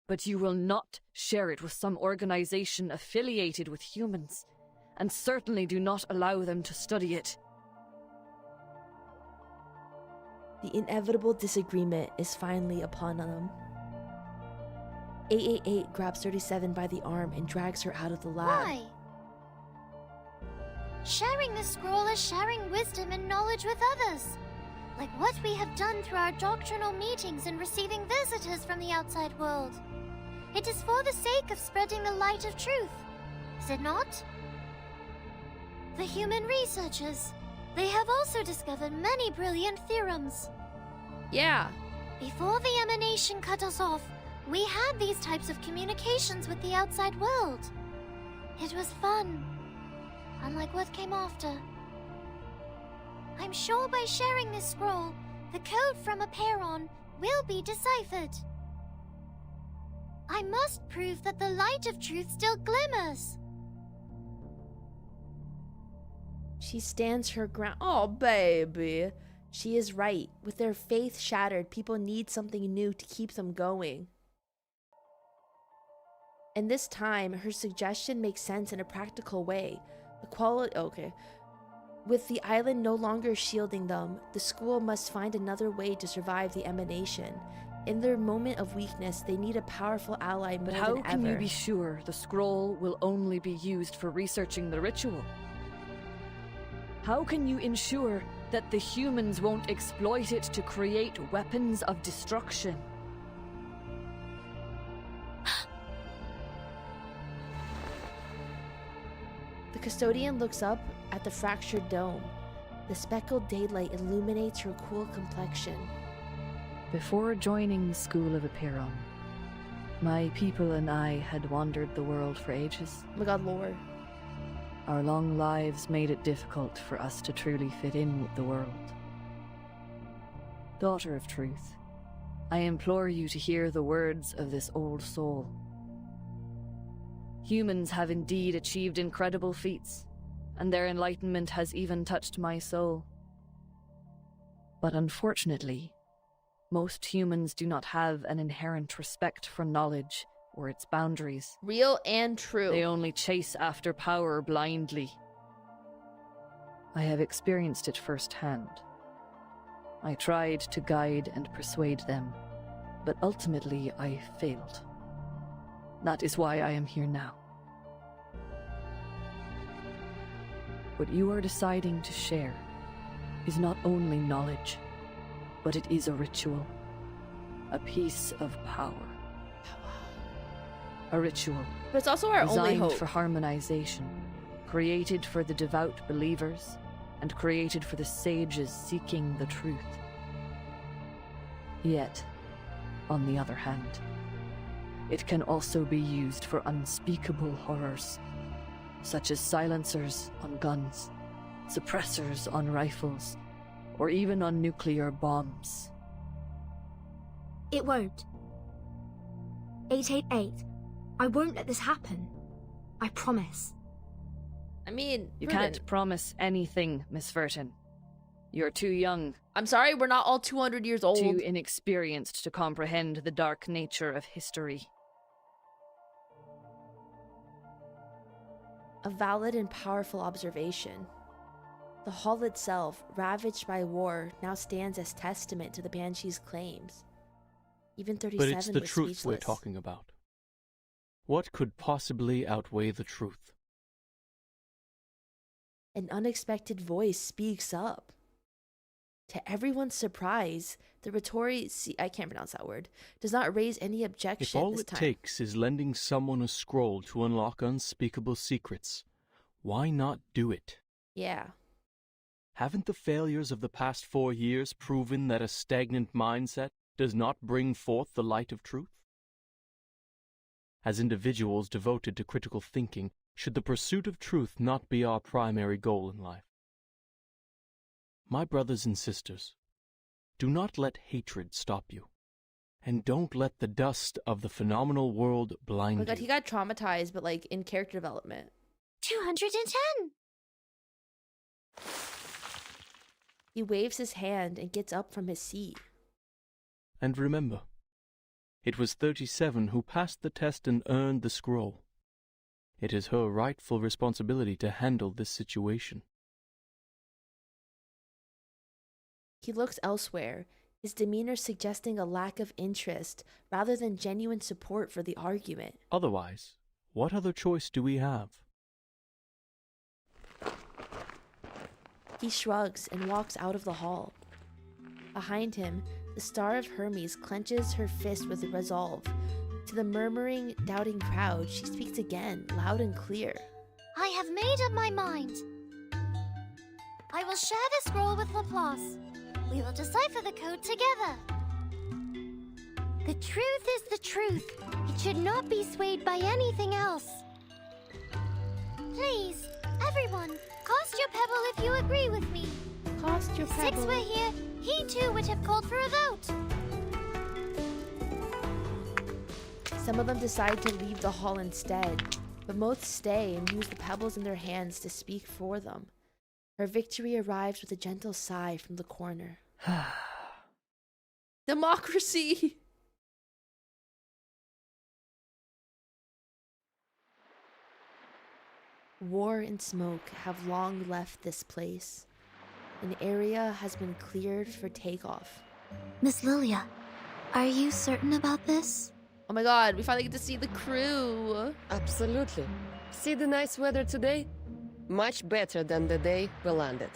But you will not share it with some organization affiliated with humans, and certainly do not allow them to study it. The inevitable disagreement is finally upon them. 888 grabs 37 by the arm and drags her out of the lab. Why? Sharing the scroll is sharing wisdom and knowledge with others. Like what we have done through our doctrinal meetings and receiving visitors from the outside world. It is for the sake of spreading the light of truth, is it not? The human researchers, they have also discovered many brilliant theorems. Yeah. Before the emanation cut us off, we had these types of communications with the outside world. It was fun, unlike what came after. I'm sure by sharing this scroll, the code from Apiron will be deciphered. I must prove that the light of truth still glimmers. She stands her ground. Oh, baby. She is right. With their faith shattered, people need something new to keep them going. And this time, her suggestion makes sense in a practical way. The quality... Okay. With the island no longer shielding them, the school must find another way to survive the emanation. In their moment of weakness, they need a powerful ally more But than how ever. can you be sure the scroll will only be used for researching the ritual? How can you ensure that the humans won't exploit it to create weapons of destruction? The custodian looks up at the fractured dome. The speckled daylight illuminates her cool complexion. Before joining the School of Apiron, my people and I had wandered the world for ages. Oh my god, lore. Our long lives made it difficult for us to truly fit in with the world. Daughter of Truth, I implore you to hear the words of this old soul. Humans have indeed achieved incredible feats, and their enlightenment has even touched my soul. But unfortunately, most humans do not have an inherent respect for knowledge or its boundaries. Real and true. They only chase after power blindly. I have experienced it firsthand. I tried to guide and persuade them, but ultimately I failed. That is why I am here now. What you are deciding to share is not only knowledge, but it is a ritual, a piece of power. A ritual. But it's also our only designed hope. for harmonization, created for the devout believers, and created for the sages seeking the truth. Yet, on the other hand, it can also be used for unspeakable horrors, such as silencers on guns, suppressors on rifles, or even on nuclear bombs. It won't. 888. I won't let this happen. I promise. I mean, you can't promise anything, Miss Verton. You're too young. I'm sorry, we're not all 200 years old. Too inexperienced to comprehend the dark nature of history. A valid and powerful observation. The hall itself, ravaged by war, now stands as testament to the Banshee's claims. Even 37 But it's the was truth speechless. we're talking about. What could possibly outweigh the truth? An unexpected voice speaks up. To everyone's surprise, the Rhetori, I can't pronounce that word, does not raise any objection If all this it time. takes is lending someone a scroll to unlock unspeakable secrets, why not do it? Yeah. Haven't the failures of the past 4 years proven that a stagnant mindset does not bring forth the light of truth? As individuals devoted to critical thinking, should the pursuit of truth not be our primary goal in life? My brothers and sisters, do not let hatred stop you, and don't let the dust of the phenomenal world blind Oh my god, you. he got traumatized, but like in character development. 210! He waves his hand and gets up from his seat. And remember, it was 37 who passed the test and earned the scroll. It is her rightful responsibility to handle this situation. He looks elsewhere, his demeanor suggesting a lack of interest rather than genuine support for the argument. Otherwise, what other choice do we have? He shrugs and walks out of the hall. Behind him, the Star of Hermes clenches her fist with resolve. To the murmuring, doubting crowd, she speaks again, loud and clear. I have made up my mind. I will share the scroll with Laplace. We will decipher the code together. The truth is the truth. It should not be swayed by anything else. Please, everyone, cast your pebble if you agree with me. Cast your If pebble. 6 were here, he too would have called for a vote. Some of them decide to leave the hall instead, but most stay and use the pebbles in their hands to speak for them. Her victory arrives with a gentle sigh from the corner. Democracy! War and smoke have long left this place. An area has been cleared for takeoff. Miss Lilia, are you certain about this? Oh my god, we finally get to see the crew. Absolutely. See the nice weather today? Much better than the day we landed.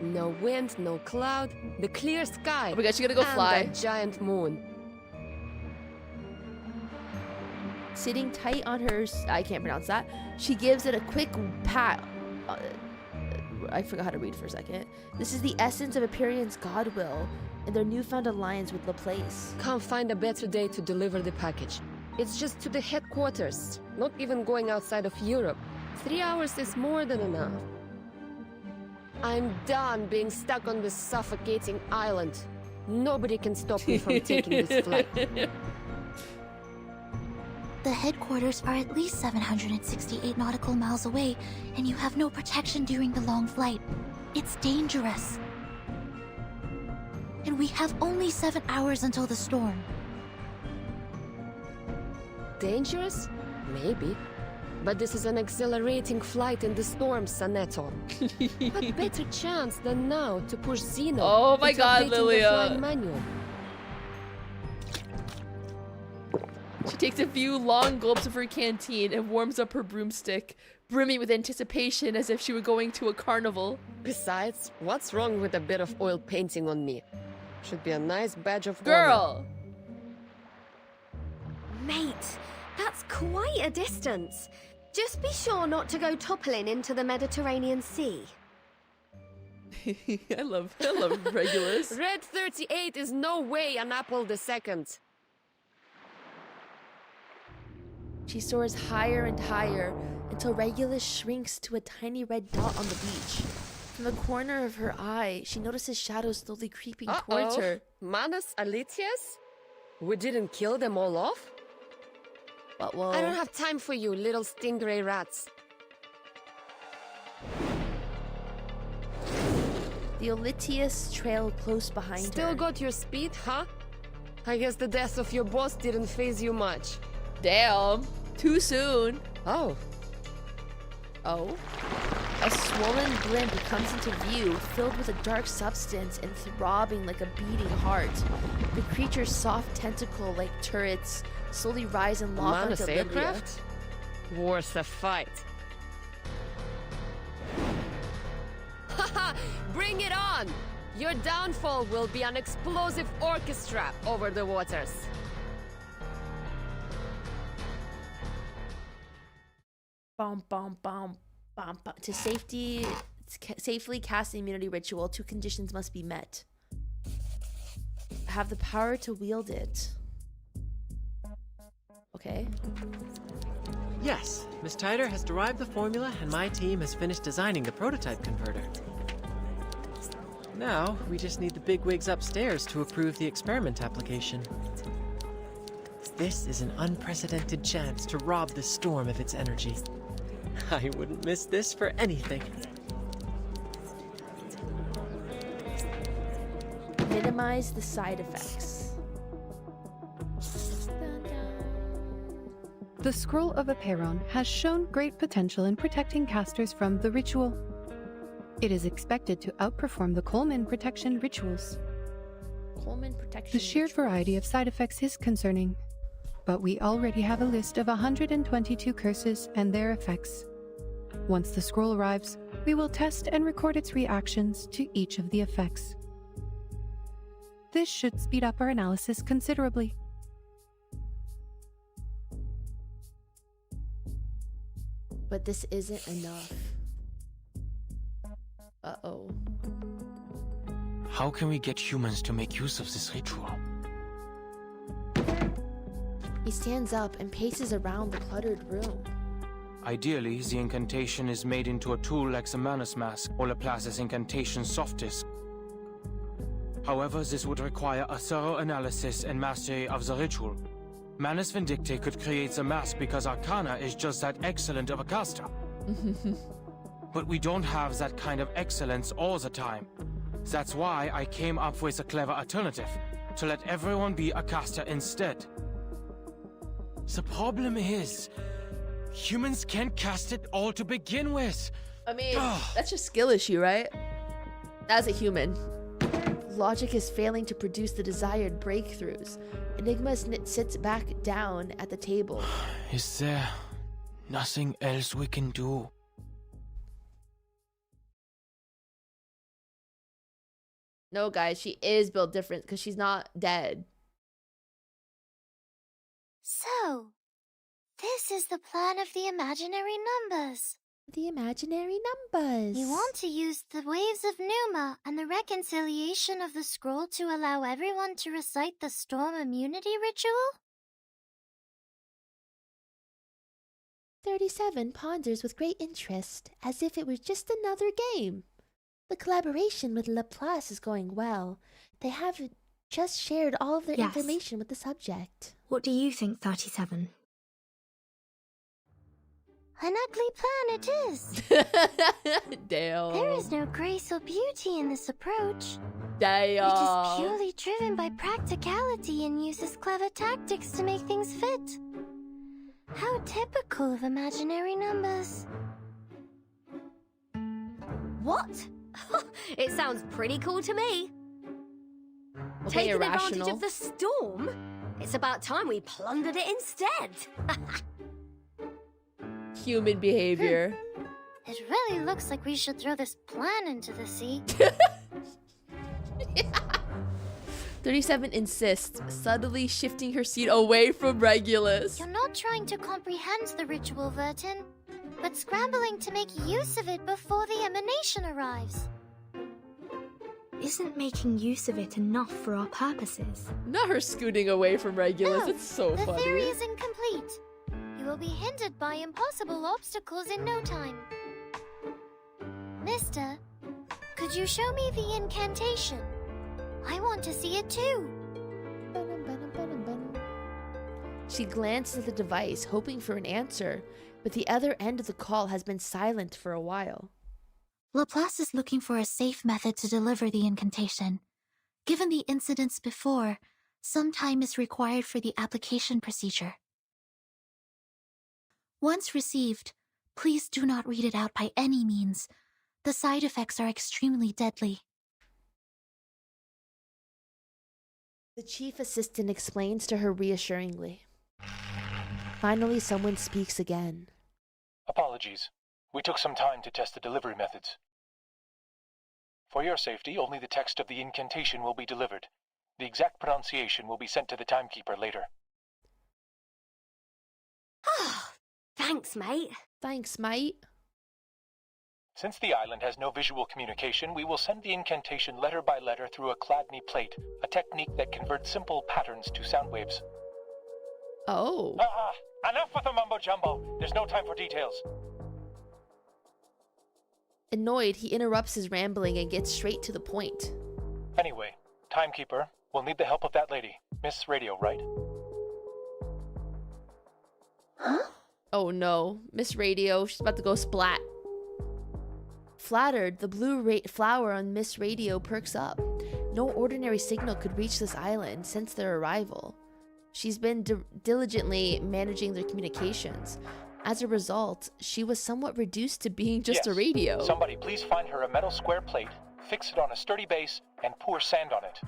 No wind, no cloud, the clear sky. Oh my gosh, you gotta go fly. And that giant moon. Sitting tight on her, I can't pronounce that, she gives it a quick pat. I forgot how to read for a second. This is the essence of Empyrean's Godwill and their newfound alliance with Laplace. Can't find a better day to deliver the package. It's just to the headquarters, not even going outside of Europe. 3 hours is more than enough. I'm done being stuck on this suffocating island. Nobody can stop me from taking this flight. The headquarters are at least 768 nautical miles away, and you have no protection during the long flight. It's dangerous. And we have only 7 hours until the storm. Dangerous? Maybe. But this is an exhilarating flight in the storm, Saneto. What better chance than now to push Zeno Oh my into god, updating the Lilia. flying manual? She takes a few long gulps of her canteen and warms up her broomstick, brimming with anticipation as if she were going to a carnival. Besides, what's wrong with a bit of oil painting on me? Should be a nice badge of honor. Girl! Mate, that's quite a distance. Just be sure not to go toppling into the Mediterranean Sea. I love Regulus. Red 38 is no way an apple the second. She soars higher and higher until Regulus shrinks to a tiny red dot on the beach. From the corner of her eye, she notices shadows slowly creeping towards her. Manus Alitius? We didn't kill them all off? But whoa. I don't have time for you, little stingray rats. The Olitius trail close behind her. Still got your speed, huh? I guess the death of your boss didn't faze you much. Damn. Too soon. Oh. Oh? A swollen blimp comes into view, filled with a dark substance and throbbing like a beating heart. The creature's soft tentacle-like turrets slowly rise and lock onto Lydia. Aircraft? Worth a fight. Haha! Bring it on! Your downfall will be an explosive orchestra over the waters. Bum, bum, bum, bum, bum. To safely cast the immunity ritual, 2 conditions must be met. Have the power to wield it. Okay. Yes, Miss Tyder has derived the formula and my team has finished designing the prototype converter. Now, we just need the bigwigs upstairs to approve the experiment application. This is an unprecedented chance to rob the storm of its energy. I wouldn't miss this for anything. Minimize the side effects. The Scroll of Aperon has shown great potential in protecting casters from the ritual. It is expected to outperform the Coleman protection rituals. Coleman protection The sheer variety of side effects is concerning, but we already have a list of 122 curses and their effects. Once the scroll arrives, we will test and record its reactions to each of the effects. This should speed up our analysis considerably. But this isn't enough. Uh-oh. How can we get humans to make use of this ritual? He stands up and paces around the cluttered room. Ideally, the incantation is made into a tool like the Manus Mask or Laplace's incantation soft disk. However, this would require a thorough analysis and mastery of the ritual. Manus Vindicte could create the mask because Arcana is just that excellent of a caster. But we don't have that kind of excellence all the time. That's why I came up with a clever alternative, to let everyone be a caster instead. The problem is, humans can't cast it all to begin with. I mean, that's just skill issue, right? As a human. Logic is failing to produce the desired breakthroughs. Enigma sits back down at the table. Is there nothing else we can do? No, guys, she is built different because she's not dead. So, this is the plan of the imaginary numbers. The imaginary numbers. You want to use the waves of Numa and the reconciliation of the scroll to allow everyone to recite the storm immunity ritual? 37 ponders with great interest, as if it were just another game. The collaboration with Laplace is going well. They have just shared all of their information with the subject. What do you think, 37? An ugly plan it is. Damn. There is no grace or beauty in this approach. Damn. It is purely driven by practicality and uses clever tactics to make things fit. How typical of imaginary numbers. What? It sounds pretty cool to me. Okay, Taking irrational. advantage of the storm? It's about time we plundered it instead. Human behavior. It really looks like we should throw this plan into the sea. 37 insists, subtly shifting her seat away from Regulus. You're not trying to comprehend the ritual, Vertin, but scrambling to make use of it before the emanation arrives. Isn't making use of it enough for our purposes? Not her scooting away from Regulus. No, It's so the funny. theory is incomplete. You will be hindered by impossible obstacles in no time. Mister, could you show me the incantation? I want to see it too. She glanced at the device, hoping for an answer, but the other end of the call has been silent for a while. Laplace is looking for a safe method to deliver the incantation. Given the incidents before, some time is required for the application procedure. Once received, please do not read it out by any means. The side effects are extremely deadly. The chief assistant explains to her reassuringly. Finally, someone speaks again. Apologies. We took some time to test the delivery methods. For your safety, only the text of the incantation will be delivered. The exact pronunciation will be sent to the timekeeper later. Thanks, mate. Thanks, mate. Since the island has no visual communication, we will send the incantation letter by letter through a Chladni plate, a technique that converts simple patterns to sound waves. Oh. Enough with the mumbo-jumbo. There's no time for details. Annoyed, he interrupts his rambling and gets straight to the point. Anyway, timekeeper, we'll need the help of that lady. Miss Radio, right? Huh? Oh no, Miss Radio, she's about to go splat. Flattered, the blue flower on Miss Radio perks up. No ordinary signal could reach this island since their arrival. She's been diligently managing their communications. As a result, she was somewhat reduced to being just a radio. Somebody please find her a metal square plate, fix it on a sturdy base, and pour sand on it.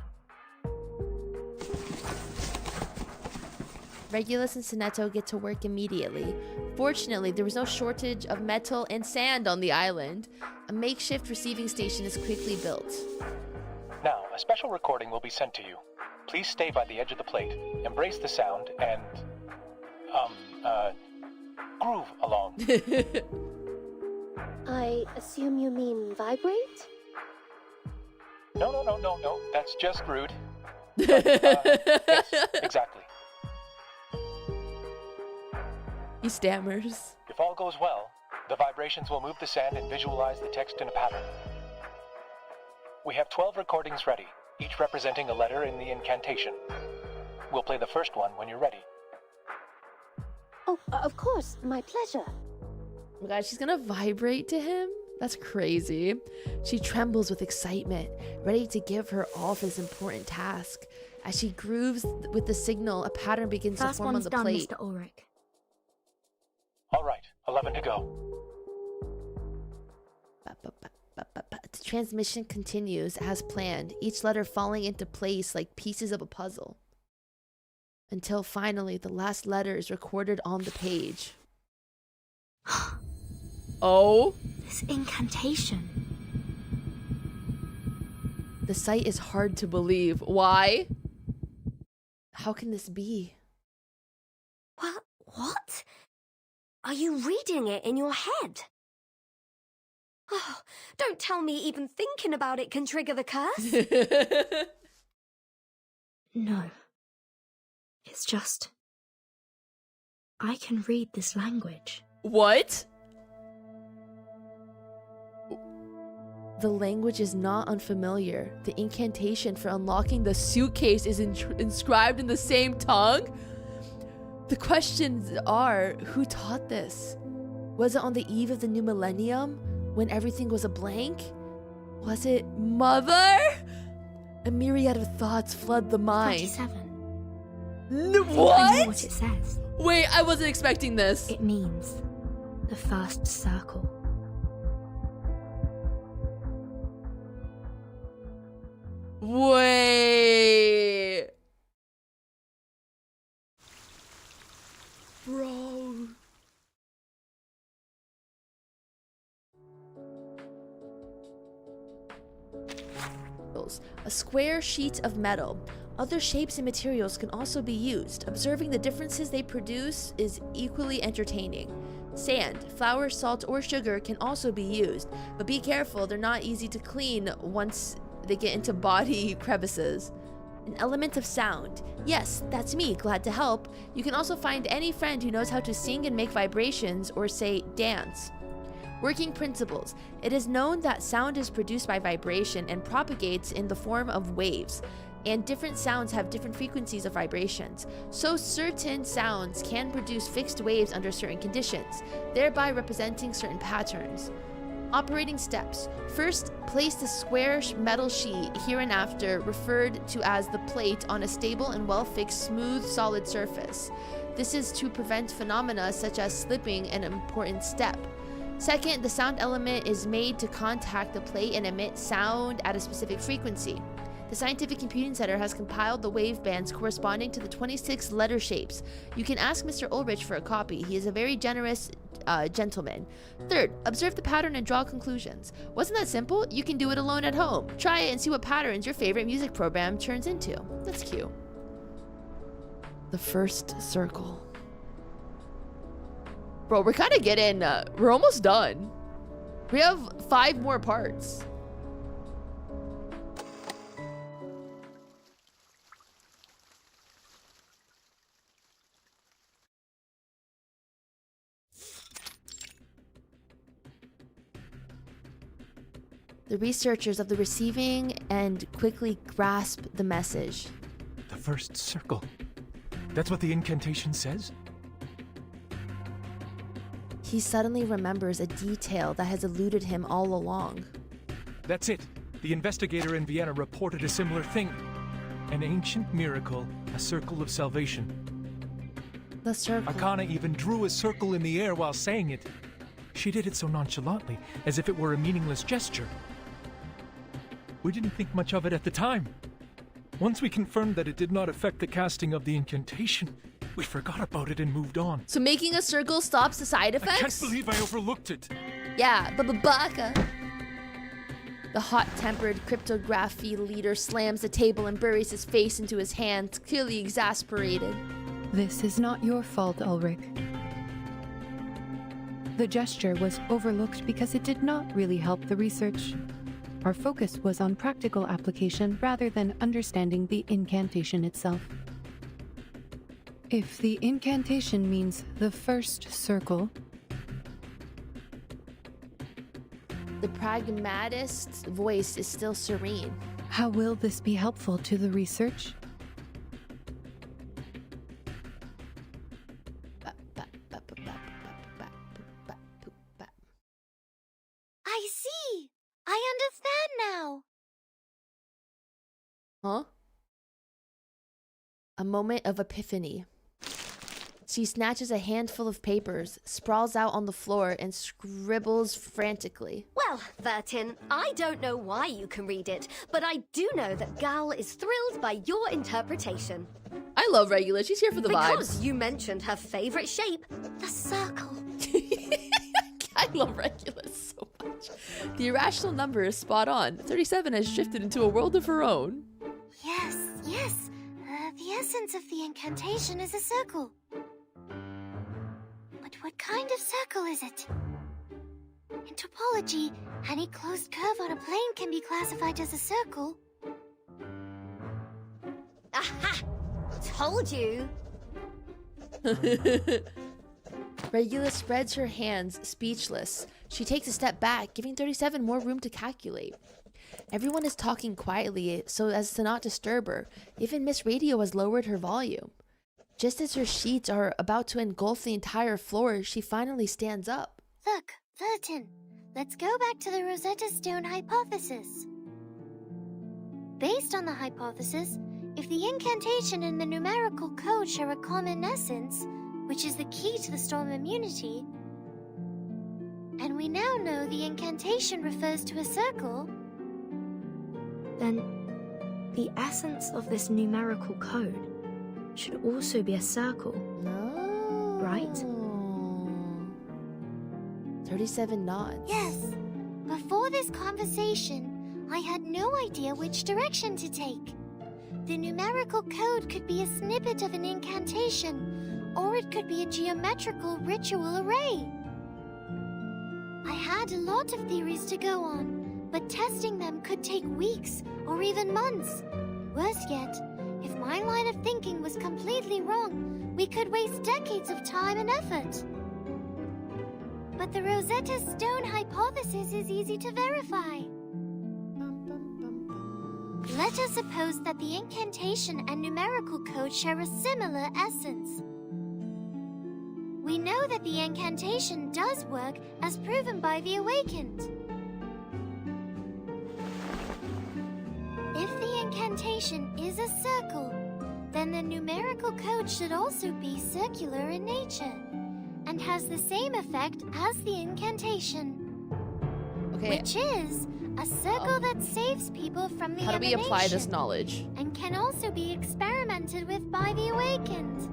Regulus and Sinetto get to work immediately. Fortunately, there was no shortage of metal and sand on the island. A makeshift receiving station is quickly built. Now, a special recording will be sent to you. Please stay by the edge of the plate, embrace the sound, and, groove along. I assume you mean vibrate? No, that's just rude. But, yes, exactly. He stammers. If all goes well, the vibrations will move the sand and visualize the text in a pattern. We have 12 recordings ready, each representing a letter in the incantation. We'll play the first one when you're ready. Oh, of course, my pleasure. Oh my god, she's gonna vibrate to him? That's crazy. She trembles with excitement, ready to give her all for this important task. As she grooves with the signal, a pattern begins to form on the plate. Mr. Ulrich. All right, 11 to go. The transmission continues as planned, each letter falling into place like pieces of a puzzle. Until finally, the last letter is recorded on the page. Oh? This incantation. The sight is hard to believe. Why? How can this be? What? Are you reading it in your head? Oh, don't tell me even thinking about it can trigger the curse. No. It's just... I can read this language. What? The language is not unfamiliar. The incantation for unlocking the suitcase is inscribed in the same tongue? The questions are, who taught this? Was it on the eve of the new millennium, when everything was a blank? Was it Mother? A myriad of thoughts flood the mind. 27. What? I know what it says. Wait, I wasn't expecting this. It means the first circle. Wait. Bro. A square sheet of metal. Other shapes and materials can also be used. Observing the differences they produce is equally entertaining. Sand, flour, salt, or sugar can also be used, but be careful, they're not easy to clean once they get into body crevices. An element of sound. Yes, that's me, glad to help. You can also find any friend who knows how to sing and make vibrations or say dance. Working principles. It is known that sound is produced by vibration and propagates in the form of waves, and different sounds have different frequencies of vibrations. So certain sounds can produce fixed waves under certain conditions, thereby representing certain patterns. Operating steps. First, place the square metal sheet, hereinafter referred to as the plate, on a stable and well-fixed, smooth, solid surface. This is to prevent phenomena such as slipping, an important step. Second, the sound element is made to contact the plate and emit sound at a specific frequency. The Scientific Computing Center has compiled the wave bands corresponding to the 26 letter shapes. You can ask Mr. Ulrich for a copy. He is a very generous gentleman. Third, observe the pattern and draw conclusions. Wasn't that simple? You can do it alone at home. Try it and see what patterns your favorite music program turns into. That's cute. The first circle. Bro, we're kind of getting, we're almost done. We have 5 more parts. The researchers of the receiving end quickly grasp the message. The first circle. That's what the incantation says? He suddenly remembers a detail that has eluded him all along. That's it. The investigator in Vienna reported a similar thing. An ancient miracle, a circle of salvation. The circle. Akana even drew a circle in the air while saying it. She did it so nonchalantly, as if it were a meaningless gesture. We didn't think much of it at the time. Once we confirmed that it did not affect the casting of the incantation, we forgot about it and moved on. So making a circle stops the side effects? I can't believe I overlooked it. Yeah, baka. The hot-tempered cryptography leader slams the table and buries his face into his hands, clearly exasperated. This is not your fault, Ulrich. The gesture was overlooked because it did not really help the research. Our focus was on practical application rather than understanding the incantation itself. If the incantation means the first circle, the pragmatist's voice is still serene. How will this be helpful to the research? I see! I understand now! Huh? A moment of epiphany. She snatches a handful of papers, sprawls out on the floor, and scribbles frantically. Well, Vertin, I don't know why you can read it, but I do know that Gal is thrilled by your interpretation. I love Regulus. She's here for the vibes. Because you mentioned her favorite shape, the circle. I love Regulus so much. The irrational number is spot on. 37 has drifted into a world of her own. Yes. The essence of the incantation is a circle. But what kind of circle is it? In topology, any closed curve on a plane can be classified as a circle. Aha! Told you! Regulus spreads her hands, speechless. She takes a step back, giving 37 more room to calculate. Everyone is talking quietly so as to not disturb her. Even Miss Radio has lowered her volume. Just as her sheets are about to engulf the entire floor, she finally stands up. Look, Vertin, let's go back to the Rosetta Stone hypothesis. Based on the hypothesis, if the incantation and the numerical code share a common essence, which is the key to the storm immunity, and we now know the incantation refers to a circle, then the essence of this numerical code should also be a circle. No. Right? 37 nods. Yes. Before this conversation, I had no idea which direction to take. The numerical code could be a snippet of an incantation, or it could be a geometrical ritual array. I had a lot of theories to go on, but testing them could take weeks or even months. Worse yet, If my line of thinking was completely wrong, we could waste decades of time and effort. But the Rosetta Stone hypothesis is easy to verify. Let us suppose that the incantation and numerical code share a similar essence. We know that the incantation does work, as proven by the Awakened. If the incantation is a circle, then the numerical code should also be circular in nature, and has the same effect as the incantation. Okay. Which is a circle that saves people from the How do we apply this emanation, knowledge? and can also be experimented with by the Awakened.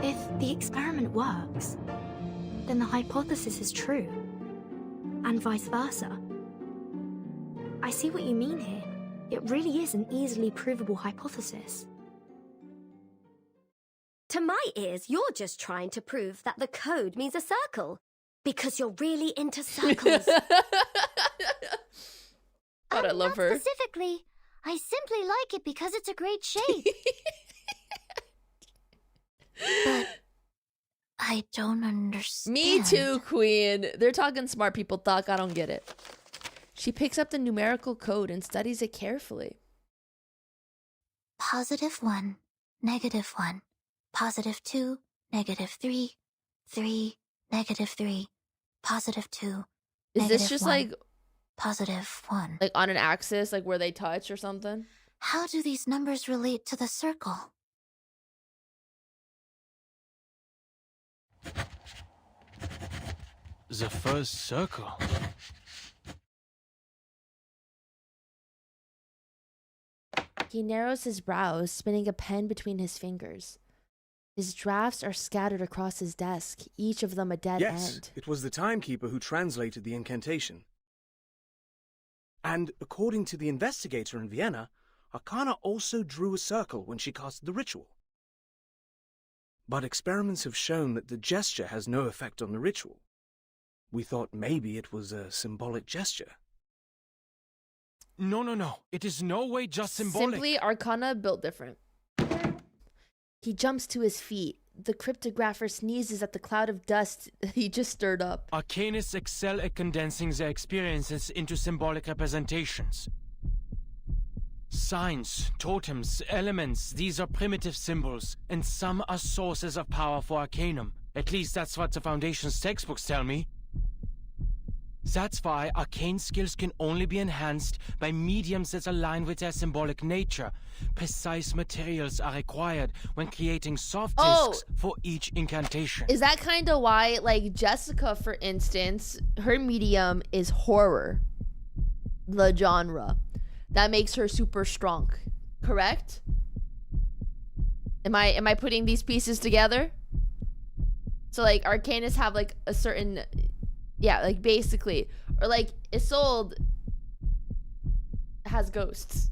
If the experiment works, then the hypothesis is true. And vice versa. I see what you mean here. It really is an easily provable hypothesis. To my ears, you're just trying to prove that the code means a circle. Because you're really into circles. God, I love her. Specifically, I simply like it because it's a great shape. But I don't understand. Me too, Queen. They're talking smart people talk. I don't get it. She picks up the numerical code and studies it carefully. +1, -1, +2, -3, 3, -3, +2. Is this just -1, like +1? like on an axis, like where they touch or something? How do these numbers relate to the circle? The first circle. He narrows his brows, spinning a pen between his fingers. His drafts are scattered across his desk, each of them a dead end. It was the timekeeper who translated the incantation. And according to the investigator in Vienna, Arcana also drew a circle when she cast the ritual. But experiments have shown that the gesture has no effect on the ritual. We thought maybe it was a symbolic gesture. No. It is no way just symbolic. Simply, Arcana built different. He jumps to his feet. The cryptographer sneezes at the cloud of dust he just stirred up. Arcanists excel at condensing their experiences into symbolic representations. Signs, totems, elements, these are primitive symbols, and some are sources of power for Arcanum. At least that's what the Foundation's textbooks tell me. That's why arcane skills can only be enhanced by mediums that align with their symbolic nature. Precise materials are required when creating soft discs for each incantation. Is that kind of why, like, Jessica, for instance, her medium is horror, the genre? That makes her super strong, correct? Am I putting these pieces together? So, like, Arcanists have, like, a certain... Yeah, like, basically. Or, like, Isolde has ghosts.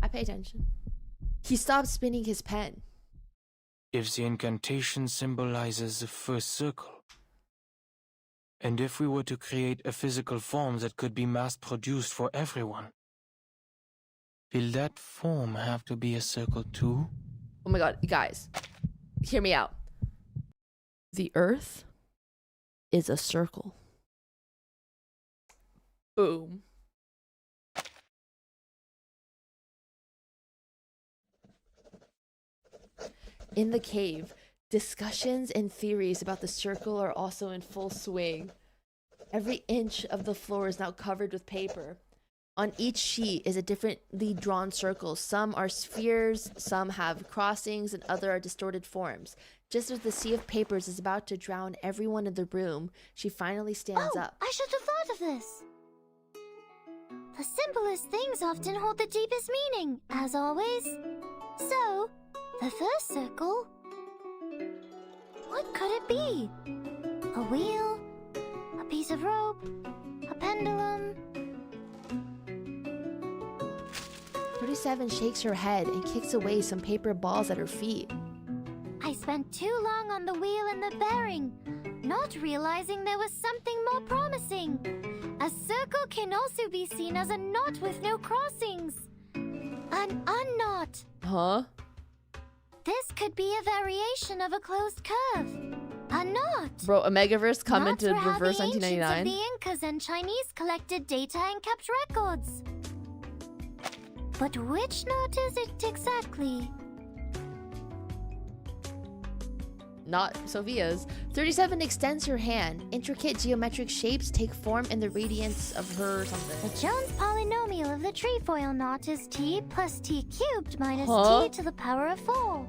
I pay attention. He stops spinning his pen. If the incantation symbolizes the first circle, and if we were to create a physical form that could be mass-produced for everyone, will that form have to be a circle too? Oh my god, guys. Hear me out. The Earth is a circle. Boom. In the cave, discussions and theories about the circle are also in full swing. Every inch of the floor is now covered with paper. On each sheet is a differently drawn circle. Some are spheres, some have crossings, and other are distorted forms. Just as the sea of papers is about to drown everyone in the room, she finally stands up. I should have thought of this. The simplest things often hold the deepest meaning, as always. So, the first circle... What could it be? A wheel? A piece of rope? A pendulum? 37 shakes her head and kicks away some paper balls at her feet. I spent too long on the wheel and the bearing. not realizing there was something more promising. A circle can also be seen as a knot with no crossings. An unknot. Huh? This could be a variation of a closed curve. A knot. Bro, a Megaverse commented Knots were how reverse the ancients 1999. of the Incas and Chinese collected data and kept records. But which knot is it exactly? Not Sophia's. 37 extends her hand. Intricate geometric shapes take form in the radiance of her something. The Jones polynomial of the trefoil knot is t plus t cubed minus t to the power of 4.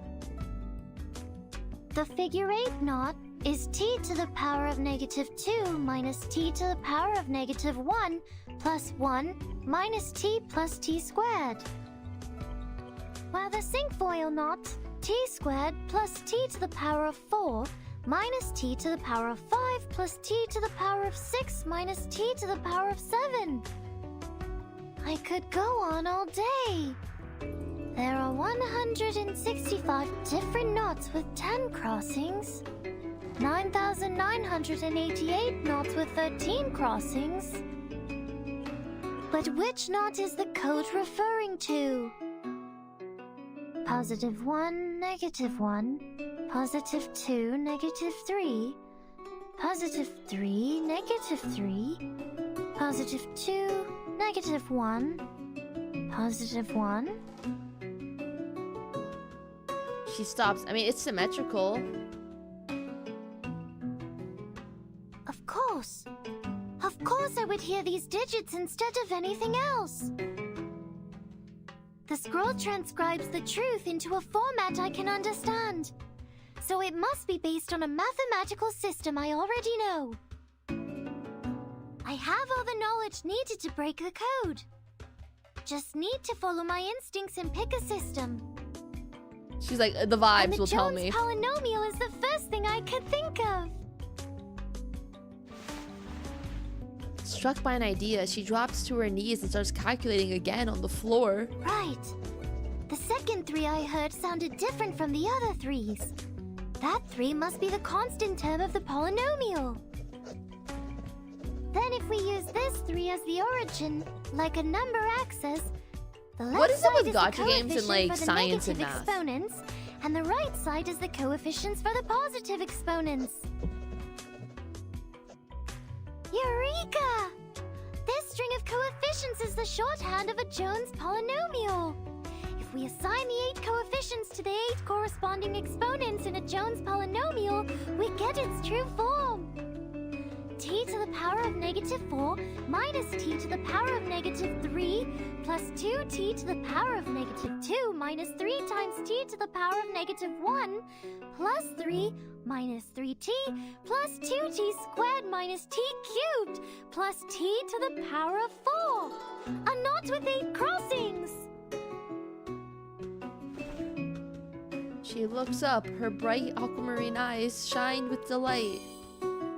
The figure 8 knot is t to the power of -2 minus t to the power of -1 plus 1 minus t plus t squared. While the cinquefoil knot, t squared plus t to the power of 4 minus t to the power of 5 plus t to the power of 6 minus t to the power of 7. I could go on all day. There are 165 different knots with 10 crossings, 9,988 knots with 13 crossings. But which knot is the code referring to? +1, -1, +2, -3, +3, -3, +2, -1, +1. She stops. I mean, it's symmetrical. Of course. Of course I would hear these digits instead of anything else. The scroll transcribes the truth into a format I can understand. So it must be based on a mathematical system I already know. I have all the knowledge needed to break the code. Just need to follow my instincts and pick a system. She's like, the vibes will tell me. The Jones polynomial is the first thing I could think of. Struck by an idea, she drops to her knees and starts calculating again on the floor. Right. The second 3 I heard sounded different from the other 3s. That 3 must be the constant term of the polynomial. Then if we use this 3 as the origin, like a number axis, the left What is it side with is the gacha games and, coefficient like, for the science and negative math? exponents, and the right side is the coefficients for the positive exponents. Eureka! This string of coefficients is the shorthand of a Jones polynomial. If we assign the 8 coefficients to the 8 corresponding exponents in a Jones polynomial, we get its true form. T to the power of -4 minus t to the power of -3 plus 2t to the power of -2 minus 3 times t to the power of -1 plus 3 minus 3t plus 2t squared minus t cubed plus t to the power of 4. A knot with 8 crossings. She looks up, her bright aquamarine eyes shine with delight.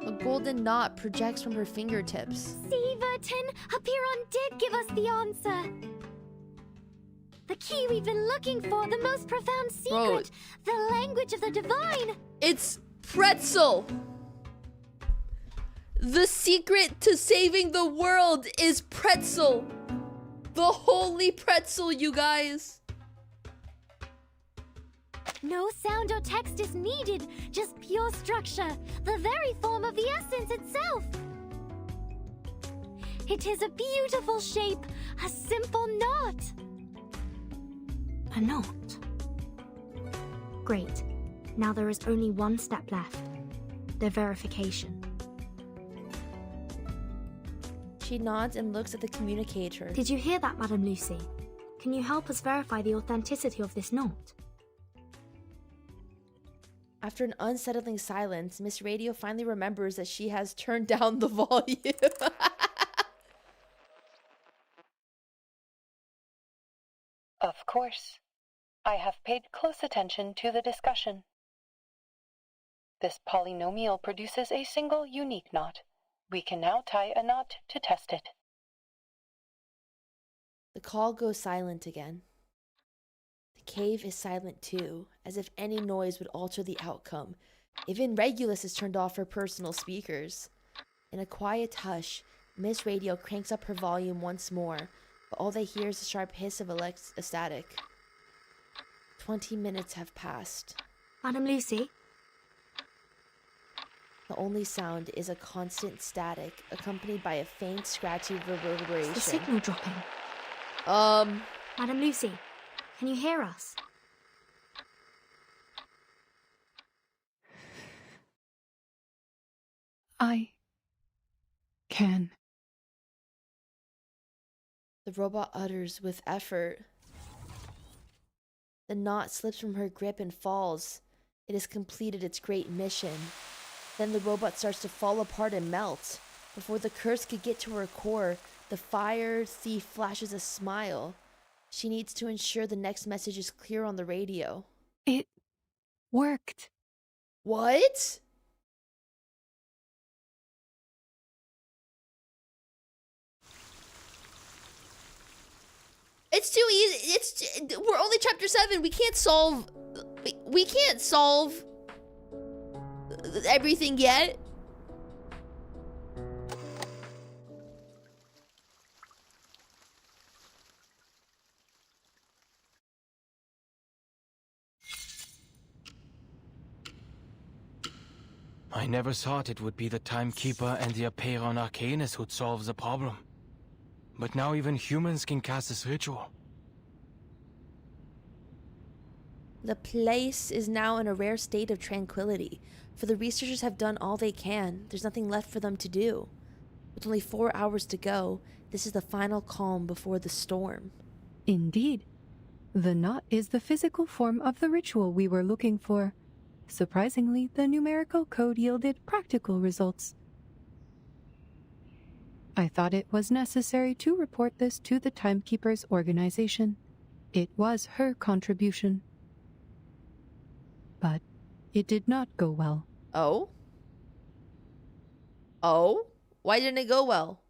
A golden knot projects from her fingertips. See, Vertin, Apiron did give us the answer. The key we've been looking for, the most profound secret, the language of the divine. It's pretzel! The secret to saving the world is pretzel! The holy pretzel, you guys! No sound or text is needed, just pure structure, the very form of the essence itself. It is a beautiful shape, a simple knot. A knot. Great. Now there is only one step left. The verification. She nods and looks at the communicator. Did you hear that, Madame Lucy? Can you help us verify the authenticity of this knot? After an unsettling silence, Miss Radio finally remembers that she has turned down the volume. Of course. I have paid close attention to the discussion. This polynomial produces a single unique knot. We can now tie a knot to test it. The call goes silent again. The cave is silent too, as if any noise would alter the outcome. Even Regulus has turned off her personal speakers. In a quiet hush, Miss Radio cranks up her volume once more, but all they hear is the sharp hiss of a static. 20 minutes have passed. Madam Lucy? The only sound is a constant static, accompanied by a faint, scratchy reverberation. Is the signal dropping? Madam Lucy, can you hear us? I can. The robot utters with effort. The knot slips from her grip and falls. It has completed its great mission. Then the robot starts to fall apart and melt. Before the curse could get to her core, the fire thief flashes a smile. She needs to ensure the next message is clear on the radio. It worked. What? It's too easy. We're only chapter 7. We can't solve everything yet. I never thought it would be the Timekeeper and the Apeiron Arcanus who'd solve the problem. But now even humans can cast this ritual. The place is now in a rare state of tranquility, for the researchers have done all they can. There's nothing left for them to do. With only 4 hours to go, this is the final calm before the storm. Indeed. The knot is the physical form of the ritual we were looking for. Surprisingly, the numerical code yielded practical results. I thought it was necessary to report this to the Timekeeper's organization. It was her contribution. But it did not go well. Oh? Oh? Why didn't it go well?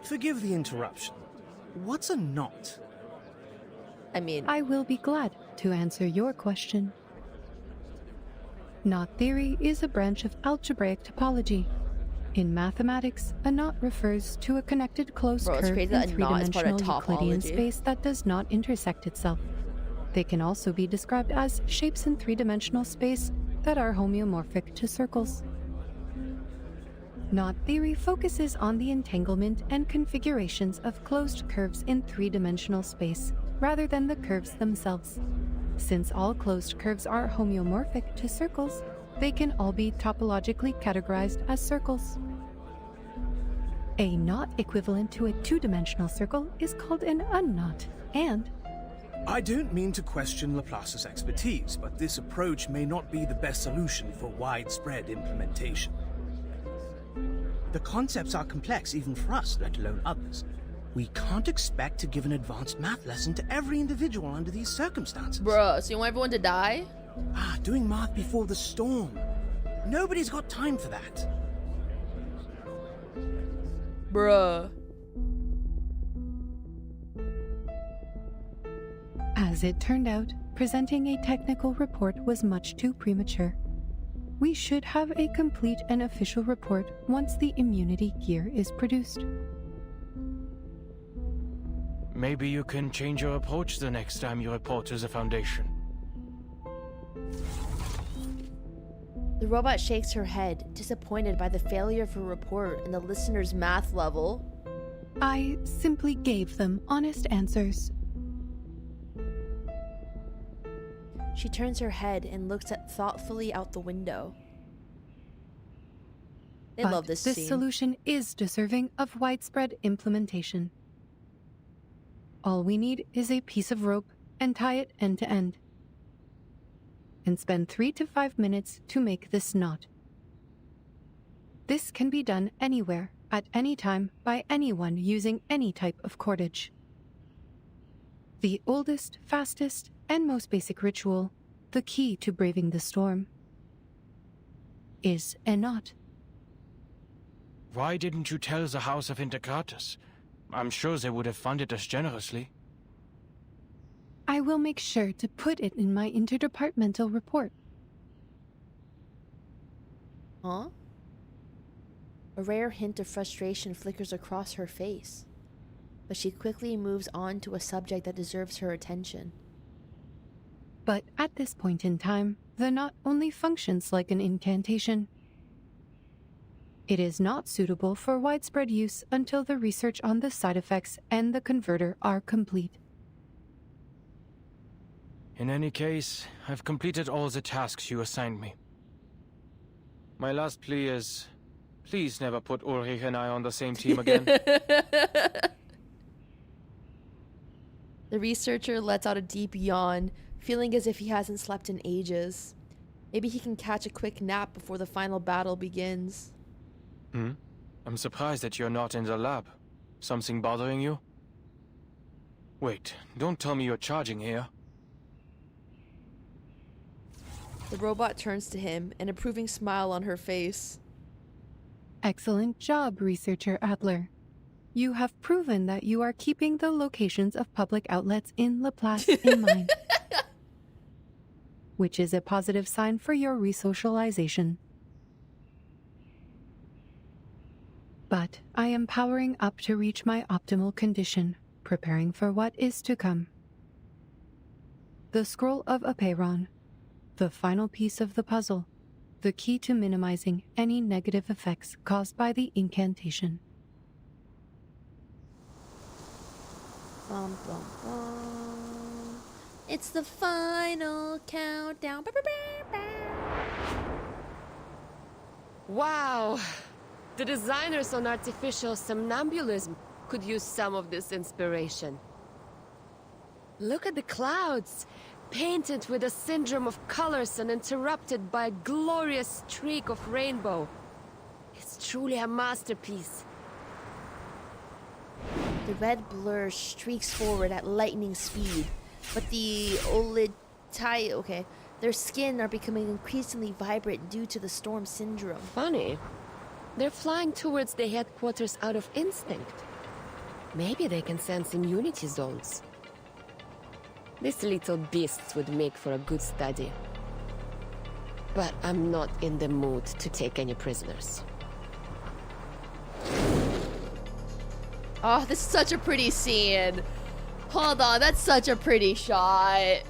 Forgive the interruption. What's a knot? I will be glad to answer your question. Knot theory is a branch of algebraic topology. In mathematics, a knot refers to a connected closed curve in three-dimensional Euclidean space that does not intersect itself. They can also be described as shapes in three-dimensional space that are homeomorphic to circles. Knot theory focuses on the entanglement and configurations of closed curves in three-dimensional space, rather than the curves themselves. Since all closed curves are homeomorphic to circles, they can all be topologically categorized as circles. A knot equivalent to a two-dimensional circle is called an unknot, and... I don't mean to question Laplace's expertise, but this approach may not be the best solution for widespread implementation. The concepts are complex even for us, let alone others. We can't expect to give an advanced math lesson to every individual under these circumstances. Bruh, so you want everyone to die? Doing math before the storm. Nobody's got time for that. Bruh. As it turned out, presenting a technical report was much too premature. We should have a complete and official report once the immunity gear is produced. Maybe you can change your approach the next time you report to the Foundation. The robot shakes her head, disappointed by the failure of her report and the listener's math level. I simply gave them honest answers. She turns her head and looks thoughtfully out the window. They love this scene. This solution is deserving of widespread implementation. All we need is a piece of rope and tie it end to end. And spend 3 to 5 minutes to make this knot. This can be done anywhere, at any time, by anyone using any type of cordage. The oldest, fastest, and most basic ritual, the key to braving the storm, is a knot. Why didn't you tell the House of Integratus? I'm sure they would have funded us generously. I will make sure to put it in my interdepartmental report. Huh? A rare hint of frustration flickers across her face, but she quickly moves on to a subject that deserves her attention. But at this point in time, the knot only functions like an incantation. It is not suitable for widespread use until the research on the side effects and the converter are complete. In any case, I've completed all the tasks you assigned me. My last plea is, please never put Ulrich and I on the same team again. The researcher lets out a deep yawn, feeling as if he hasn't slept in ages. Maybe he can catch a quick nap before the final battle begins. I'm surprised that you're not in the lab. Something bothering you? Wait, don't tell me you're charging here. The robot turns to him, an approving smile on her face. Excellent job, Researcher Adler. You have proven that you are keeping the locations of public outlets in Laplace in mind, which is a positive sign for your resocialization. But I am powering up to reach my optimal condition, preparing for what is to come. The Scroll of Apeiron, the final piece of the puzzle, the key to minimizing any negative effects caused by the incantation. Bum, bum, bum. It's the final countdown. Wow! The designers on artificial somnambulism could use some of this inspiration. Look at the clouds, painted with a syndrome of colors and interrupted by a glorious streak of rainbow. It's truly a masterpiece. The red blur streaks forward at lightning speed, but the their skin are becoming increasingly vibrant due to the storm syndrome. Funny. They're flying towards the headquarters out of instinct. Maybe they can sense immunity zones. These little beasts would make for a good study. But I'm not in the mood to take any prisoners. Oh, this is such a pretty scene. Hold on, that's such a pretty shot.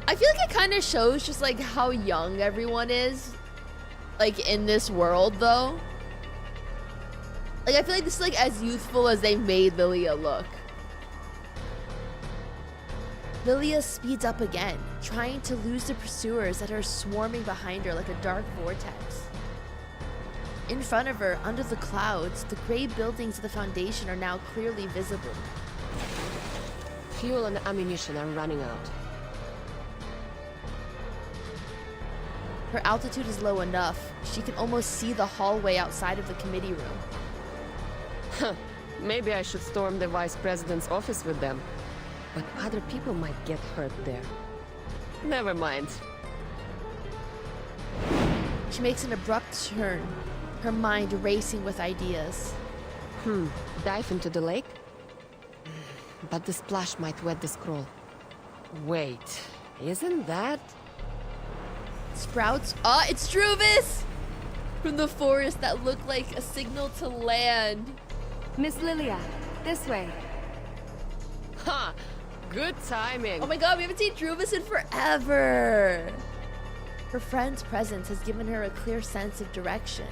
I feel like it kind of shows just like how young everyone is, like in this world though. Like I feel like this is like as youthful as they made Lilia look. Lilia speeds up again, trying to lose the pursuers that are swarming behind her like a dark vortex. In front of her, under the clouds, the gray buildings of the Foundation are now clearly visible. Fuel and ammunition are running out. Her altitude is low enough, she can almost see the hallway outside of the committee room. Huh. Maybe I should storm the Vice President's office with them. But other people might get hurt there. Never mind. She makes an abrupt turn, her mind racing with ideas. Dive into the lake? But the splash might wet the scroll. Wait, isn't that... Sprouts? Ah, it's Druvis! From the forest that looked like a signal to land. Miss Lilia, this way. Ha! Good timing. Oh my god, we haven't seen Druvis in forever! Her friend's presence has given her a clear sense of direction.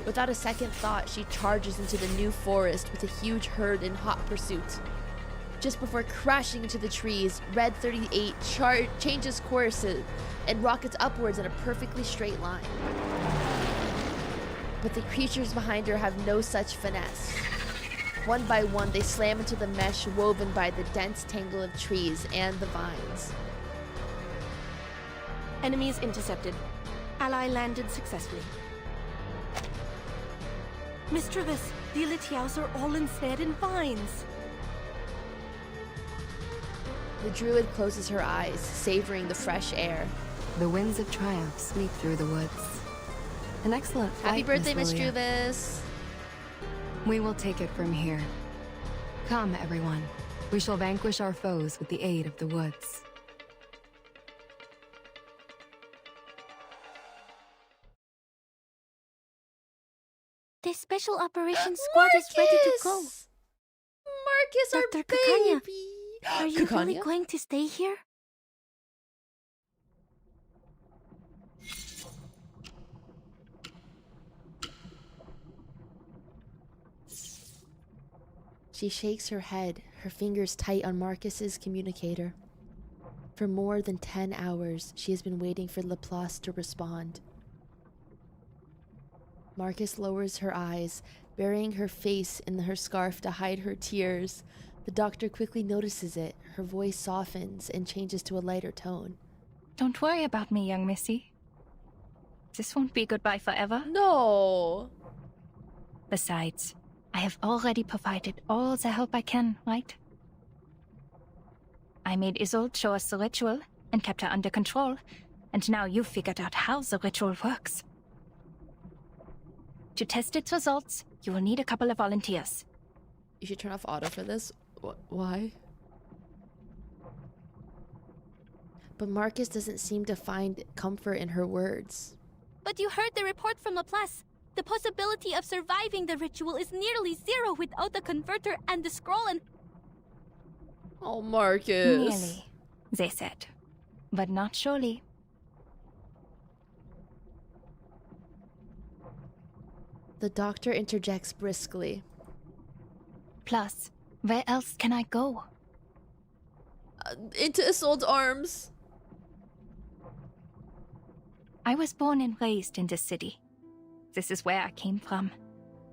Without a second thought, she charges into the new forest with a huge herd in hot pursuit. Just before crashing into the trees, Red 38 changes courses and rockets upwards in a perfectly straight line. But the creatures behind her have no such finesse. One by one, they slam into the mesh woven by the dense tangle of trees and the vines. Enemies intercepted. Ally landed successfully. Miss Travis, the Elitiaus are all ensnared in vines. The druid closes her eyes, savoring the fresh air. The winds of triumph sweep through the woods. An excellent flight, Happy birthday, Miss Lilia. Druvis. We will take it from here. Come, everyone. We shall vanquish our foes with the aid of the woods. The Special Operations Squad is ready to go. Marcus, Dr. our Kakanya, baby. are you really Kakanya? going to stay here? She shakes her head, her fingers tight on Marcus's communicator. For more than 10 hours, she has been waiting for Laplace to respond. Marcus lowers her eyes, burying her face in her scarf to hide her tears. The doctor quickly notices it. Her voice softens and changes to a lighter tone. Don't worry about me, young missy. This won't be goodbye forever. No! Besides, I have already provided all the help I can, right? I made Isolde show us the ritual and kept her under control, and now you've figured out how the ritual works. To test its results, you will need a couple of volunteers. You should turn off auto for this. Why? But Marcus doesn't seem to find comfort in her words. But you heard the report from Laplace. The possibility of surviving the ritual is nearly zero without the converter and the scroll and... Oh, Marcus. Nearly, they said. But not surely. The doctor interjects briskly. Plus, where else can I go? Into Isolde's arms. I was born and raised in this city. This is where I came from,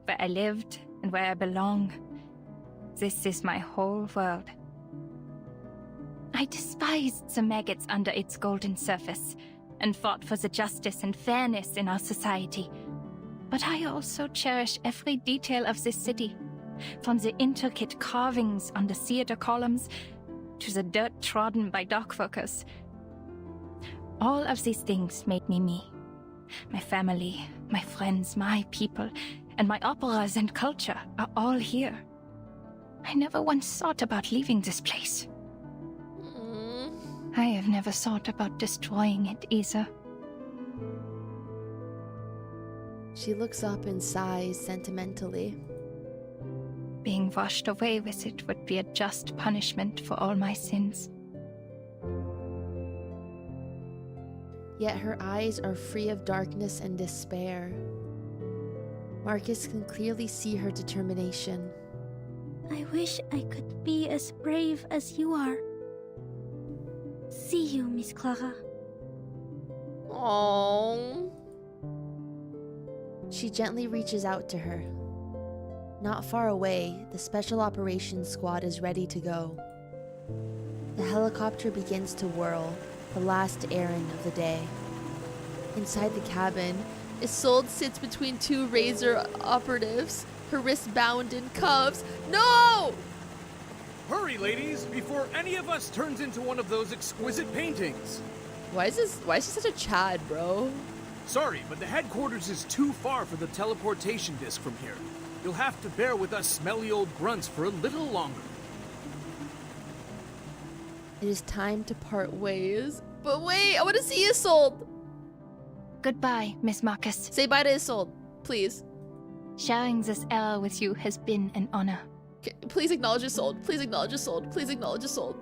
where I lived and where I belong. This is my whole world. I despised the maggots under its golden surface and fought for the justice and fairness in our society. But I also cherish every detail of this city, from the intricate carvings on the theater columns to the dirt trodden by dockworkers. All of these things made me me. My family, my friends, my people, and my operas and culture are all here. I never once thought about leaving this place. I have never thought about destroying it either. She looks up and sighs sentimentally. Being washed away with it would be a just punishment for all my sins. Yet her eyes are free of darkness and despair. Marcus can clearly see her determination. I wish I could be as brave as you are. See you, Miss Clara. Aww. She gently reaches out to her. Not far away, the Special Operations Squad is ready to go. The helicopter begins to whirl, the last errand of the day. Inside the cabin, Isolde sits between two Razor operatives, her wrists bound in cuffs. No! Hurry, ladies, before any of us turns into one of those exquisite paintings. Why is he such a Chad, bro? Sorry, but the headquarters is too far for the teleportation disc from here. You'll have to bear with us smelly old grunts for a little longer. It is time to part ways. But wait, I want to see Isolde. Goodbye, Miss Marcus. Say bye to Isolde, please. Sharing this hour with you has been an honor. Please acknowledge Isolde. Please acknowledge Isolde. Please acknowledge Isolde.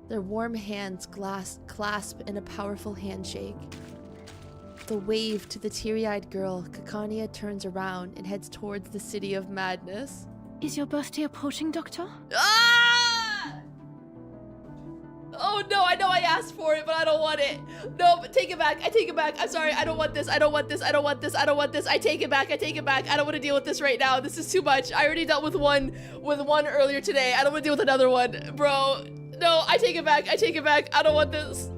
Their warm hands clasp in a powerful handshake. The wave to the teary-eyed girl, Kakanya turns around and heads towards the city of madness. Is your birthday approaching, Doctor? Ah! Oh no, I know I asked for it, but I don't want it. No, but take it back. I take it back. I'm sorry. I don't want this. I don't want this. I don't want this. I don't want this. I take it back. I take it back. I don't want to deal with this right now. This is too much. I already dealt with one earlier today. I don't want to deal with another one. Bro, no, I take it back. I take it back. I don't want this.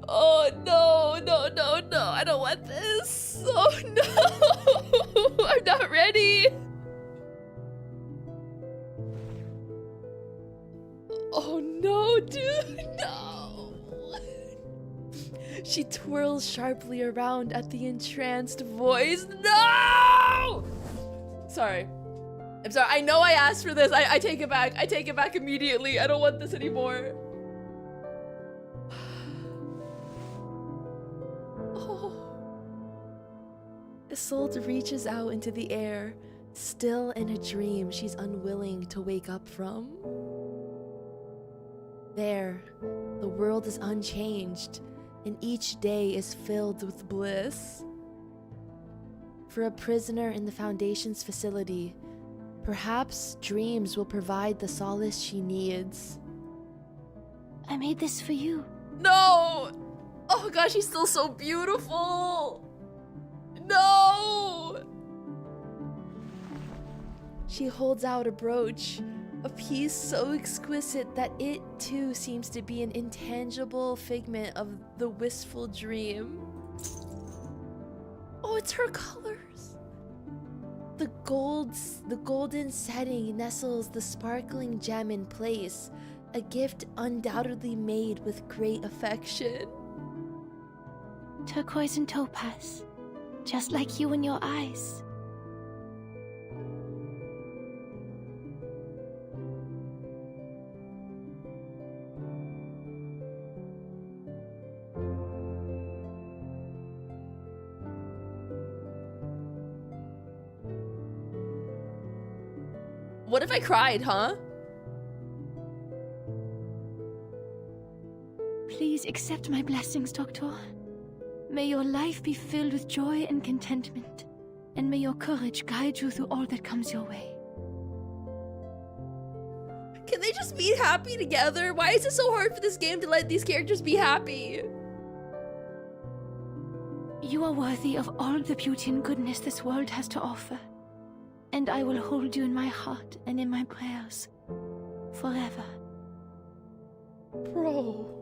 Oh no, no, no, no. I don't want this. Oh no. I'm not ready. Oh no, dude, no! She twirls sharply around at the entranced voice. No! Sorry. I'm sorry. I know I asked for this. I take it back. I take it back immediately. I don't want this anymore. Oh. Isolde reaches out into the air, still in a dream she's unwilling to wake up from. There, the world is unchanged, and each day is filled with bliss. For a prisoner in the Foundation's facility, perhaps dreams will provide the solace she needs. I made this for you. No! Oh gosh, she's still so beautiful! No! She holds out a brooch, a piece so exquisite that it too seems to be an intangible figment of the wistful dream. Oh, it's her colors. The golden setting nestles the sparkling gem in place, a gift undoubtedly made with great affection. Turquoise and topaz, just like you and your eyes. What if I cried, huh? Please accept my blessings, Doctor. May your life be filled with joy and contentment, and may your courage guide you through all that comes your way. Can they just be happy together? Why is it so hard for this game to let these characters be happy? You are worthy of all the beauty and goodness this world has to offer, and I will hold you in my heart and in my prayers forever. Bro.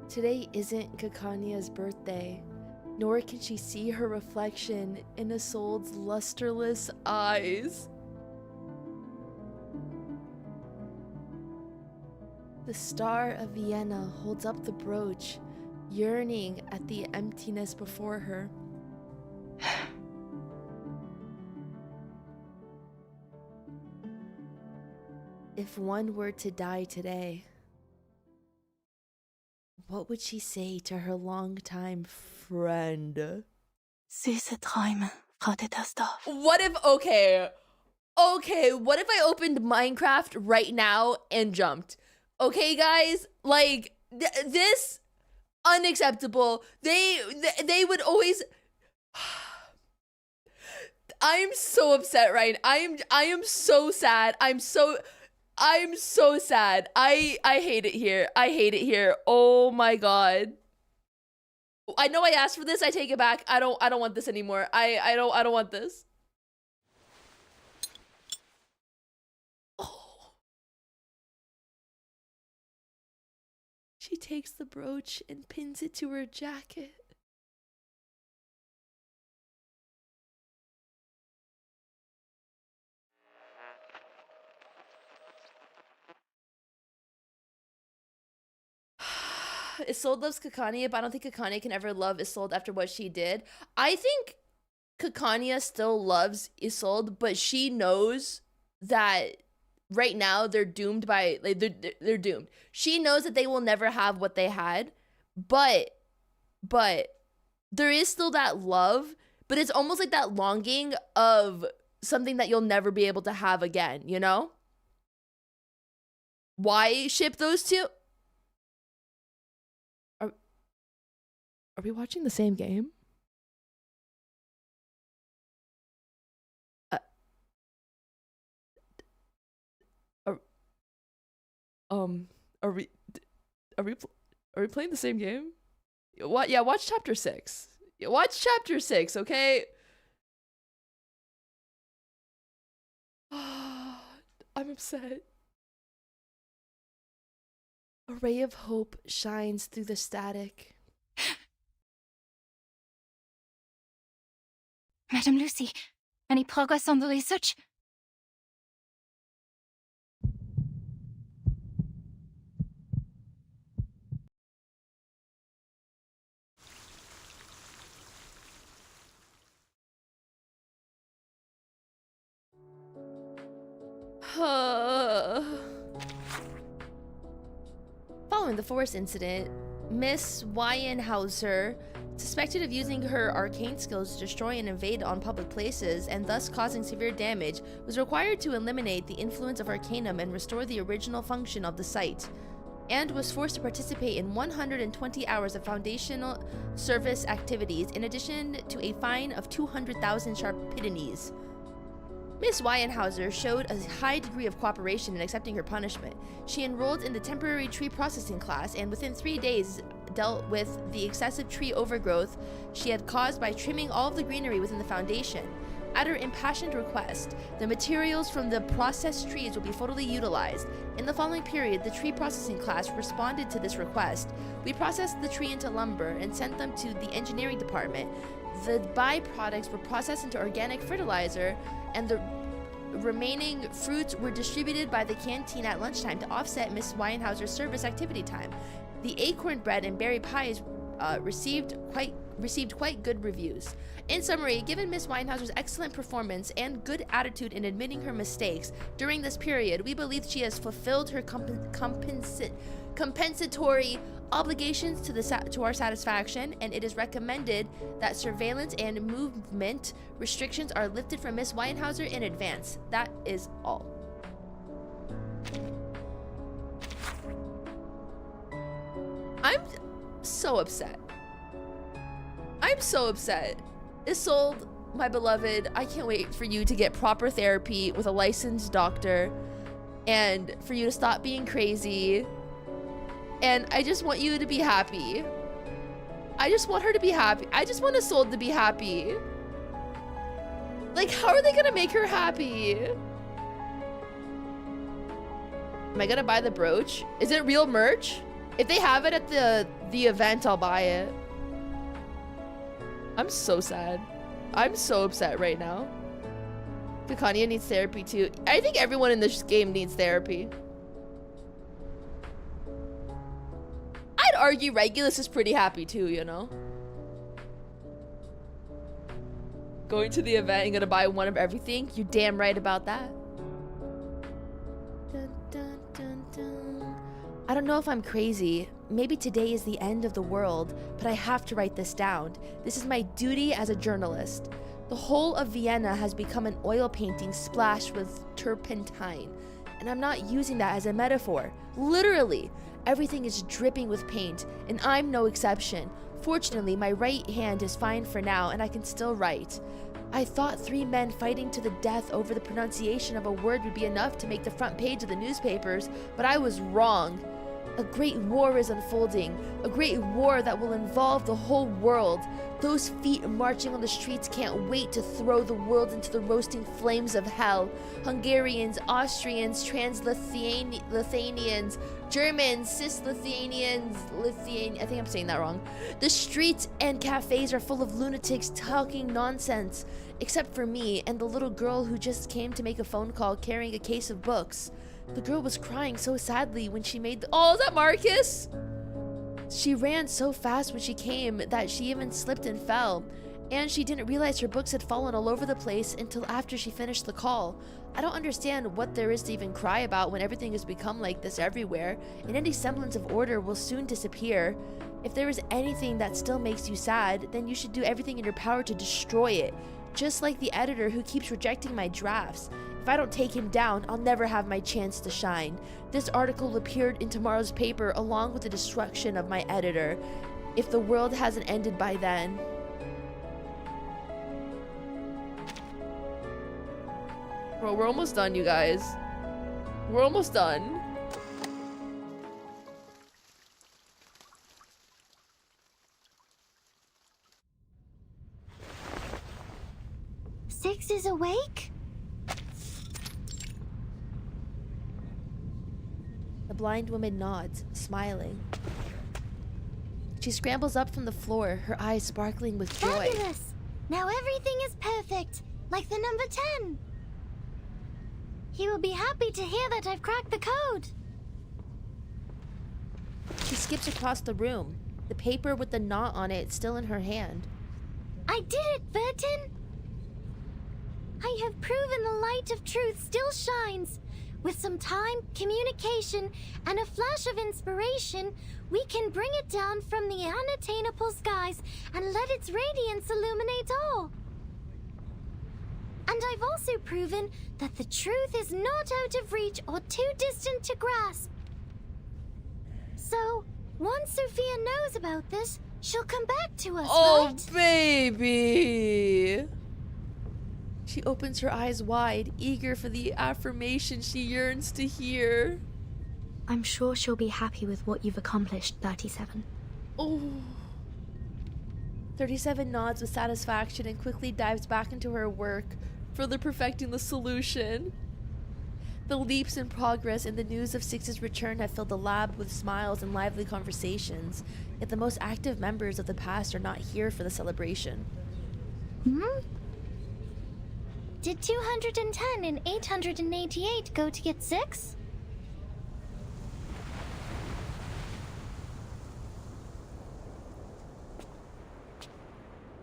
Today isn't Kakania's birthday, nor can she see her reflection in Isolde's lusterless eyes. The star of Vienna holds up the brooch, yearning at the emptiness before her. If one were to die today, what would she say to her longtime friend? Süße Träume, Frau Dittersdorf. What if, okay, what if I opened Minecraft right now and jumped? Okay, guys, like, this, unacceptable. They would always... I'm so upset right now. I am so sad. I'm so sad. I hate it here. I hate it here. Oh my god. I know I asked for this. I take it back. I don't want this anymore. I don't want this. Oh. She takes the brooch and pins it to her jacket. Isolde loves Kakania, but I don't think Kakania can ever love Isolde after what she did. I think Kakania still loves Isolde, but she knows that right now they're doomed by, like, they're doomed. She knows that they will never have what they had, but there is still that love, but it's almost like that longing of something that you'll never be able to have again, you know? Why ship those two? Are we watching the same game? Are we playing the same game? What? Yeah, watch chapter 6. Watch chapter 6, okay? I'm upset. A ray of hope shines through the static. Madam Lucy, any progress on the research? Following the forest incident, Miss Weinhauser, suspected of using her arcane skills to destroy and invade on public places and thus causing severe damage, was required to eliminate the influence of Arcanum and restore the original function of the site, and was forced to participate in 120 hours of foundational service activities in addition to a fine of 200,000 sharpidines. Miss Weinhauser showed a high degree of cooperation in accepting her punishment. She enrolled in the temporary tree processing class and within 3 days dealt with the excessive tree overgrowth she had caused by trimming all of the greenery within the foundation. At her impassioned request, the materials from the processed trees will be fully utilized. In the following period, the tree processing class responded to this request. We processed the tree into lumber and sent them to the engineering department. The byproducts were processed into organic fertilizer, and the remaining fruits were distributed by the canteen at lunchtime to offset Miss Weinhauser's service activity time. The acorn bread and berry pies received quite good reviews. In summary, given Miss Weinhauser's excellent performance and good attitude in admitting her mistakes during this period, we believe she has fulfilled her compensatory obligations to our satisfaction, and it is recommended that surveillance and movement restrictions are lifted from Miss Weinhauser in advance. That is all. I'm so upset. I'm so upset. Isolde, my beloved, I can't wait for you to get proper therapy with a licensed doctor and for you to stop being crazy. And I just want you to be happy. I just want her to be happy. I just want Isolde to be happy. Like, how are they gonna make her happy? Am I gonna buy the brooch? Is it real merch? If they have it at the event, I'll buy it. I'm so sad. I'm so upset right now. Kakanya needs therapy too. I think everyone in this game needs therapy. I'd argue Regulus is pretty happy too, you know? Going to the event and gonna buy one of everything? You're damn right about that. Dun, dun, dun, dun. I don't know if I'm crazy. Maybe today is the end of the world, but I have to write this down. This is my duty as a journalist. The whole of Vienna has become an oil painting splashed with turpentine, and I'm not using that as a metaphor. Literally, everything is dripping with paint, and I'm no exception. Fortunately, my right hand is fine for now, and I can still write. I thought 3 men fighting to the death over the pronunciation of a word would be enough to make the front page of the newspapers, but I was wrong. A great war is unfolding, a great war that will involve the whole world. Those feet marching on the streets can't wait to throw the world into the roasting flames of hell. Hungarians, Austrians, Trans-Lithuanians, Germans, Cis-Lithuanians, I think I'm saying that wrong. The streets and cafes are full of lunatics talking nonsense, except for me and the little girl who just came to make a phone call carrying a case of books. The girl was crying so sadly when she made oh, is that Marcus? She ran so fast when she came that she even slipped and fell, and she didn't realize her books had fallen all over the place until after she finished the call. I don't understand what there is to even cry about when everything has become like this everywhere, and any semblance of order will soon disappear. If there is anything that still makes you sad, then you should do everything in your power to destroy it, just like the editor who keeps rejecting my drafts. If I don't take him down, I'll never have my chance to shine. This article appeared in tomorrow's paper along with the destruction of my editor, if the world hasn't ended by then. Bro, we're almost done, you guys. We're almost done. Six is awake? The blind woman nods, smiling. She scrambles up from the floor, her eyes sparkling with joy. Fabulous! Now everything is perfect, like the number 10. He will be happy to hear that I've cracked the code. She skips across the room, the paper with the knot on it still in her hand. I did it, Burton! I have proven the light of truth still shines. With some time, communication, and a flash of inspiration, we can bring it down from the unattainable skies and let its radiance illuminate all. And I've also proven that the truth is not out of reach or too distant to grasp. So, once Sophia knows about this, she'll come back to us, right? Oh, baby! She opens her eyes wide, eager for the affirmation she yearns to hear. I'm sure she'll be happy with what you've accomplished, 37. Oh. 37 nods with satisfaction and quickly dives back into her work, further perfecting the solution. The leaps in progress and the news of Six's return have filled the lab with smiles and lively conversations, yet the most active members of the past are not here for the celebration. Did 210 and 888 go to get 6?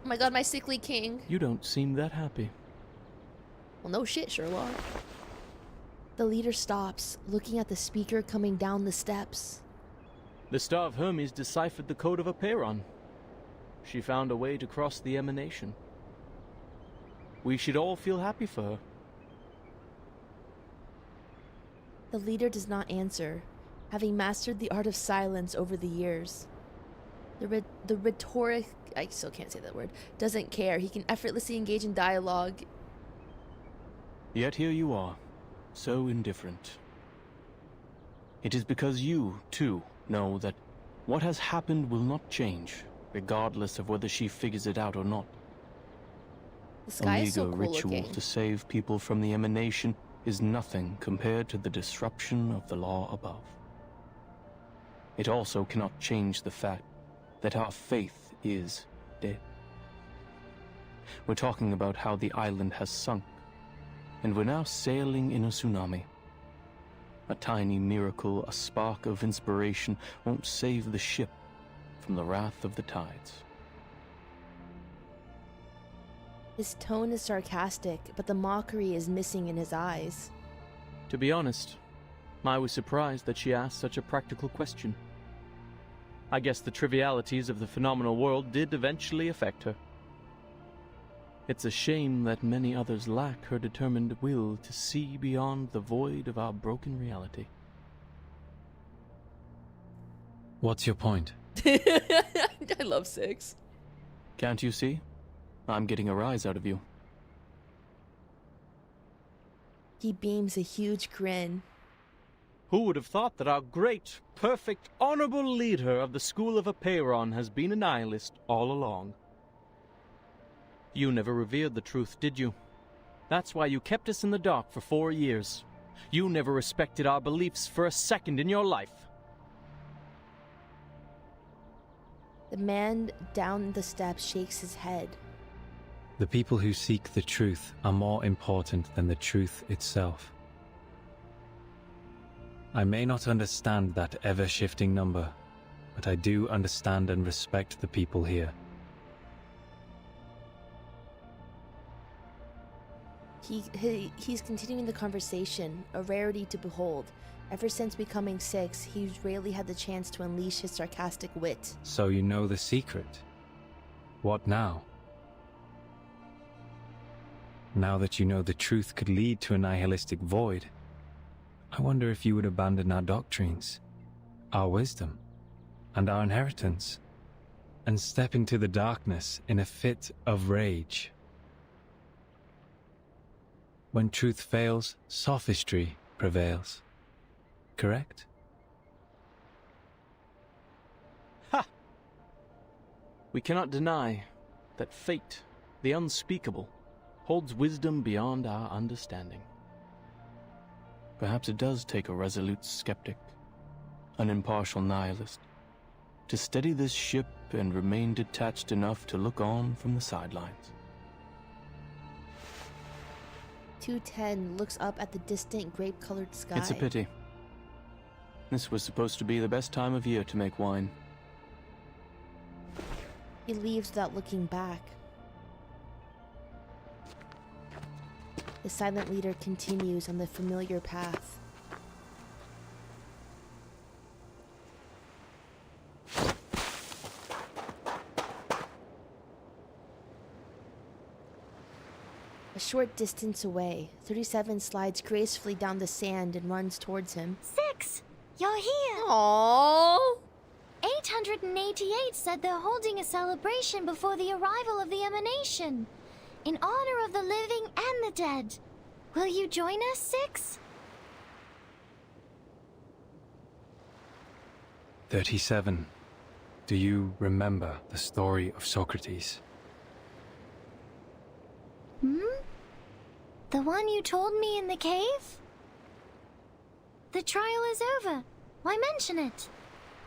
Oh my god, my sickly king. You don't seem that happy. Well, no shit, Sherlock. The leader stops, looking at the speaker coming down the steps. The Star of Hermes deciphered the code of Apeiron. She found a way to cross the emanation. We should all feel happy for her. The leader does not answer, having mastered the art of silence over the years. The rhetoric, I still can't say that word, doesn't care. He can effortlessly engage in dialogue. Yet here you are, so indifferent. It is because you, too, know that what has happened will not change, regardless of whether she figures it out or not. The sky is so cool ritual looking. to save people from the emanation is nothing compared to the disruption of the law above. It also cannot change the fact that our faith is dead. We're talking about how the island has sunk, and we're now sailing in a tsunami. A tiny miracle, a spark of inspiration, won't save the ship from the wrath of the tides. His tone is sarcastic, but the mockery is missing in his eyes. To be honest, I was surprised that she asked such a practical question. I guess the trivialities of the phenomenal world did eventually affect her. It's a shame that many others lack her determined will to see beyond the void of our broken reality. What's your point? I love 6. Can't you see? I'm getting a rise out of you. He beams a huge grin. Who would have thought that our great, perfect, honorable leader of the School of Apeiron has been a nihilist all along? You never revered the truth, did you? That's why you kept us in the dark for 4 years. You never respected our beliefs for a second in your life. The man down the steps shakes his head. The people who seek the truth are more important than the truth itself. I may not understand that ever-shifting number, but I do understand and respect the people here. He's continuing the conversation, a rarity to behold. Ever since becoming 6, he's rarely had the chance to unleash his sarcastic wit. So you know the secret. What now? Now that you know the truth could lead to a nihilistic void, I wonder if you would abandon our doctrines, our wisdom, and our inheritance, and step into the darkness in a fit of rage. When truth fails, sophistry prevails. Correct? Ha! We cannot deny that fate, the unspeakable, holds wisdom beyond our understanding. Perhaps it does take a resolute skeptic, an impartial nihilist, to steady this ship and remain detached enough to look on from the sidelines. 210 looks up at the distant grape-colored sky. It's a pity. This was supposed to be the best time of year to make wine. He leaves without looking back. The silent leader continues on the familiar path. A short distance away, 37 slides gracefully down the sand and runs towards him. 6! You're here! Aww! 888 said they're holding a celebration before the arrival of the emanation, in honor of the living and the dead. Will you join us, 6? 37. Do you remember the story of Socrates? The one you told me in the cave? The trial is over. Why mention it?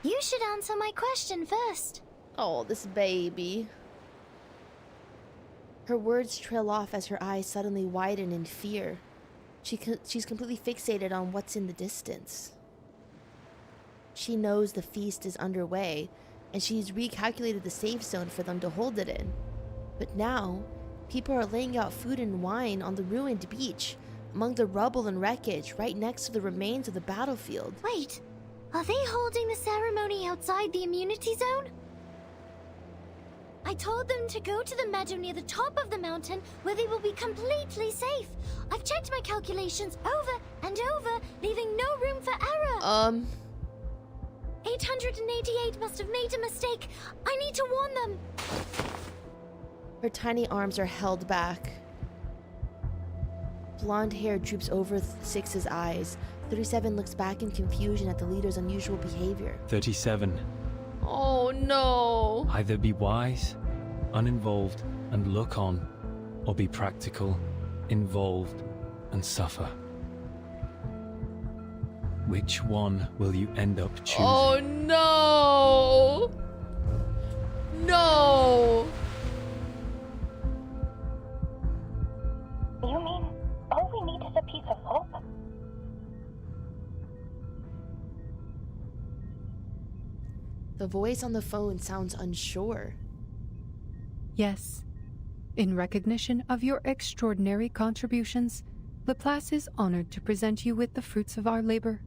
You should answer my question first. Oh, this baby. Her words trail off as her eyes suddenly widen in fear. She's completely fixated on what's in the distance. She knows the feast is underway, and she's recalculated the safe zone for them to hold it in. But now, people are laying out food and wine on the ruined beach, among the rubble and wreckage, right next to the remains of the battlefield. Wait, are they holding the ceremony outside the immunity zone? I told them to go to the meadow near the top of the mountain where they will be completely safe. I've checked my calculations over and over, leaving no room for error. 888 must have made a mistake. I need to warn them. Her tiny arms are held back. Blonde hair droops over 6's eyes. 37 looks back in confusion at the leader's unusual behavior. 37. Oh no! Either be wise, uninvolved, and look on, or be practical, involved, and suffer. Which one will you end up choosing? Oh no! No! You mean all we need is a piece of hope? The voice on the phone sounds unsure. Yes. In recognition of your extraordinary contributions, Laplace is honored to present you with the fruits of our labor.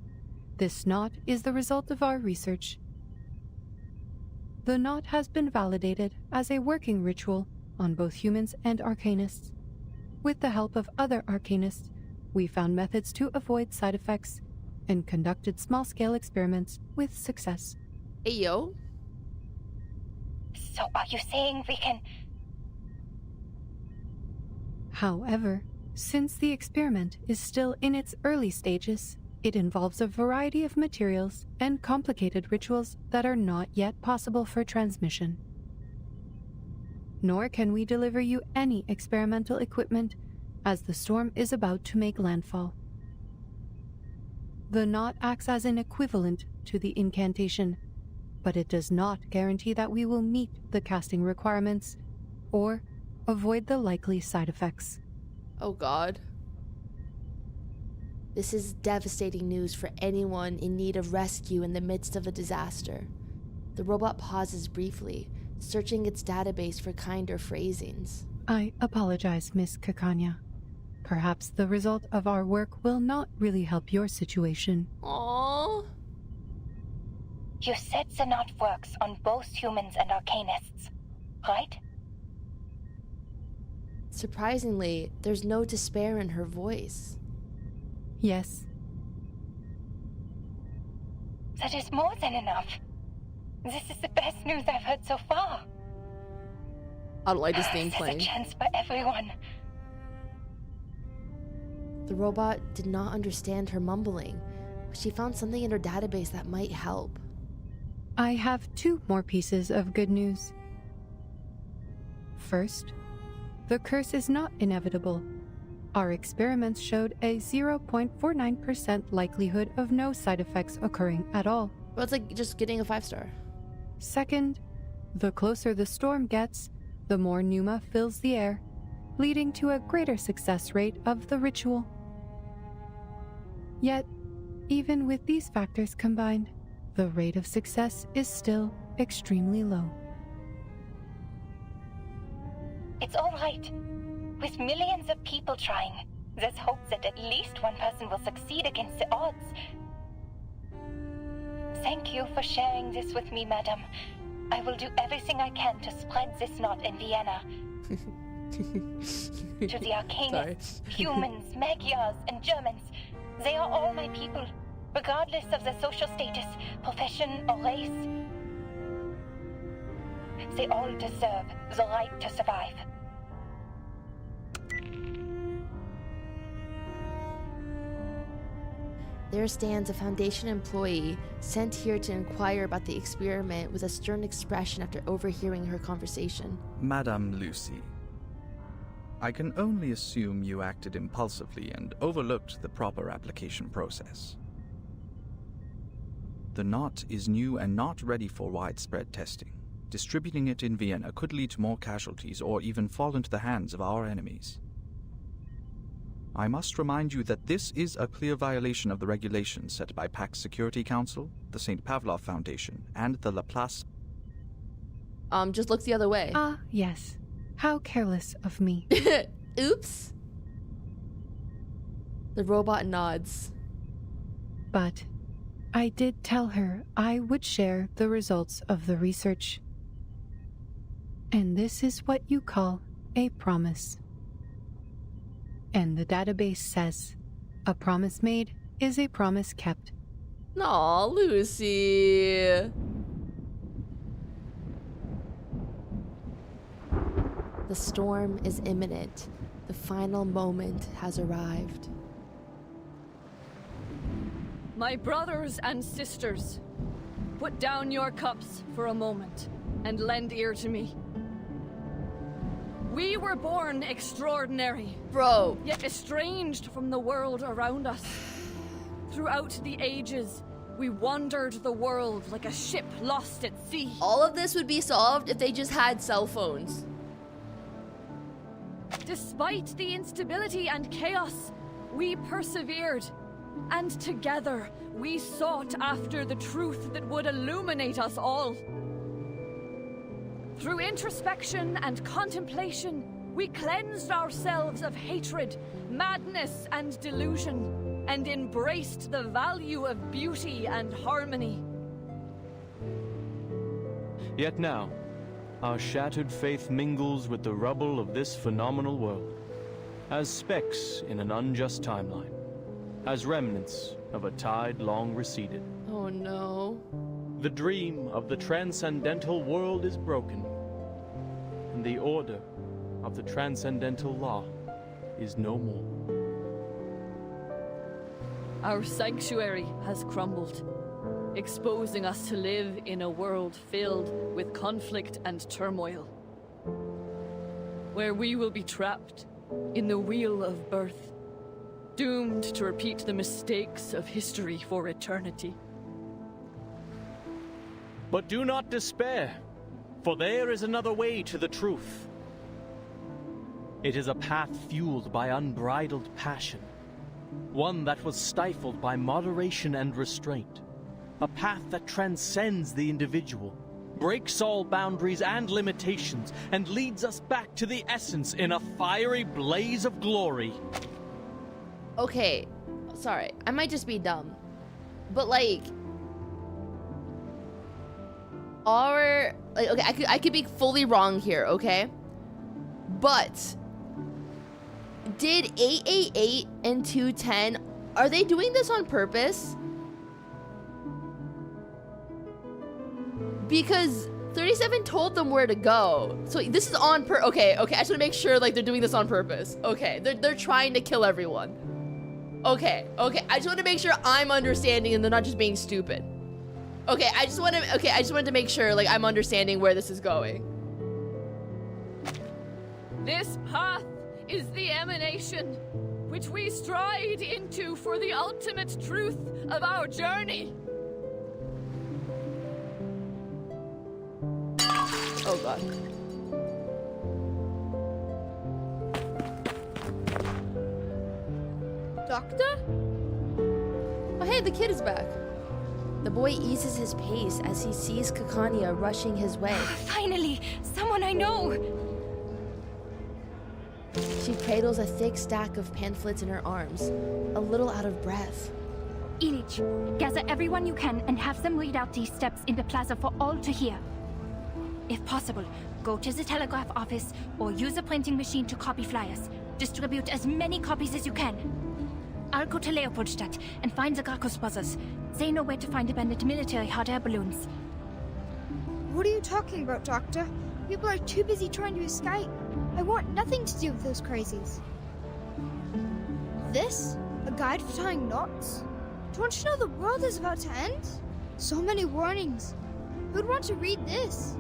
This knot is the result of our research. The knot has been validated as a working ritual on both humans and arcanists. With the help of other arcanists, we found methods to avoid side effects and conducted small-scale experiments with success. Hey, yo. So are you saying we can... However, since the experiment is still in its early stages, it involves a variety of materials and complicated rituals that are not yet possible for transmission. Nor can we deliver you any experimental equipment, as the storm is about to make landfall. The knot acts as an equivalent to the incantation, but it does not guarantee that we will meet the casting requirements or avoid the likely side effects. Oh God. This is devastating news for anyone in need of rescue in the midst of a disaster. The robot pauses briefly, searching its database for kinder phrasings. I apologize, Miss Kakanya. Perhaps the result of our work will not really help your situation. Aww. You said the knot works on both humans and arcanists, right? Surprisingly, there's no despair in her voice. Yes. That is more than enough. This is the best news I've heard so far. I don't like this thing There's playing. a chance for everyone. The robot did not understand her mumbling, but she found something in her database that might help. I have 2 more pieces of good news. First, the curse is not inevitable. Our experiments showed a 0.49% likelihood of no side effects occurring at all. Well, it's like just getting a 5-star. Second, the closer the storm gets, the more pneuma fills the air, leading to a greater success rate of the ritual. Yet, even with these factors combined, the rate of success is still extremely low. It's all right. With millions of people trying, there's hope that at least one person will succeed against the odds. Thank you for sharing this with me, madam. I will do everything I can to spread this knot in Vienna. to the Arcanists, humans, Magyars, and Germans. They are all my people, regardless of their social status, profession, or race. They all deserve the right to survive. There stands a Foundation employee sent here to inquire about the experiment with a stern expression after overhearing her conversation. Madame Lucy, I can only assume you acted impulsively and overlooked the proper application process. The knot is new and not ready for widespread testing. Distributing it in Vienna could lead to more casualties or even fall into the hands of our enemies. I must remind you that this is a clear violation of the regulations set by Pax Security Council, the St. Pavlov Foundation, and the Laplace. Just look the other way. Yes. How careless of me. Oops. The robot nods. But I did tell her I would share the results of the research. And this is what you call a promise. And the database says, a promise made is a promise kept. Aw, Lucy. The storm is imminent. The final moment has arrived. My brothers and sisters, put down your cups for a moment and lend ear to me. We were born extraordinary. Bro. Yet estranged from the world around us. Throughout the ages, we wandered the world like a ship lost at sea. All of this would be solved if they just had cell phones. Despite the instability and chaos, we persevered. And together, we sought after the truth that would illuminate us all. Through introspection and contemplation, we cleansed ourselves of hatred, madness, and delusion, and embraced the value of beauty and harmony. Yet now, our shattered faith mingles with the rubble of this phenomenal world, as specks in an unjust timeline, as remnants of a tide long receded. Oh no. The dream of the transcendental world is broken, and the order of the transcendental law is no more. Our sanctuary has crumbled, exposing us to live in a world filled with conflict and turmoil, where we will be trapped in the wheel of birth, doomed to repeat the mistakes of history for eternity. But do not despair, for there is another way to the truth. It is a path fueled by unbridled passion, one that was stifled by moderation and restraint, a path that transcends the individual, breaks all boundaries and limitations, and leads us back to the essence in a fiery blaze of glory. Okay, sorry, I might just be dumb, but like, okay, I could be fully wrong here, okay? But did 888 and 210, are they doing this on purpose? Because 37 told them where to go. So this is on okay, I just want to make sure like they're doing this on purpose. Okay, they're trying to kill everyone. Okay, I just want to make sure I'm understanding and they're not just being stupid. Okay, I just wanted to make sure like I'm understanding where this is going. This path is the emanation which we stride into for the ultimate truth of our journey. Oh god. Doctor? Oh hey, the kid is back. The boy eases his pace as he sees Kakania rushing his way. Finally, someone I know! She cradles a thick stack of pamphlets in her arms, a little out of breath. Ilich, gather everyone you can and have them read out these steps in the plaza for all to hear. If possible, go to the telegraph office or use a printing machine to copy flyers. Distribute as many copies as you can. I'll go to Leopoldstadt and find the Gracchus brothers. They know where to find abandoned military hot air balloons. What are you talking about, Doctor? People are too busy trying to escape. I want nothing to do with those crazies. This? A guide for tying knots? Don't you know the world is about to end? So many warnings. Who'd want to read this?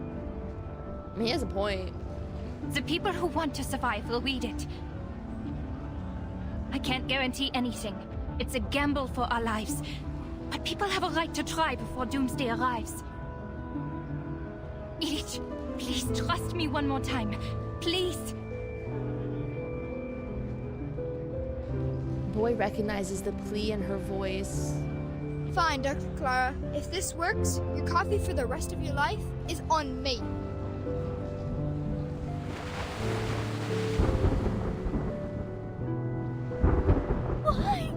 I mean, he has a point. The people who want to survive will read it. I can't guarantee anything. It's a gamble for our lives. But people have a right to try before doomsday arrives. Edith, please trust me one more time. Please. Boy recognizes the plea in her voice. Fine, Dr. Clara. If this works, your coffee for the rest of your life is on me. Why?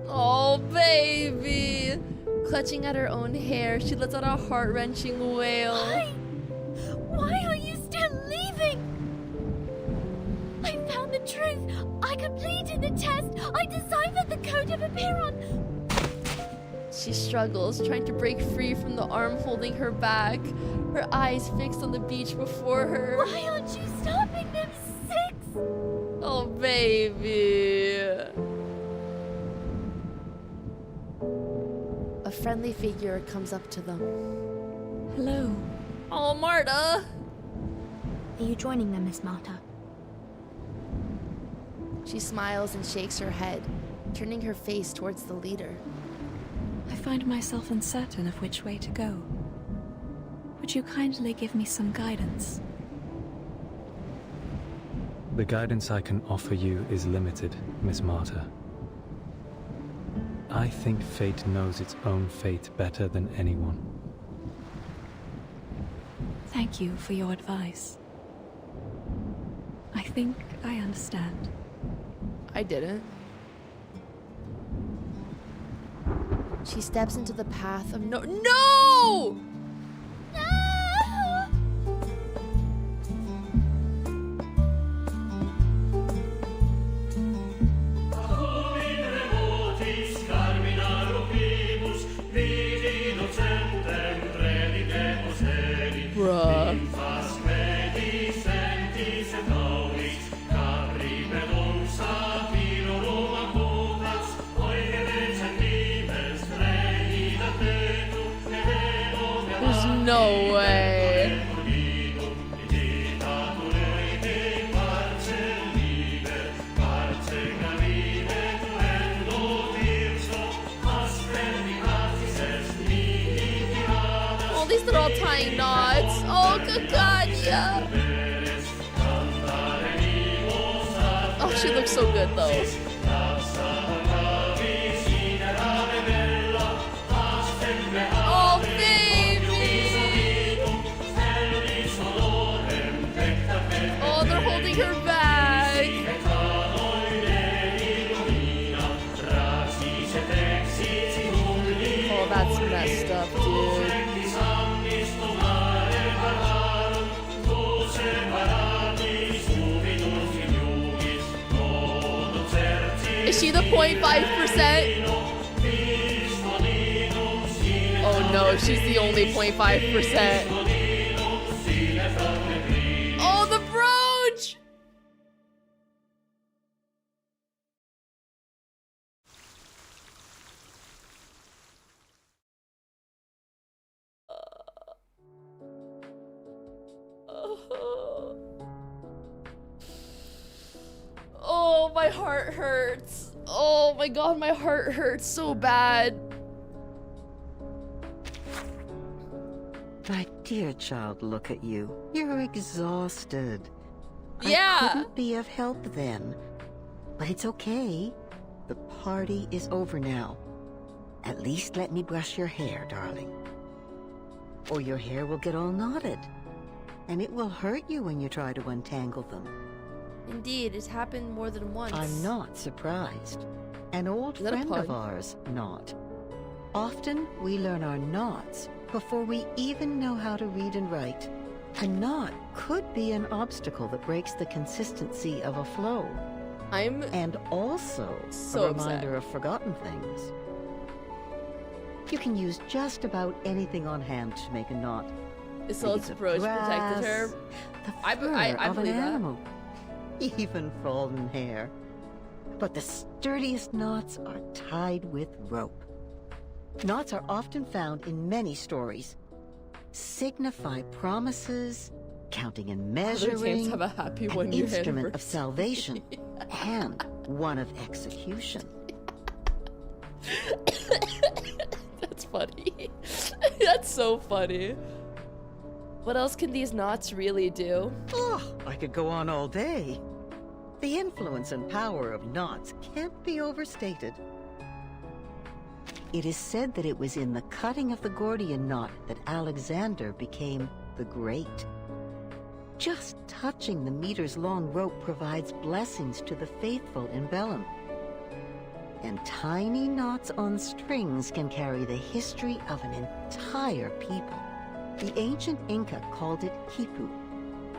Oh, baby. Clutching at her own hair, she lets out a heart-wrenching wail. Why? Why are you still leaving? I found the truth. I completed the test. I deciphered the code of Apiron. She struggles, trying to break free from the arm holding her back, her eyes fixed on the beach before her. Why aren't you stopping them, Six? Oh, baby. A friendly figure comes up to them. Hello. Oh, Marta. Are you joining them, Miss Marta? She smiles and shakes her head, turning her face towards the leader. I find myself uncertain of which way to go. Would you kindly give me some guidance? The guidance I can offer you is limited, Miss Marta. I think fate knows its own fate better than anyone. Thank you for your advice. I think I understand. I didn't. She steps into the path of no. No! Bruh. There's no way. Oh, these are all tying knots. Oh, good God, yeah. Oh, she looks so good, though. Oh, baby! Oh, they're holding her back. Oh, that's messed up, dude. Is she the 0.5%? Oh no, she's the only 0.5%. Oh, the brooch! Oh, my heart hurts. Oh my God, my heart hurts so bad. My dear child, look at you. You're exhausted. Yeah. I couldn't be of help then. But it's okay. The party is over now. At least let me brush your hair, darling. Or your hair will get all knotted. And it will hurt you when you try to untangle them. Indeed, it's happened more than once. I'm not surprised. An old Is that a friend pun? of ours, Knot. Often we learn our knots before we even know how to read and write. A knot could be an obstacle that breaks the consistency of a flow. And also so a reminder of forgotten things. You can use just about anything on hand to make a knot. So its approach protected her. I of believe an that. animal, even fallen hair. But the sturdiest knots are tied with rope. Knots are often found in many stories. Signify promises, counting and measuring, have a happy an 1 year instrument of anniversary. salvation, and one of execution. That's funny. That's so funny. What else can these knots really do? Oh, I could go on all day. The influence and power of knots can't be overstated. It is said that it was in the cutting of the Gordian knot that Alexander became the Great. Just touching the meters-long rope provides blessings to the faithful in Bellum. And tiny knots on strings can carry the history of an entire people. The ancient Inca called it quipu.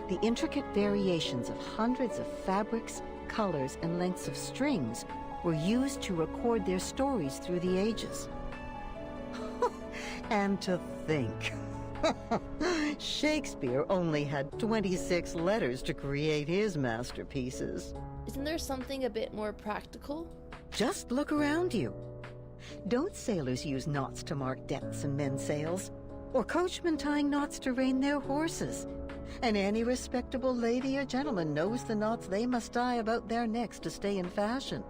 The intricate variations of hundreds of fabrics, colors, and lengths of strings were used to record their stories through the ages. And to think, Shakespeare only had 26 letters to create his masterpieces. Isn't there something a bit more practical? Just look around you. Don't sailors use knots to mark depths in men's sails? Or coachmen tying knots to rein their horses? And any respectable lady or gentleman knows the knots they must tie about their necks to stay in fashion.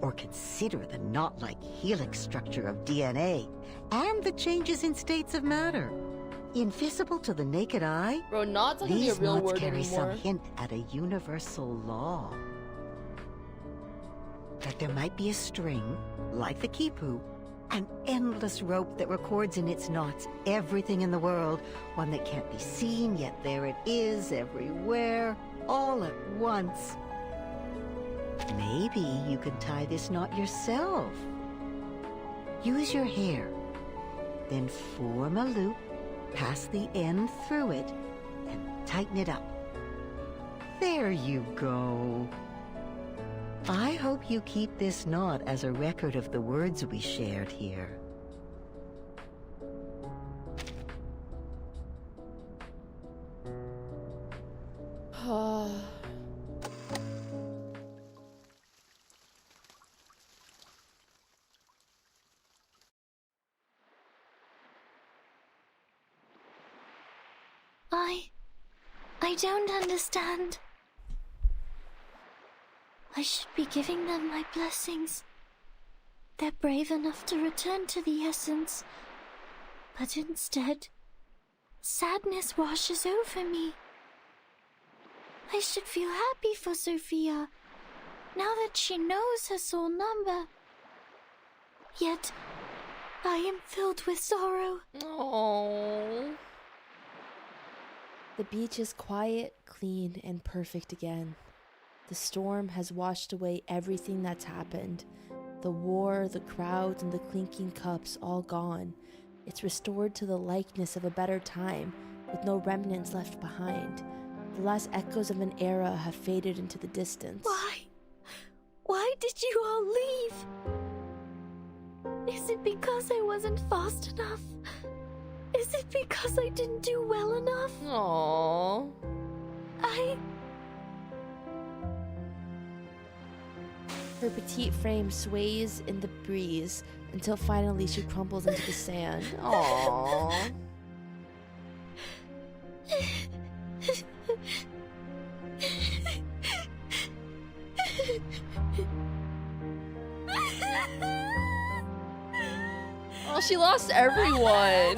Or consider the knot-like helix structure of DNA and the changes in states of matter. Invisible to the naked eye, Bro, knots not gonna be a these real knots word carry anymore. some hint at a universal law. That there might be a string, like the quipu, an endless rope that records in its knots everything in the world, one that can't be seen, yet there it is, everywhere, all at once. Maybe you can tie this knot yourself. Use your hair, then form a loop, pass the end through it, and tighten it up. There you go. I hope you keep this knot as a record of the words we shared here. I don't understand. I should be giving them my blessings. They're brave enough to return to the essence. But instead, sadness washes over me. I should feel happy for Sophia, now that she knows her soul number. Yet, I am filled with sorrow. Oh. The beach is quiet, clean, and perfect again. The storm has washed away everything that's happened. The war, the crowds, and the clinking cups all gone. It's restored to the likeness of a better time, with no remnants left behind. The last echoes of an era have faded into the distance. Why did you all leave? Is it because I wasn't fast enough? Is it because I didn't do well enough? Aww. Her petite frame sways in the breeze until finally she crumbles into the sand. Aww. Oh, she lost everyone.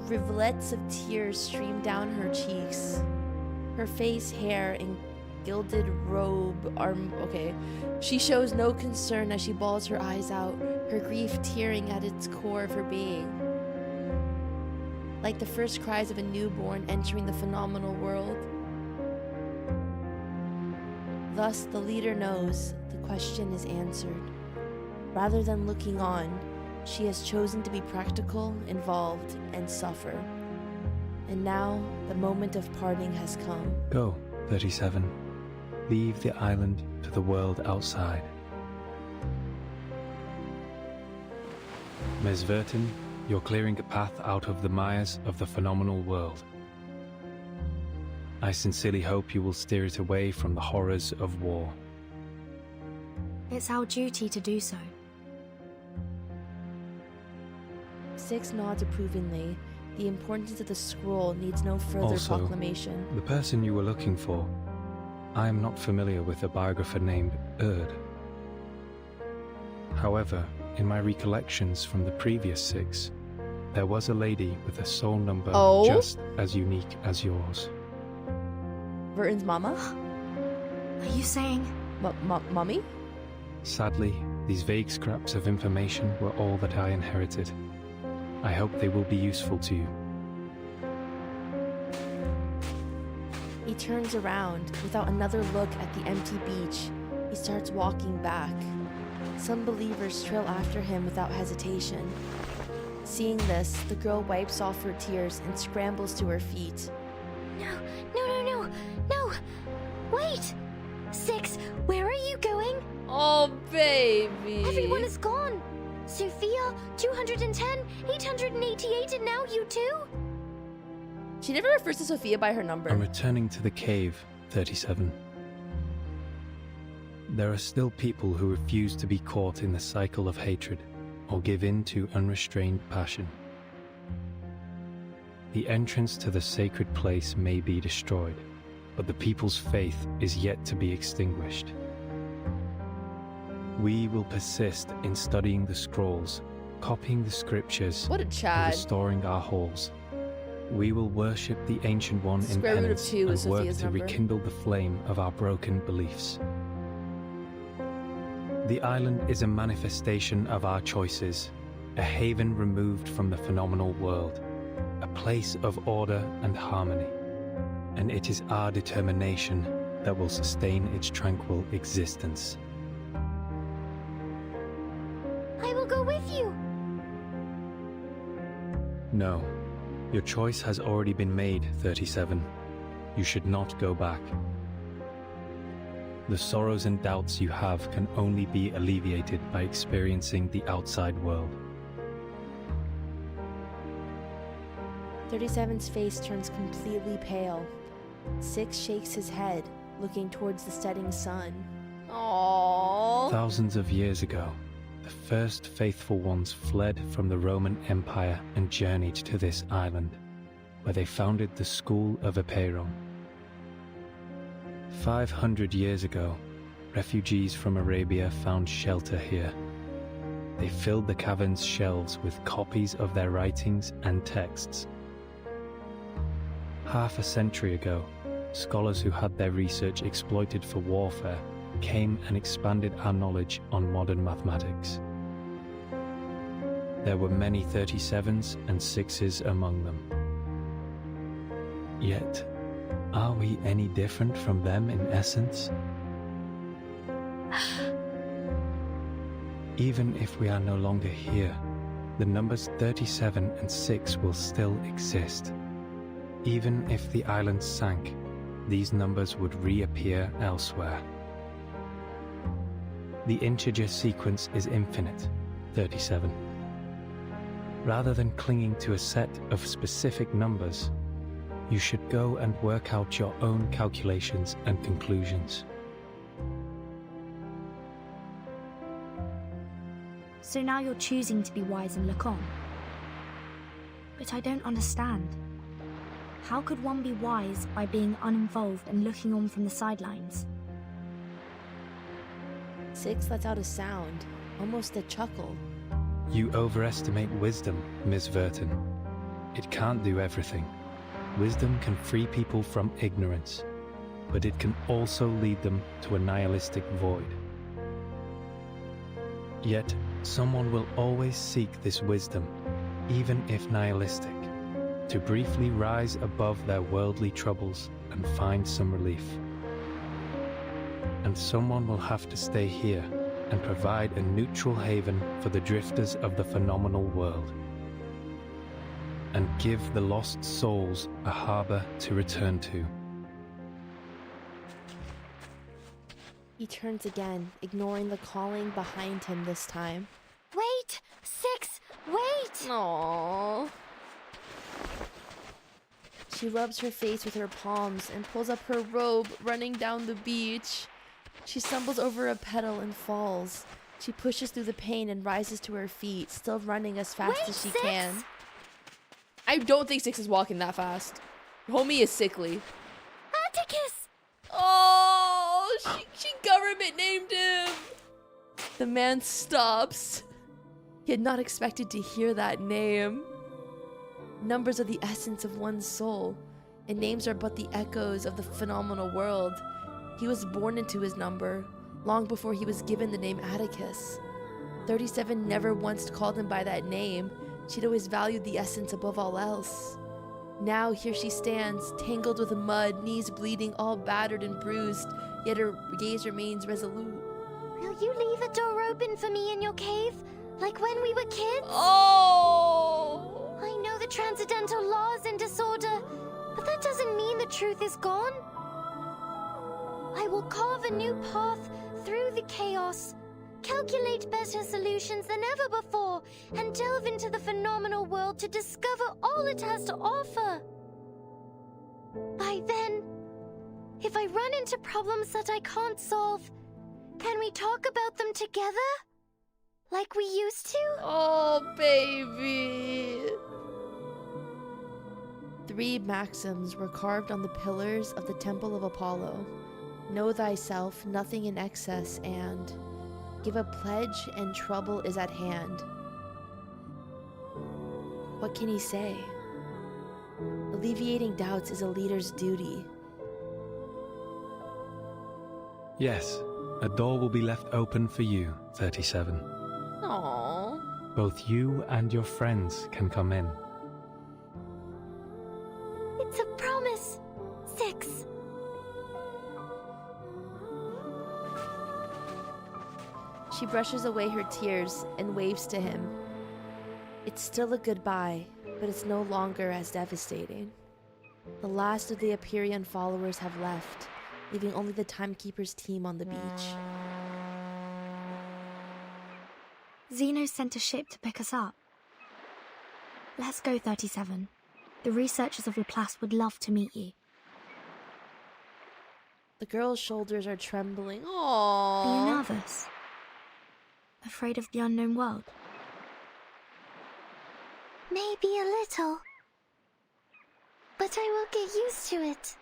Rivulets of tears stream down her cheeks. Her face, hair, and gilded robe are okay. She shows no concern as she bawls her eyes out, her grief tearing at its core of her being. Like the first cries of a newborn entering the phenomenal world. Thus, the leader knows the question is answered. Rather than looking on, She has chosen to be practical, involved, and suffer. And now, the moment of parting has come. Go, 37. Leave the island to the world outside. Ms. Vertin, you're clearing a path out of the mires of the phenomenal world. I sincerely hope you will steer it away from the horrors of war. It's our duty to do so. 6 nods approvingly. The importance of the scroll needs no further Also, proclamation. the person you were looking for, I am not familiar with a biographer named Erd. However, in my recollections from the previous 6, there was a lady with a soul number just as unique as yours. Vertin's mama? Are you saying... Mummy? Sadly, these vague scraps of information were all that I inherited. I hope they will be useful to you. He turns around. Without another look at the empty beach, he starts walking back. Some believers trail after him without hesitation. Seeing this, the girl wipes off her tears and scrambles to her feet. No! Wait! 6, where are you going? Oh, baby! Everyone is gone! Sophia, 210, 888, and now you too? She never refers to Sophia by her number. I'm returning to the cave, 37. There are still people who refuse to be caught in the cycle of hatred or give in to unrestrained passion. The entrance to the sacred place may be destroyed, but the people's faith is yet to be extinguished. We will persist in studying the scrolls, copying the scriptures, What a and Chad. restoring our halls. We will worship the Ancient One in Square root of penance 2 is and work Sophia's to number. rekindle the flame of our broken beliefs. The island is a manifestation of our choices, a haven removed from the phenomenal world, a place of order and harmony, and it is our determination that will sustain its tranquil existence. I will go with you! No, your choice has already been made, 37. You should not go back. The sorrows and doubts you have can only be alleviated by experiencing the outside world. 37's face turns completely pale. 6 shakes his head, looking towards the setting sun. Aww. Thousands of years ago, the first faithful ones fled from the Roman Empire and journeyed to this island, where they founded the School of Apeiron. 500 years ago, refugees from Arabia found shelter here. They filled the cavern's shelves with copies of their writings and texts. Half a century ago, scholars who had their research exploited for warfare came and expanded our knowledge on modern mathematics. There were many 37s and 6s among them. Yet, are we any different from them in essence? Even if we are no longer here, the numbers 37 and 6 will still exist. Even if the island sank, these numbers would reappear elsewhere. The integer sequence is infinite, 37. Rather than clinging to a set of specific numbers, you should go and work out your own calculations and conclusions. So now you're choosing to be wise and look on. But I don't understand. How could one be wise by being uninvolved and looking on from the sidelines? 6 lets out a sound, almost a chuckle. You overestimate wisdom, Ms. Vertin. It can't do everything. Wisdom can free people from ignorance, but it can also lead them to a nihilistic void. Yet, someone will always seek this wisdom, even if nihilistic, to briefly rise above their worldly troubles and find some relief. And someone will have to stay here and provide a neutral haven for the drifters of the phenomenal world, and give the lost souls a harbor to return to. He turns again, ignoring the calling behind him this time. Wait! Six! Wait! Aww. She rubs her face with her palms and pulls up her robe, running down the beach. She stumbles over a pedal and falls. She pushes through the pain and rises to her feet, still running as fast as she can. I don't think Six is walking that fast. Homie is sickly. Atticus! Oh, she government named him. The man stops. He had not expected to hear that name. Numbers are the essence of one's soul, and names are but the echoes of the phenomenal world. He was born into his number, long before he was given the name Atticus. 37 never once called him by that name. She'd always valued the essence above all else. Now here she stands, tangled with mud, knees bleeding, all battered and bruised, yet her gaze remains resolute. Will you leave a door open for me in your cave? Like when we were kids? Oh! I know the transcendental laws in disorder, but that doesn't mean the truth is gone. I will carve a new path through the chaos, calculate better solutions than ever before, and delve into the phenomenal world to discover all it has to offer. By then, if I run into problems that I can't solve, can we talk about them together? Like we used to? Oh, baby. 3 maxims were carved on the pillars of the Temple of Apollo. Know thyself, nothing in excess, and give a pledge and trouble is at hand. What can he say? Alleviating doubts is a leader's duty. Yes, a door will be left open for you, 37. Aww. Both you and your friends can come in. It's a promise. 6. She brushes away her tears and waves to him. It's still a goodbye, but it's no longer as devastating. The last of the Empyrean followers have left, leaving only the Timekeeper's team on the beach. Zeno sent a ship to pick us up. Let's go, 37. The researchers of Laplace would love to meet you. The girl's shoulders are trembling. Aww. Are you nervous? Afraid of the unknown world? Maybe a little. But I will get used to it.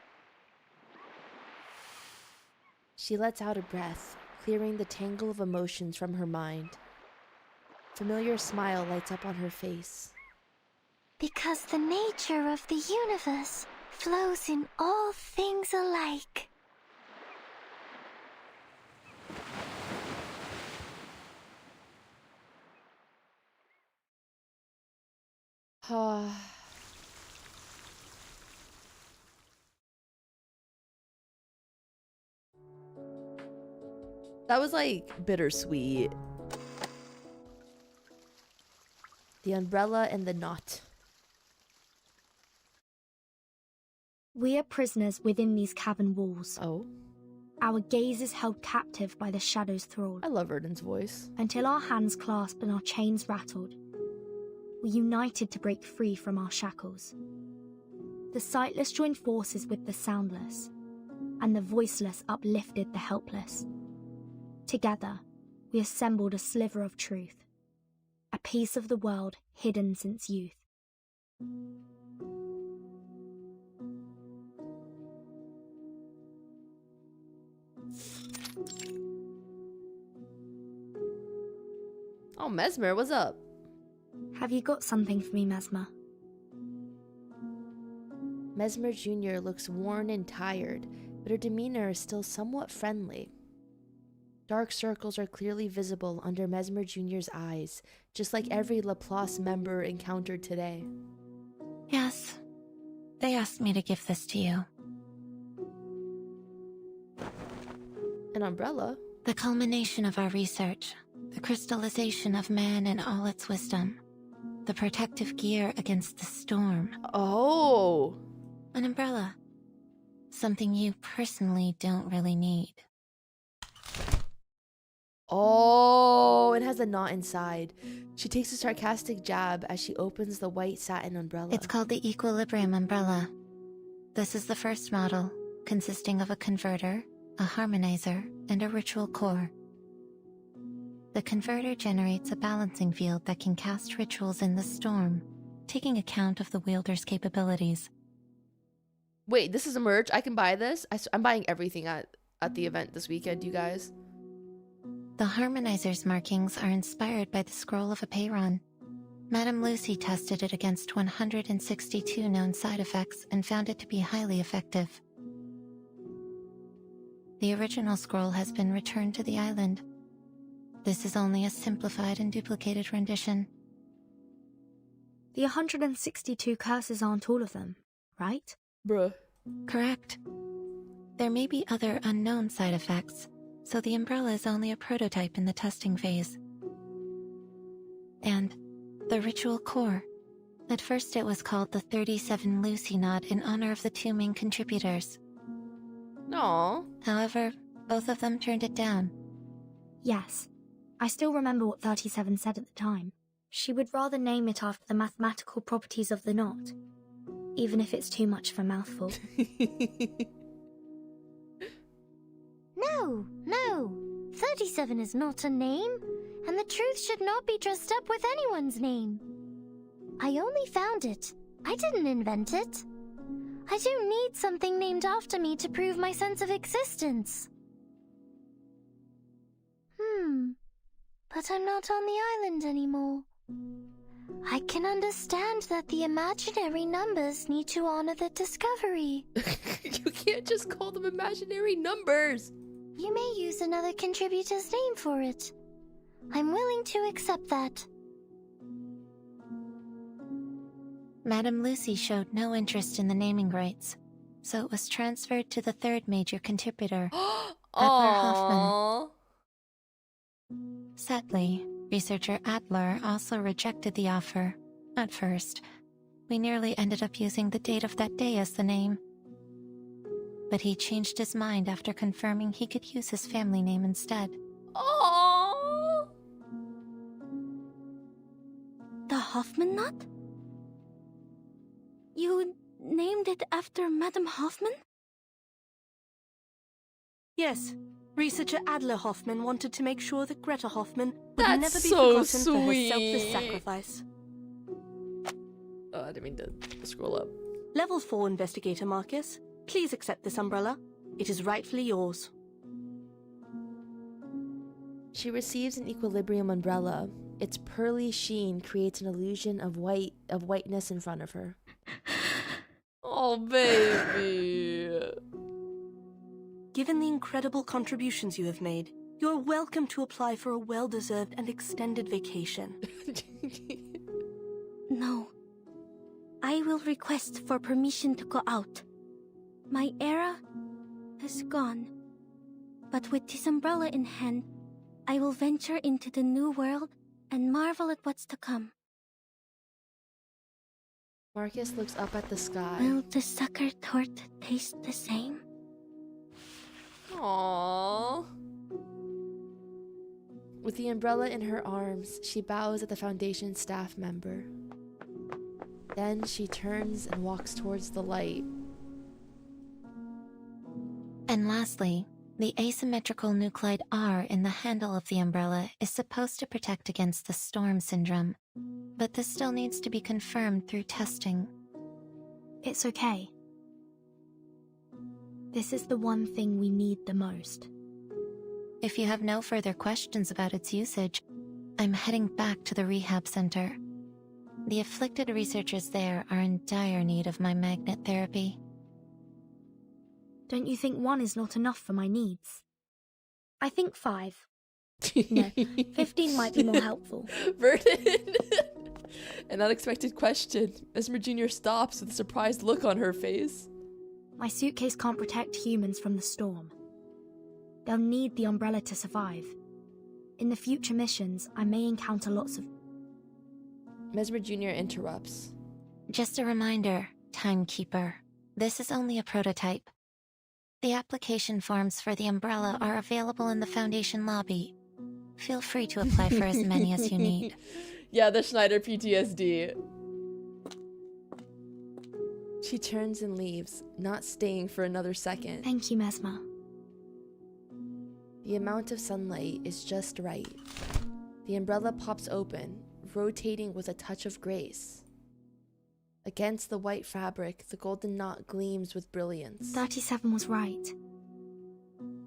She lets out a breath, clearing the tangle of emotions from her mind. Familiar smile lights up on her face. Because the nature of the universe flows in all things alike. That was like bittersweet. The umbrella and the knot. We are prisoners within these cavern walls. Oh. Our gaze is held captive by the shadow's thrall. I love Erden's voice. Until our hands clasped and our chains rattled, we united to break free from our shackles. The sightless joined forces with the soundless, and the voiceless uplifted the helpless. Together, we assembled a sliver of truth, a piece of the world hidden since youth. Oh, Mesmer, what's up? Have you got something for me, Mesmer? Mesmer Jr. looks worn and tired, but her demeanor is still somewhat friendly. Dark circles are clearly visible under Mesmer Jr.'s eyes, just like every Laplace member encountered today. Yes. They asked me to give this to you. An umbrella? The culmination of our research, the crystallization of man and all its wisdom, the protective gear against the storm. Oh. An umbrella. Something you personally don't really need. Oh, it has a knot inside. She takes a sarcastic jab as she opens the white satin umbrella. It's called the Equilibrium Umbrella. This is the first model, consisting of a converter, a harmonizer, and a ritual core. The converter generates a balancing field that can cast rituals in the storm, taking account of the wielder's capabilities. Wait, this is a merch? I can buy this? I'm buying everything at the event this weekend, you guys. The harmonizer's markings are inspired by the scroll of Apeiron. Madame Lucy tested it against 162 known side effects and found it to be highly effective. The original scroll has been returned to the island. This is only a simplified and duplicated rendition. The 162 curses aren't all of them, right? Bruh. Correct. There may be other unknown side effects, so the umbrella is only a prototype in the testing phase. And the ritual core. At first it was called the 37 Lucy knot in honor of the two main contributors. No. However, both of them turned it down. Yes. I still remember what 37 said at the time. She would rather name it after the mathematical properties of the knot, even if it's too much of a mouthful. No. 37 is not a name, and the truth should not be dressed up with anyone's name. I only found it. I didn't invent it. I do need something named after me to prove my sense of existence. But I'm not on the island anymore. I can understand that the imaginary numbers need to honor the discovery. You can't just call them imaginary numbers. You may use another contributor's name for it. I'm willing to accept that. Madame Lucy showed no interest in the naming rights, so it was transferred to the third major contributor, Adler Hoffman. Sadly, researcher Adler also rejected the offer. At first, we nearly ended up using the date of that day as the name. But he changed his mind after confirming he could use his family name instead. Oh. The Hoffman knot? You named it after Madame Hoffman? Yes. Researcher Adler Hoffman wanted to make sure that Greta Hoffman would That's never be so forgotten for her sweet. selfless sacrifice. Oh, I didn't mean to scroll up. Level 4 Investigator Marcus, please accept this umbrella. It is rightfully yours. She receives an equilibrium umbrella. Its pearly sheen creates an illusion of whiteness in front of her. Oh, baby. Given the incredible contributions you have made, you are welcome to apply for a well-deserved and extended vacation. No. I will request for permission to go out. My era has gone. But with this umbrella in hand, I will venture into the new world and marvel at what's to come. Marcus looks up at the sky. Will the sucker tort taste the same? Aww. With the umbrella in her arms, she bows at the Foundation staff member. Then she turns and walks towards the light. And lastly, the asymmetrical nuclide R in the handle of the umbrella is supposed to protect against the storm syndrome, but this still needs to be confirmed through testing. It's okay. This is the one thing we need the most. If you have no further questions about its usage, I'm heading back to the rehab center. The afflicted researchers there are in dire need of my magnet therapy. Don't you think 1 is not enough for my needs? I think 5. No, 15 might be more helpful. Vernon! An unexpected question. Mesmer Jr. stops with a surprised look on her face. My suitcase can't protect humans from the storm. They'll need the umbrella to survive. In the future missions, I may encounter lots of... Mesmer Jr. interrupts. Just a reminder, Timekeeper. This is only a prototype. The application forms for the umbrella are available in the Foundation lobby. Feel free to apply for as many as you need. Yeah, the Schneider PTSD. She turns and leaves, not staying for another second. Thank you, Mesmer. The amount of sunlight is just right. The umbrella pops open, rotating with a touch of grace. Against the white fabric, the golden knot gleams with brilliance. 37 was right.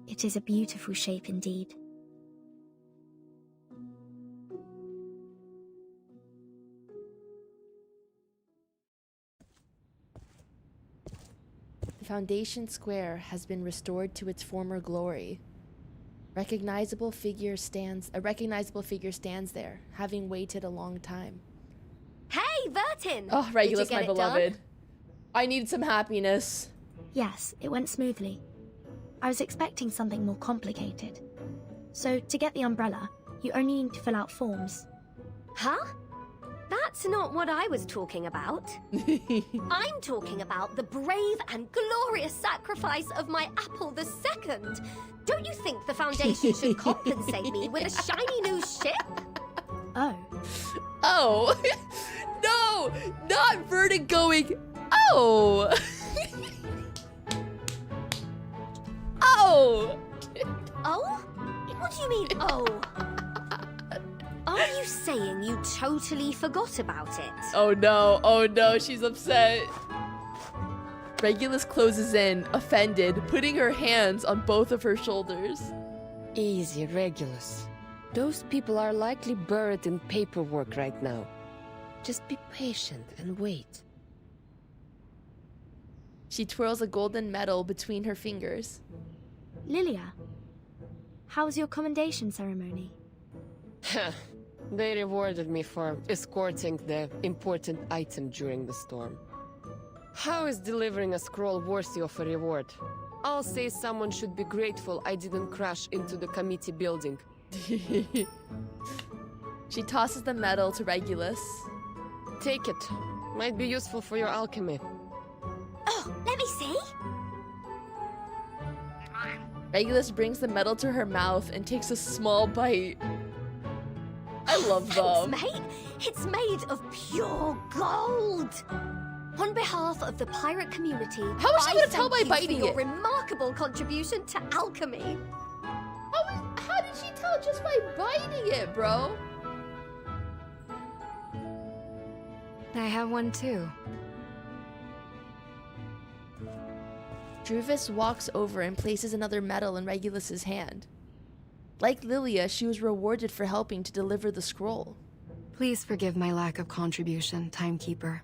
It is a beautiful shape indeed. The Foundation Square has been restored to its former glory. A recognizable figure stands there, having waited a long time. Hey, Vertin! Oh, Regulus, my Did you get it beloved. done? I need some happiness. Yes, it went smoothly. I was expecting something more complicated. So, to get the umbrella, you only need to fill out forms. Huh? That's not what I was talking about. I'm talking about the brave and glorious sacrifice of my apple the second. Don't you think the Foundation should compensate me with a shiny new ship? Oh. Oh! No! Not Vertin going, oh! Oh! Oh? What do you mean, oh? Are you saying you totally forgot about it? Oh no, she's upset. Regulus closes in, offended, putting her hands on both of her shoulders. Easy, Regulus. Those people are likely buried in paperwork right now. Just be patient and wait. She twirls a golden medal between her fingers. Lilia, how was your commendation ceremony? They rewarded me for escorting the important item during the storm. How is delivering a scroll worthy of a reward? I'll say someone should be grateful I didn't crash into the committee building. She tosses the medal to Regulus. Take it. Might be useful for your alchemy. Oh, let me see. Regulus brings the medal to her mouth and takes a small bite. I love them. Thanks, mate. It's made of pure gold. On behalf of the pirate community, how is she gonna tell by thank you biting for your it? remarkable contribution to alchemy. How did she tell just by biting it, bro? I have one too. Druvis walks over and places another medal in Regulus's hand. Like Lilia, she was rewarded for helping to deliver the scroll. Please forgive my lack of contribution, Timekeeper.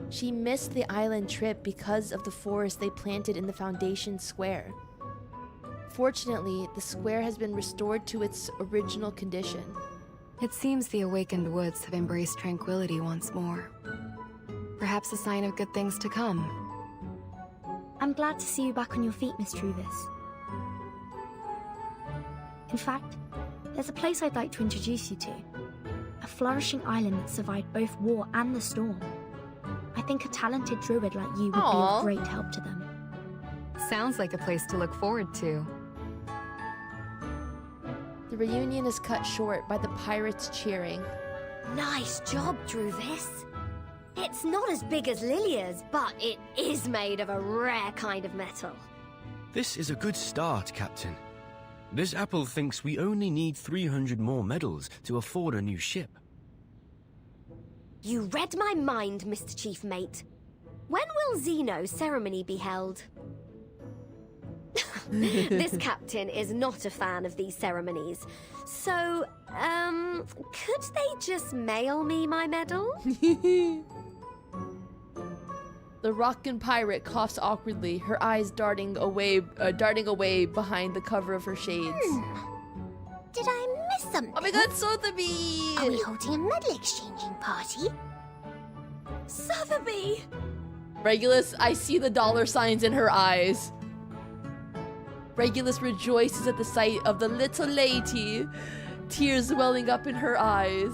She missed the island trip because of the forest they planted in the Foundation Square. Fortunately, the square has been restored to its original condition. It seems the awakened woods have embraced tranquility once more. Perhaps a sign of good things to come. I'm glad to see you back on your feet, Miss Druvis. In fact, there's a place I'd like to introduce you to. A flourishing island that survived both war and the storm. I think a talented druid like you would be of great help to them. Sounds like a place to look forward to. The reunion is cut short by the pirates cheering. Nice job, Druvis. It's not as big as Lilia's, but it is made of a rare kind of metal. This is a good start, Captain. This apple thinks we only need 300 more medals to afford a new ship. You read my mind, Mr. Chief Mate. When will Zeno's ceremony be held? This captain is not a fan of these ceremonies. So, could they just mail me my medal? The rockin' pirate coughs awkwardly, her eyes darting away behind the cover of her shades. Did I miss something? Oh my god, Sotheby! Are we holding a medal exchanging party? Sotheby! Regulus, I see the dollar signs in her eyes. Regulus rejoices at the sight of the little lady, tears welling up in her eyes.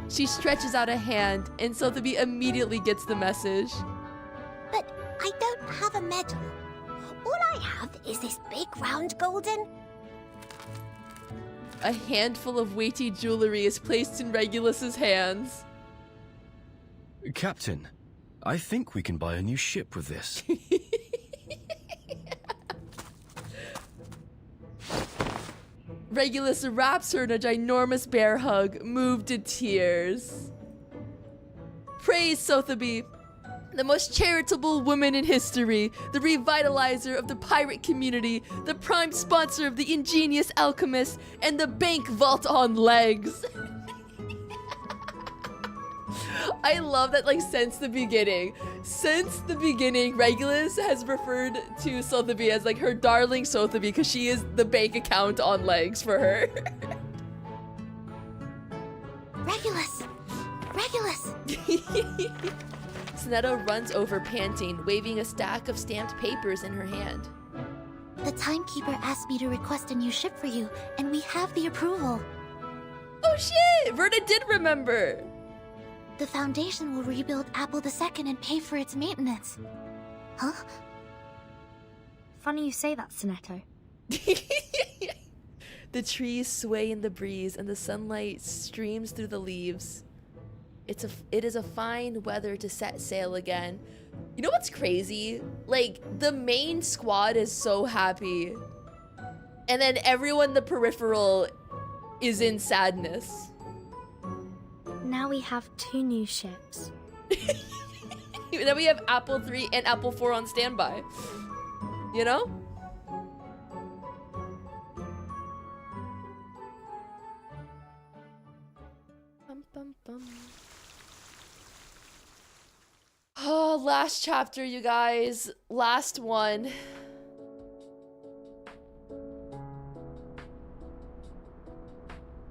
She stretches out a hand, and Sotheby immediately gets the message. But I don't have a medal. All I have is this big round golden... A handful of weighty jewelry is placed in Regulus's hands. Captain, I think we can buy a new ship with this. Regulus wraps her in a ginormous bear hug, moved to tears. Praise Sotheby, the most charitable woman in history, the revitalizer of the pirate community, the prime sponsor of the ingenious alchemist, and the bank vault on legs. I love that, like, since the beginning, Regulus has referred to Sotheby as, like, her darling Sotheby because she is the bank account on legs for her. Regulus! Regulus! Sonetta runs over panting, waving a stack of stamped papers in her hand. The timekeeper asked me to request a new ship for you, and we have the approval. Oh shit! Verna did remember! The Foundation will rebuild Apple II and pay for its maintenance. Huh? Funny you say that, Sonetto. The trees sway in the breeze and the sunlight streams through the leaves. It is a fine weather to set sail again. You know what's crazy? Like, the main squad is so happy. And then everyone in the peripheral is in sadness. Now we have 2 new ships. Then we have Apple 3 and Apple 4 on standby. You know? Bum, bum, bum. Oh, last chapter, you guys. Last one.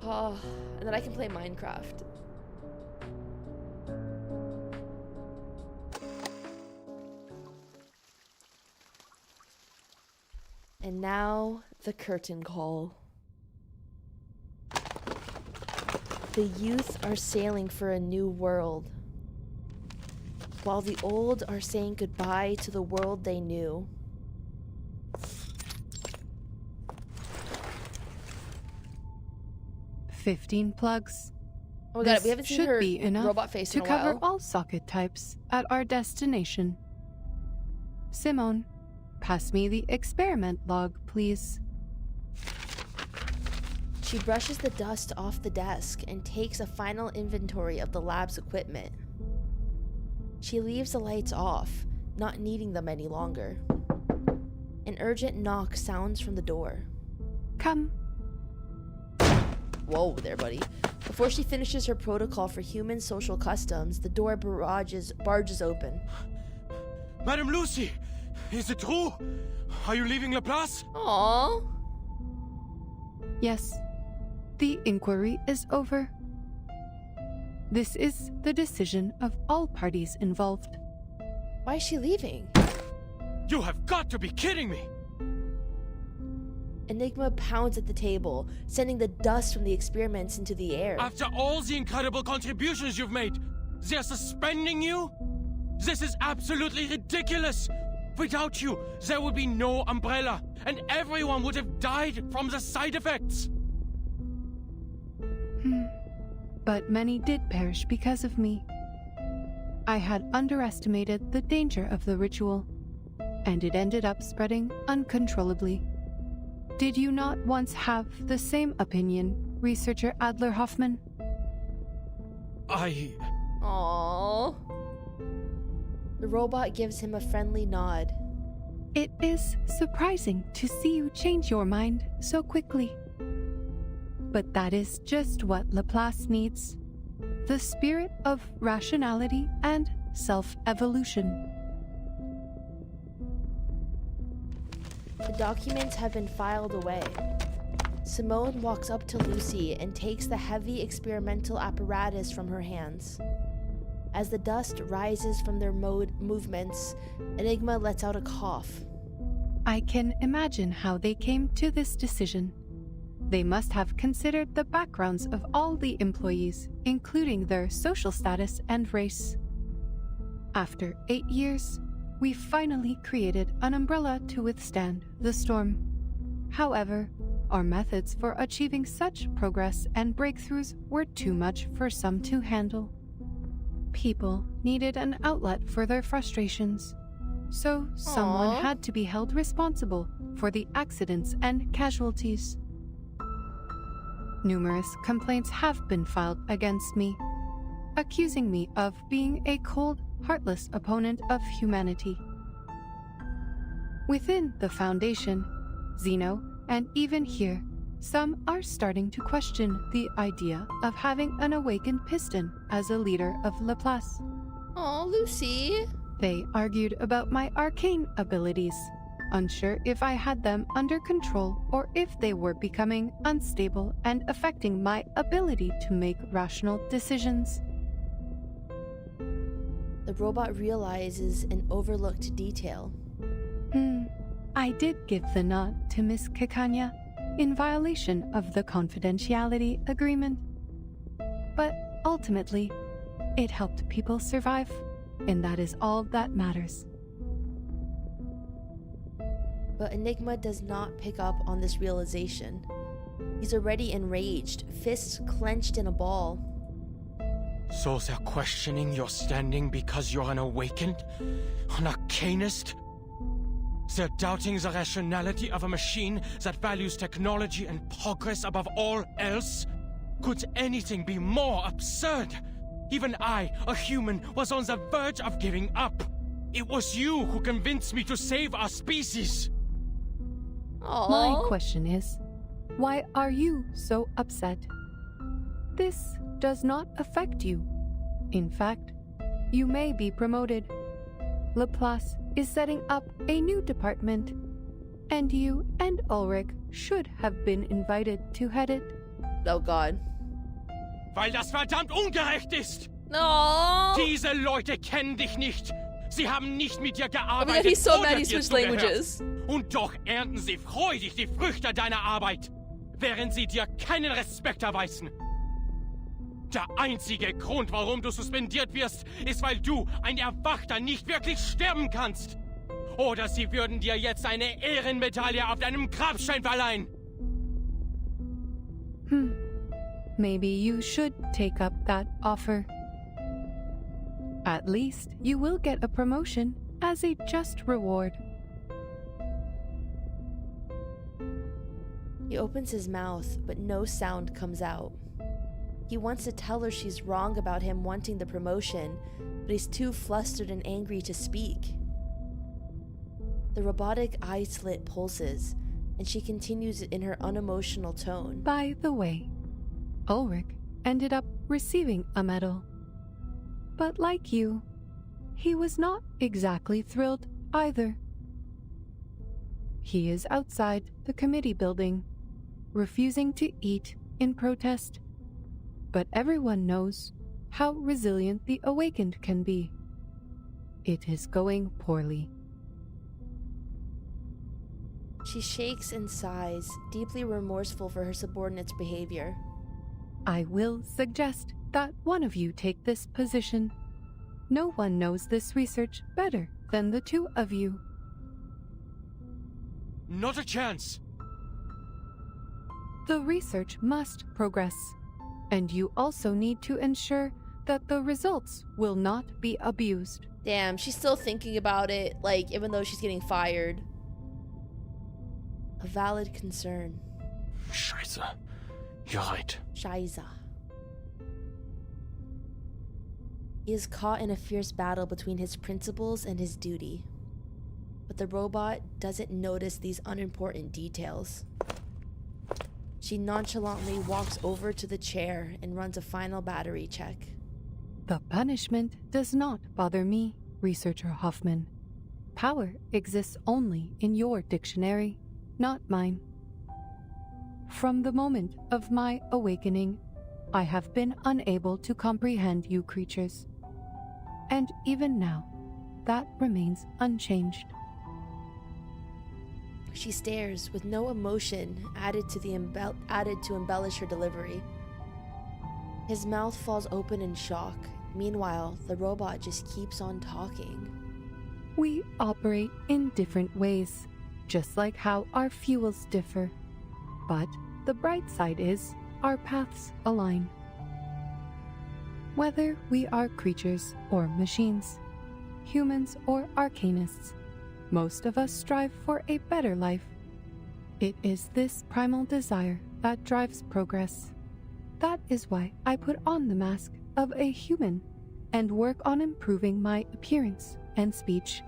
Oh, and then I can play Minecraft. And now, the curtain call. The youth are sailing for a new world, while the old are saying goodbye to the world they knew. "15 plugs. Oh my god, This we haven't seen should her be enough robot face to in a cover while. all socket types at our destination. Simone, pass me the experiment log, please." She brushes the dust off the desk and takes a final inventory of the lab's equipment. She leaves the lights off, not needing them any longer. An urgent knock sounds from the door. "Come." Whoa there, buddy. Before she finishes her protocol for human social customs, the door barges open. Madame Lucy, is it true? Are you leaving La Place? Aww. Yes. The inquiry is over. This is the decision of all parties involved. Why is she leaving? You have got to be kidding me! Enigma pounds at the table, sending the dust from the experiments into the air. After all the incredible contributions you've made, they're suspending you? This is absolutely ridiculous! Without you, there would be no umbrella, and everyone would have died from the side effects! But many did perish because of me. I had underestimated the danger of the ritual, and it ended up spreading uncontrollably. Did you not once have the same opinion, researcher Adler Hoffman? Aww. The robot gives him a friendly nod. It is surprising to see you change your mind so quickly. But that is just what Laplace needs. The spirit of rationality and self-evolution. The documents have been filed away. Simone walks up to Lucy and takes the heavy experimental apparatus from her hands. As the dust rises from their movements, Enigma lets out a cough. I can imagine how they came to this decision. They must have considered the backgrounds of all the employees, including their social status and race. After 8 years, we finally created an umbrella to withstand the storm. However, our methods for achieving such progress and breakthroughs were too much for some to handle. People needed an outlet for their frustrations, so someone had to be held responsible for the accidents and casualties. Numerous complaints have been filed against me, accusing me of being a cold, heartless opponent of humanity. Within the Foundation, Xeno, and even here, some are starting to question the idea of having an awakened piston as a leader of Laplace. Aw, Lucy. They argued about my arcane abilities, unsure if I had them under control or if they were becoming unstable and affecting my ability to make rational decisions. The robot realizes an overlooked detail. I did give the nod to Miss Kikanya in violation of the confidentiality agreement. But ultimately, it helped people survive, and that is all that matters. But Enigma does not pick up on this realization. He's already enraged, fists clenched in a ball. So they're questioning your standing because you're an awakened? An arcanist? They're doubting the rationality of a machine that values technology and progress above all else? Could anything be more absurd? Even I, a human, was on the verge of giving up. It was you who convinced me to save our species. My question is, why are you so upset? This does not affect you. In fact, you may be promoted. Laplace is setting up a new department, and you and Ulrich should have been invited to head it. Oh God. Weil das verdammt ungerecht ist! No. Diese Leute kennen dich nicht! Sie haben nicht mit dir Oh my gearbeitet, God, he's so oder mad he dir switched zugehört. languages. Und doch ernten sie freudig die Früchte deiner Arbeit, während sie dir keinen Respekt erweisen. Der einzige Grund, warum du suspendiert wirst, ist, weil du, ein Erwachter, nicht wirklich sterben kannst. Oder sie würden dir jetzt eine Ehrenmedaille auf deinem Grabstein verleihen. Maybe you should take up that offer. At least you will get a promotion as a just reward. He opens his mouth, but no sound comes out. He wants to tell her she's wrong about him wanting the promotion, but he's too flustered and angry to speak. The robotic eye slit pulses, and she continues in her unemotional tone. By the way, Ulrich ended up receiving a medal. But like you, he was not exactly thrilled either. He is outside the committee building, refusing to eat in protest. But everyone knows how resilient the awakened can be. It is going poorly. She shakes and sighs, deeply remorseful for her subordinate's behavior. I will suggest that one of you take this position. No one knows this research better than the two of you. Not a chance. The research must progress, and you also need to ensure that the results will not be abused. Damn, she's still thinking about it, like, even though she's getting fired. A valid concern. Scheiße. You're right. Scheiße. He is caught in a fierce battle between his principles and his duty. But the robot doesn't notice these unimportant details. She nonchalantly walks over to the chair and runs a final battery check. The punishment does not bother me, Researcher Hoffman. Power exists only in your dictionary, not mine. From the moment of my awakening, I have been unable to comprehend you creatures. and even now, that remains unchanged. She stares with no emotion added to embellish her delivery. His mouth falls open in shock. Meanwhile, the robot just keeps on talking. We operate in different ways, just like how our fuels differ. But the bright side is our paths align. Whether we are creatures or machines, humans or arcanists, most of us strive for a better life. It is this primal desire that drives progress. That is why I put on the mask of a human and work on improving my appearance and speech,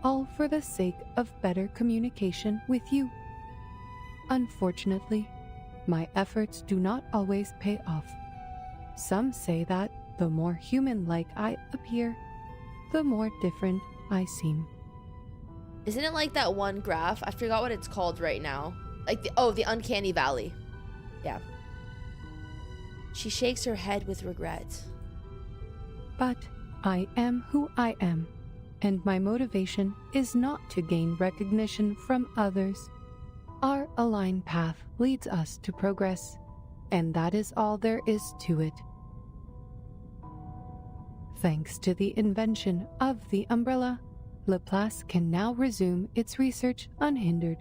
all for the sake of better communication with you. Unfortunately, my efforts do not always pay off. Some say that the more human-like I appear, the more different I seem. Isn't it like that one graph? I forgot what it's called right now. Like the uncanny valley. Yeah. She shakes her head with regret. But I am who I am, and my motivation is not to gain recognition from others. Our aligned path leads us to progress, and that is all there is to it. Thanks to the invention of the umbrella, Laplace can now resume its research unhindered.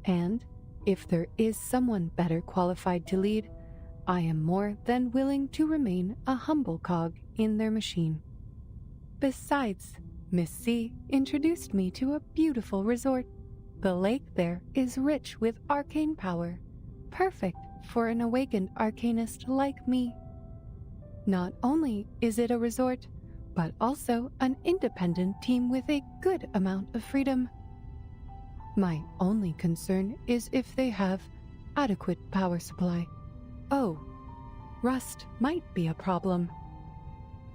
And if there is someone better qualified to lead, I am more than willing to remain a humble cog in their machine. Besides, Miss C introduced me to a beautiful resort. The lake there is rich with arcane power, perfect for an awakened arcanist like me. Not only is it a resort, but also an independent team with a good amount of freedom. My only concern is if they have adequate power supply. Oh, rust might be a problem.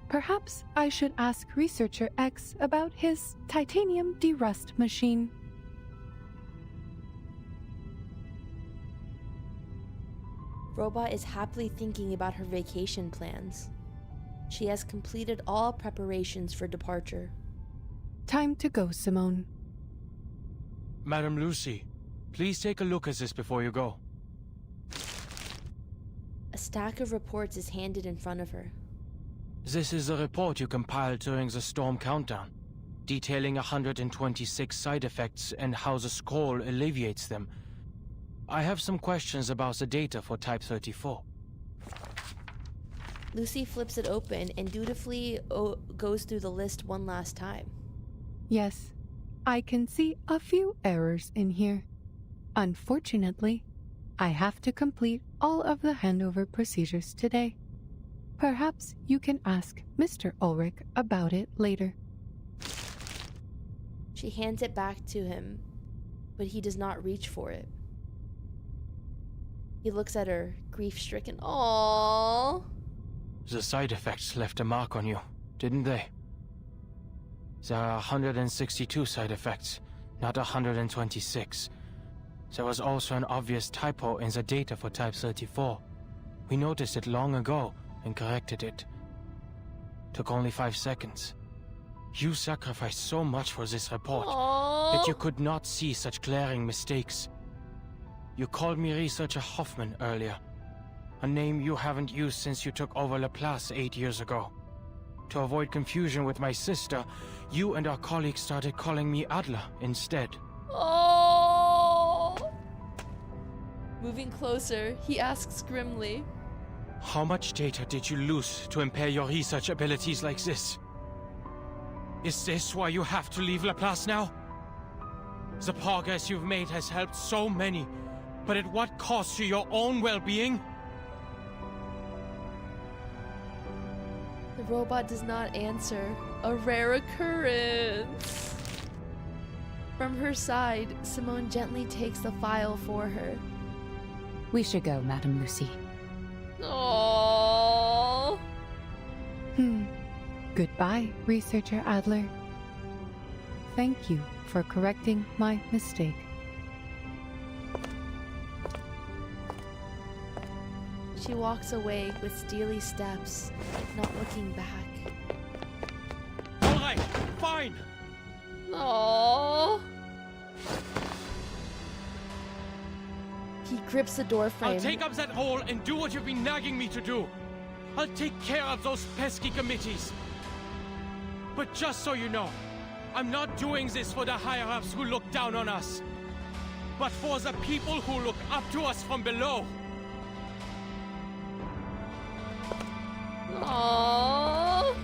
Perhaps I should ask Researcher X about his titanium derust machine. Robot is happily thinking about her vacation plans. She has completed all preparations for departure. Time to go, Simone. Madam Lucy, please take a look at this before you go. A stack of reports is handed in front of her. This is a report you compiled during the storm countdown, detailing 126 side effects and how the scroll alleviates them. I have some questions about the data for Type 34. Lucy flips it open and dutifully goes through the list one last time. Yes, I can see a few errors in here. Unfortunately, I have to complete all of the handover procedures today. Perhaps you can ask Mr. Ulrich about it later. She hands it back to him, but he does not reach for it. He looks at her, grief-stricken. Aww. The side effects left a mark on you, didn't they? There are 162 side effects, not 126. There was also an obvious typo in the data for Type 34. We noticed it long ago and corrected it. Took only 5 seconds. You sacrificed so much for this report that you could not see such glaring mistakes. You called me Researcher Hoffman earlier, a name you haven't used since you took over Laplace 8 years ago. To avoid confusion with my sister, you and our colleagues started calling me Adler instead. Oh! Moving closer, he asks grimly, How much data did you lose to impair your research abilities like this? Is this why you have to leave Laplace now? The progress you've made has helped so many, but at what cost to your own well-being? The robot does not answer. A rare occurrence. From her side, Simone gently takes the file for her. We should go, Madam Lucy. Aww. Goodbye, Researcher Adler. Thank you for correcting my mistake. She walks away with steely steps, not looking back. fine. Aww. He grips the door frame. I'll take up that role and do what you've been nagging me to do. I'll take care of those pesky committees. But just so you know, I'm not doing this for the higher-ups who look down on us, but for the people who look up to us from below. Aww.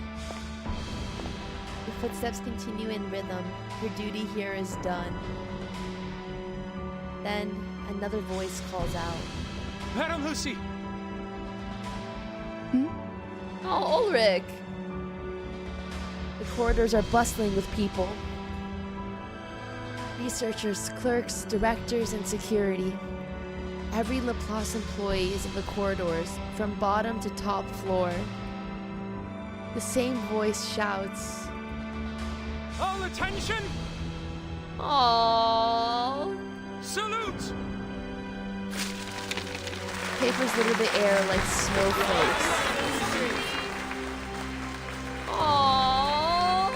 The footsteps continue in rhythm. Your duty here is done. Then another voice calls out. Madam Lucy! Oh, Ulrich! The corridors are bustling with people. Researchers, clerks, directors, and security. Every Laplace employee is in the corridors, from bottom to top floor. The same voice shouts. All attention! Aww. Salute! Papers litter the air like snowflakes. Aww.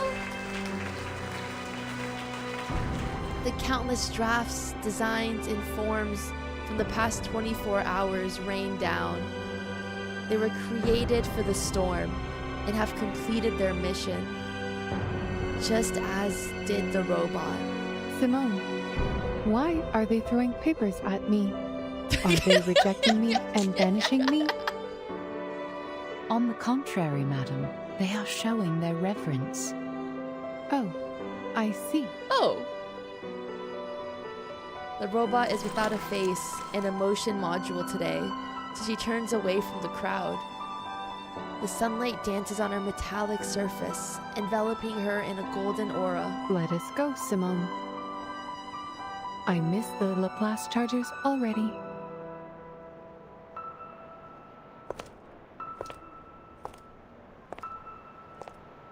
The countless drafts, designs, and forms from the past 24 hours rain down. They were created for the storm and have completed their mission, just as did the robot. Simone, why are they throwing papers at me? Are they rejecting me and banishing me? On the contrary, madam, they are showing their reverence. Oh, I see. Oh! The robot is without a face and a motion module today, so she turns away from the crowd. The sunlight dances on her metallic surface, enveloping her in a golden aura. Let us go, Simone. I miss the Laplace Chargers already.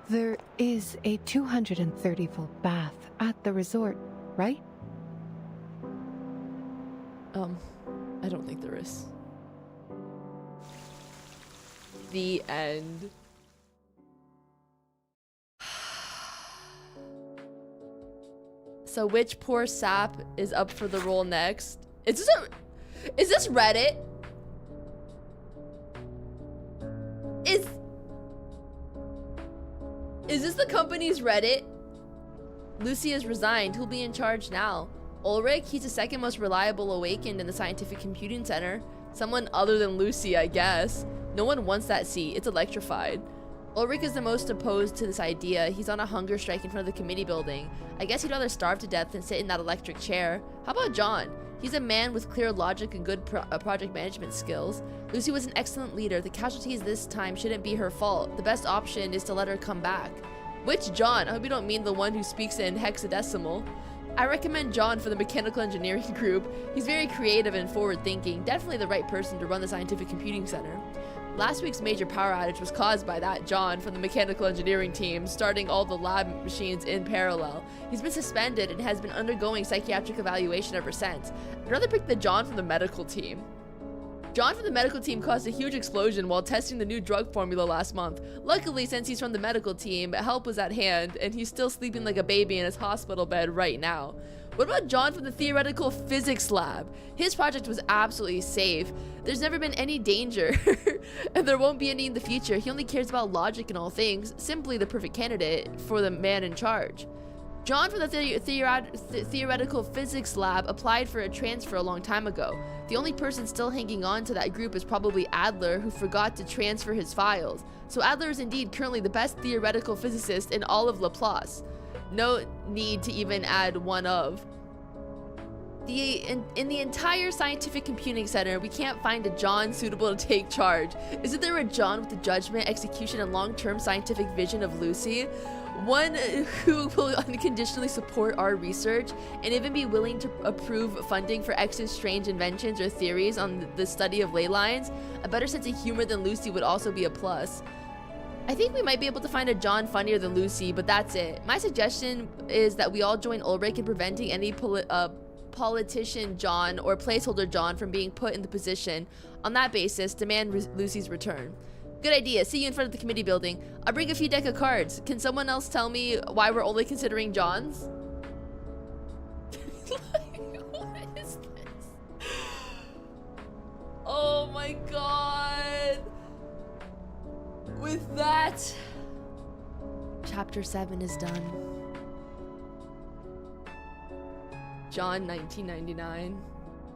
There is a 230-volt bath at the resort, right? I don't think there is. The end. So which poor sap is up for the role next? Is this Reddit? Is this the company's Reddit? Lucy has resigned. Who'll be in charge now? Ulrich? He's the second most reliable awakened in the Scientific Computing Center. Someone other than Lucy, I guess. No one wants that seat. It's electrified. Ulrich is the most opposed to this idea. He's on a hunger strike in front of the committee building. I guess he'd rather starve to death than sit in that electric chair. How about John? He's a man with clear logic and good project management skills. Lucy was an excellent leader. The casualties this time shouldn't be her fault. The best option is to let her come back. Which John? I hope you don't mean the one who speaks in hexadecimal. I recommend John for the mechanical engineering group. He's very creative and forward-thinking. Definitely the right person to run the Scientific Computing Center. Last week's major power outage was caused by that John from the mechanical engineering team, starting all the lab machines in parallel. He's been suspended and has been undergoing psychiatric evaluation ever since. I'd rather pick the John from the medical team. John from the medical team caused a huge explosion while testing the new drug formula last month. Luckily, since he's from the medical team, help was at hand, and he's still sleeping like a baby in his hospital bed right now. What about John from the theoretical physics lab? His project was absolutely safe. There's never been any danger, and there won't be any in the future. He only cares about logic in all things, simply the perfect candidate for the man in charge. John from the theoretical physics lab applied for a transfer a long time ago. The only person still hanging on to that group is probably Adler, who forgot to transfer his files. So Adler is indeed currently the best theoretical physicist in all of Laplace. No need to even add one of. In the entire Scientific Computing Center, we can't find a John suitable to take charge. Isn't there a John with the judgment, execution, and long-term scientific vision of Lucy? One who will unconditionally support our research and even be willing to approve funding for X's strange inventions or theories on the study of ley lines? A better sense of humor than Lucy would also be a plus. I think we might be able to find a John funnier than Lucy, but that's it. My suggestion is that we all join Ulrich in preventing any politician John or placeholder John from being put in the position. On that basis, demand Lucy's return. Good idea. See you in front of the committee building. I'll bring a few deck of cards. Can someone else tell me why we're only considering John's? What is this? Oh my god. With that, chapter 7 is done. John 1999.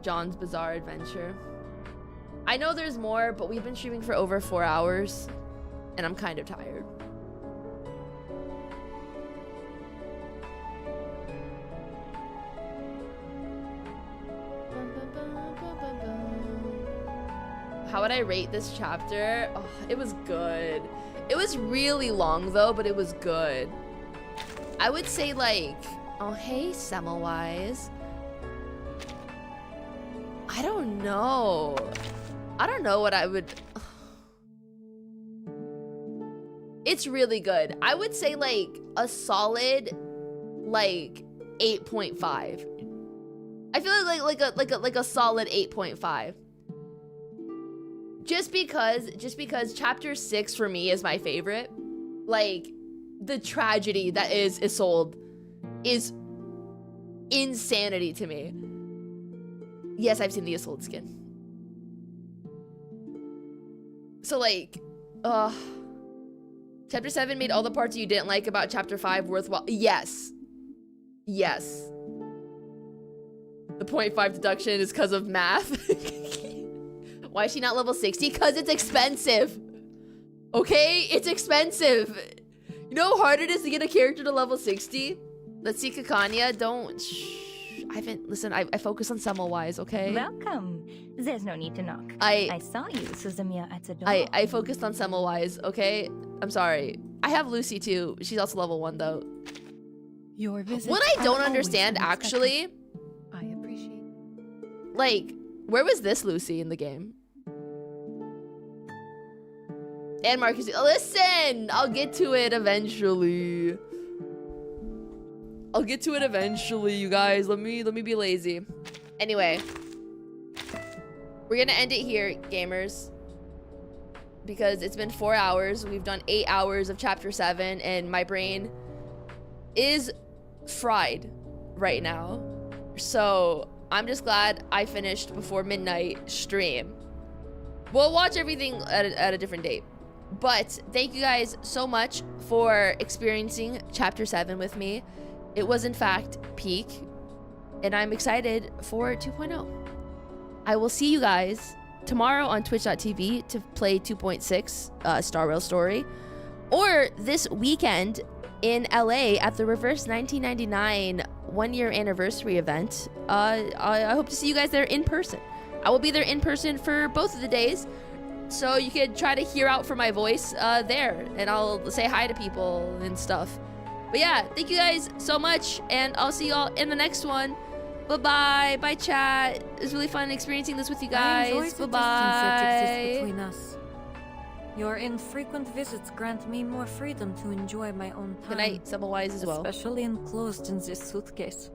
John's Bizarre Adventure. I know there's more, but we've been streaming for over 4 hours, and I'm kind of tired. How would I rate this chapter? Oh, it was good. It was really long though, but it was good. I would say like, oh hey, Semmelweis. I don't know. I don't know what I would... It's really good. I would say like a solid like 8.5. I feel like a solid 8.5. Just because chapter 6 for me is my favorite. Like the tragedy that is Isolde is insanity to me. Yes, I've seen the Isolde skin. So like, chapter 7 made all the parts you didn't like about chapter 5 worthwhile. Yes. Yes. The 0.5 deduction is because of math. Why is she not level 60? Because it's expensive. Okay? It's expensive. You know how hard it is to get a character to level 60? Let's see, Kakanya. Don't... Shh. I haven't... Listen, I focus on Semmelweis, okay? Welcome. There's no need to knock. I saw you, Suzumiya, at the door. I focused on Semmelweis, okay? I'm sorry. I have Lucy too. She's also level 1 though. Your visit. What I don't understand, actually... I appreciate. Like, where was this Lucy in the game? And Marcus, listen! I'll get to it eventually. I'll get to it eventually, you guys. Let me be lazy. Anyway. We're gonna end it here, gamers. Because it's been 4 hours. We've done 8 hours of chapter 7, and my brain is fried right now. So, I'm just glad I finished before midnight stream. We'll watch everything at a different date. But thank you guys so much for experiencing chapter 7 with me. It was in fact peak, and I'm excited for 2.0. I will see you guys tomorrow on twitch.tv to play 2.6 Star Rail Story, or this weekend in LA at the Reverse 1999 1-year anniversary event. I hope to see you guys there in person. I will be there in person for both of the days, so you could try to hear out for my voice there, and I'll say hi to people and stuff. But yeah, thank you guys so much, and I'll see y'all in the next one. Bye-bye. Bye, chat. It was really fun experiencing this with you guys. Bye-bye. That exists between us. Your infrequent visits grant me more freedom to enjoy my own time. Good night, Semmelweis as well. Especially enclosed in this suitcase.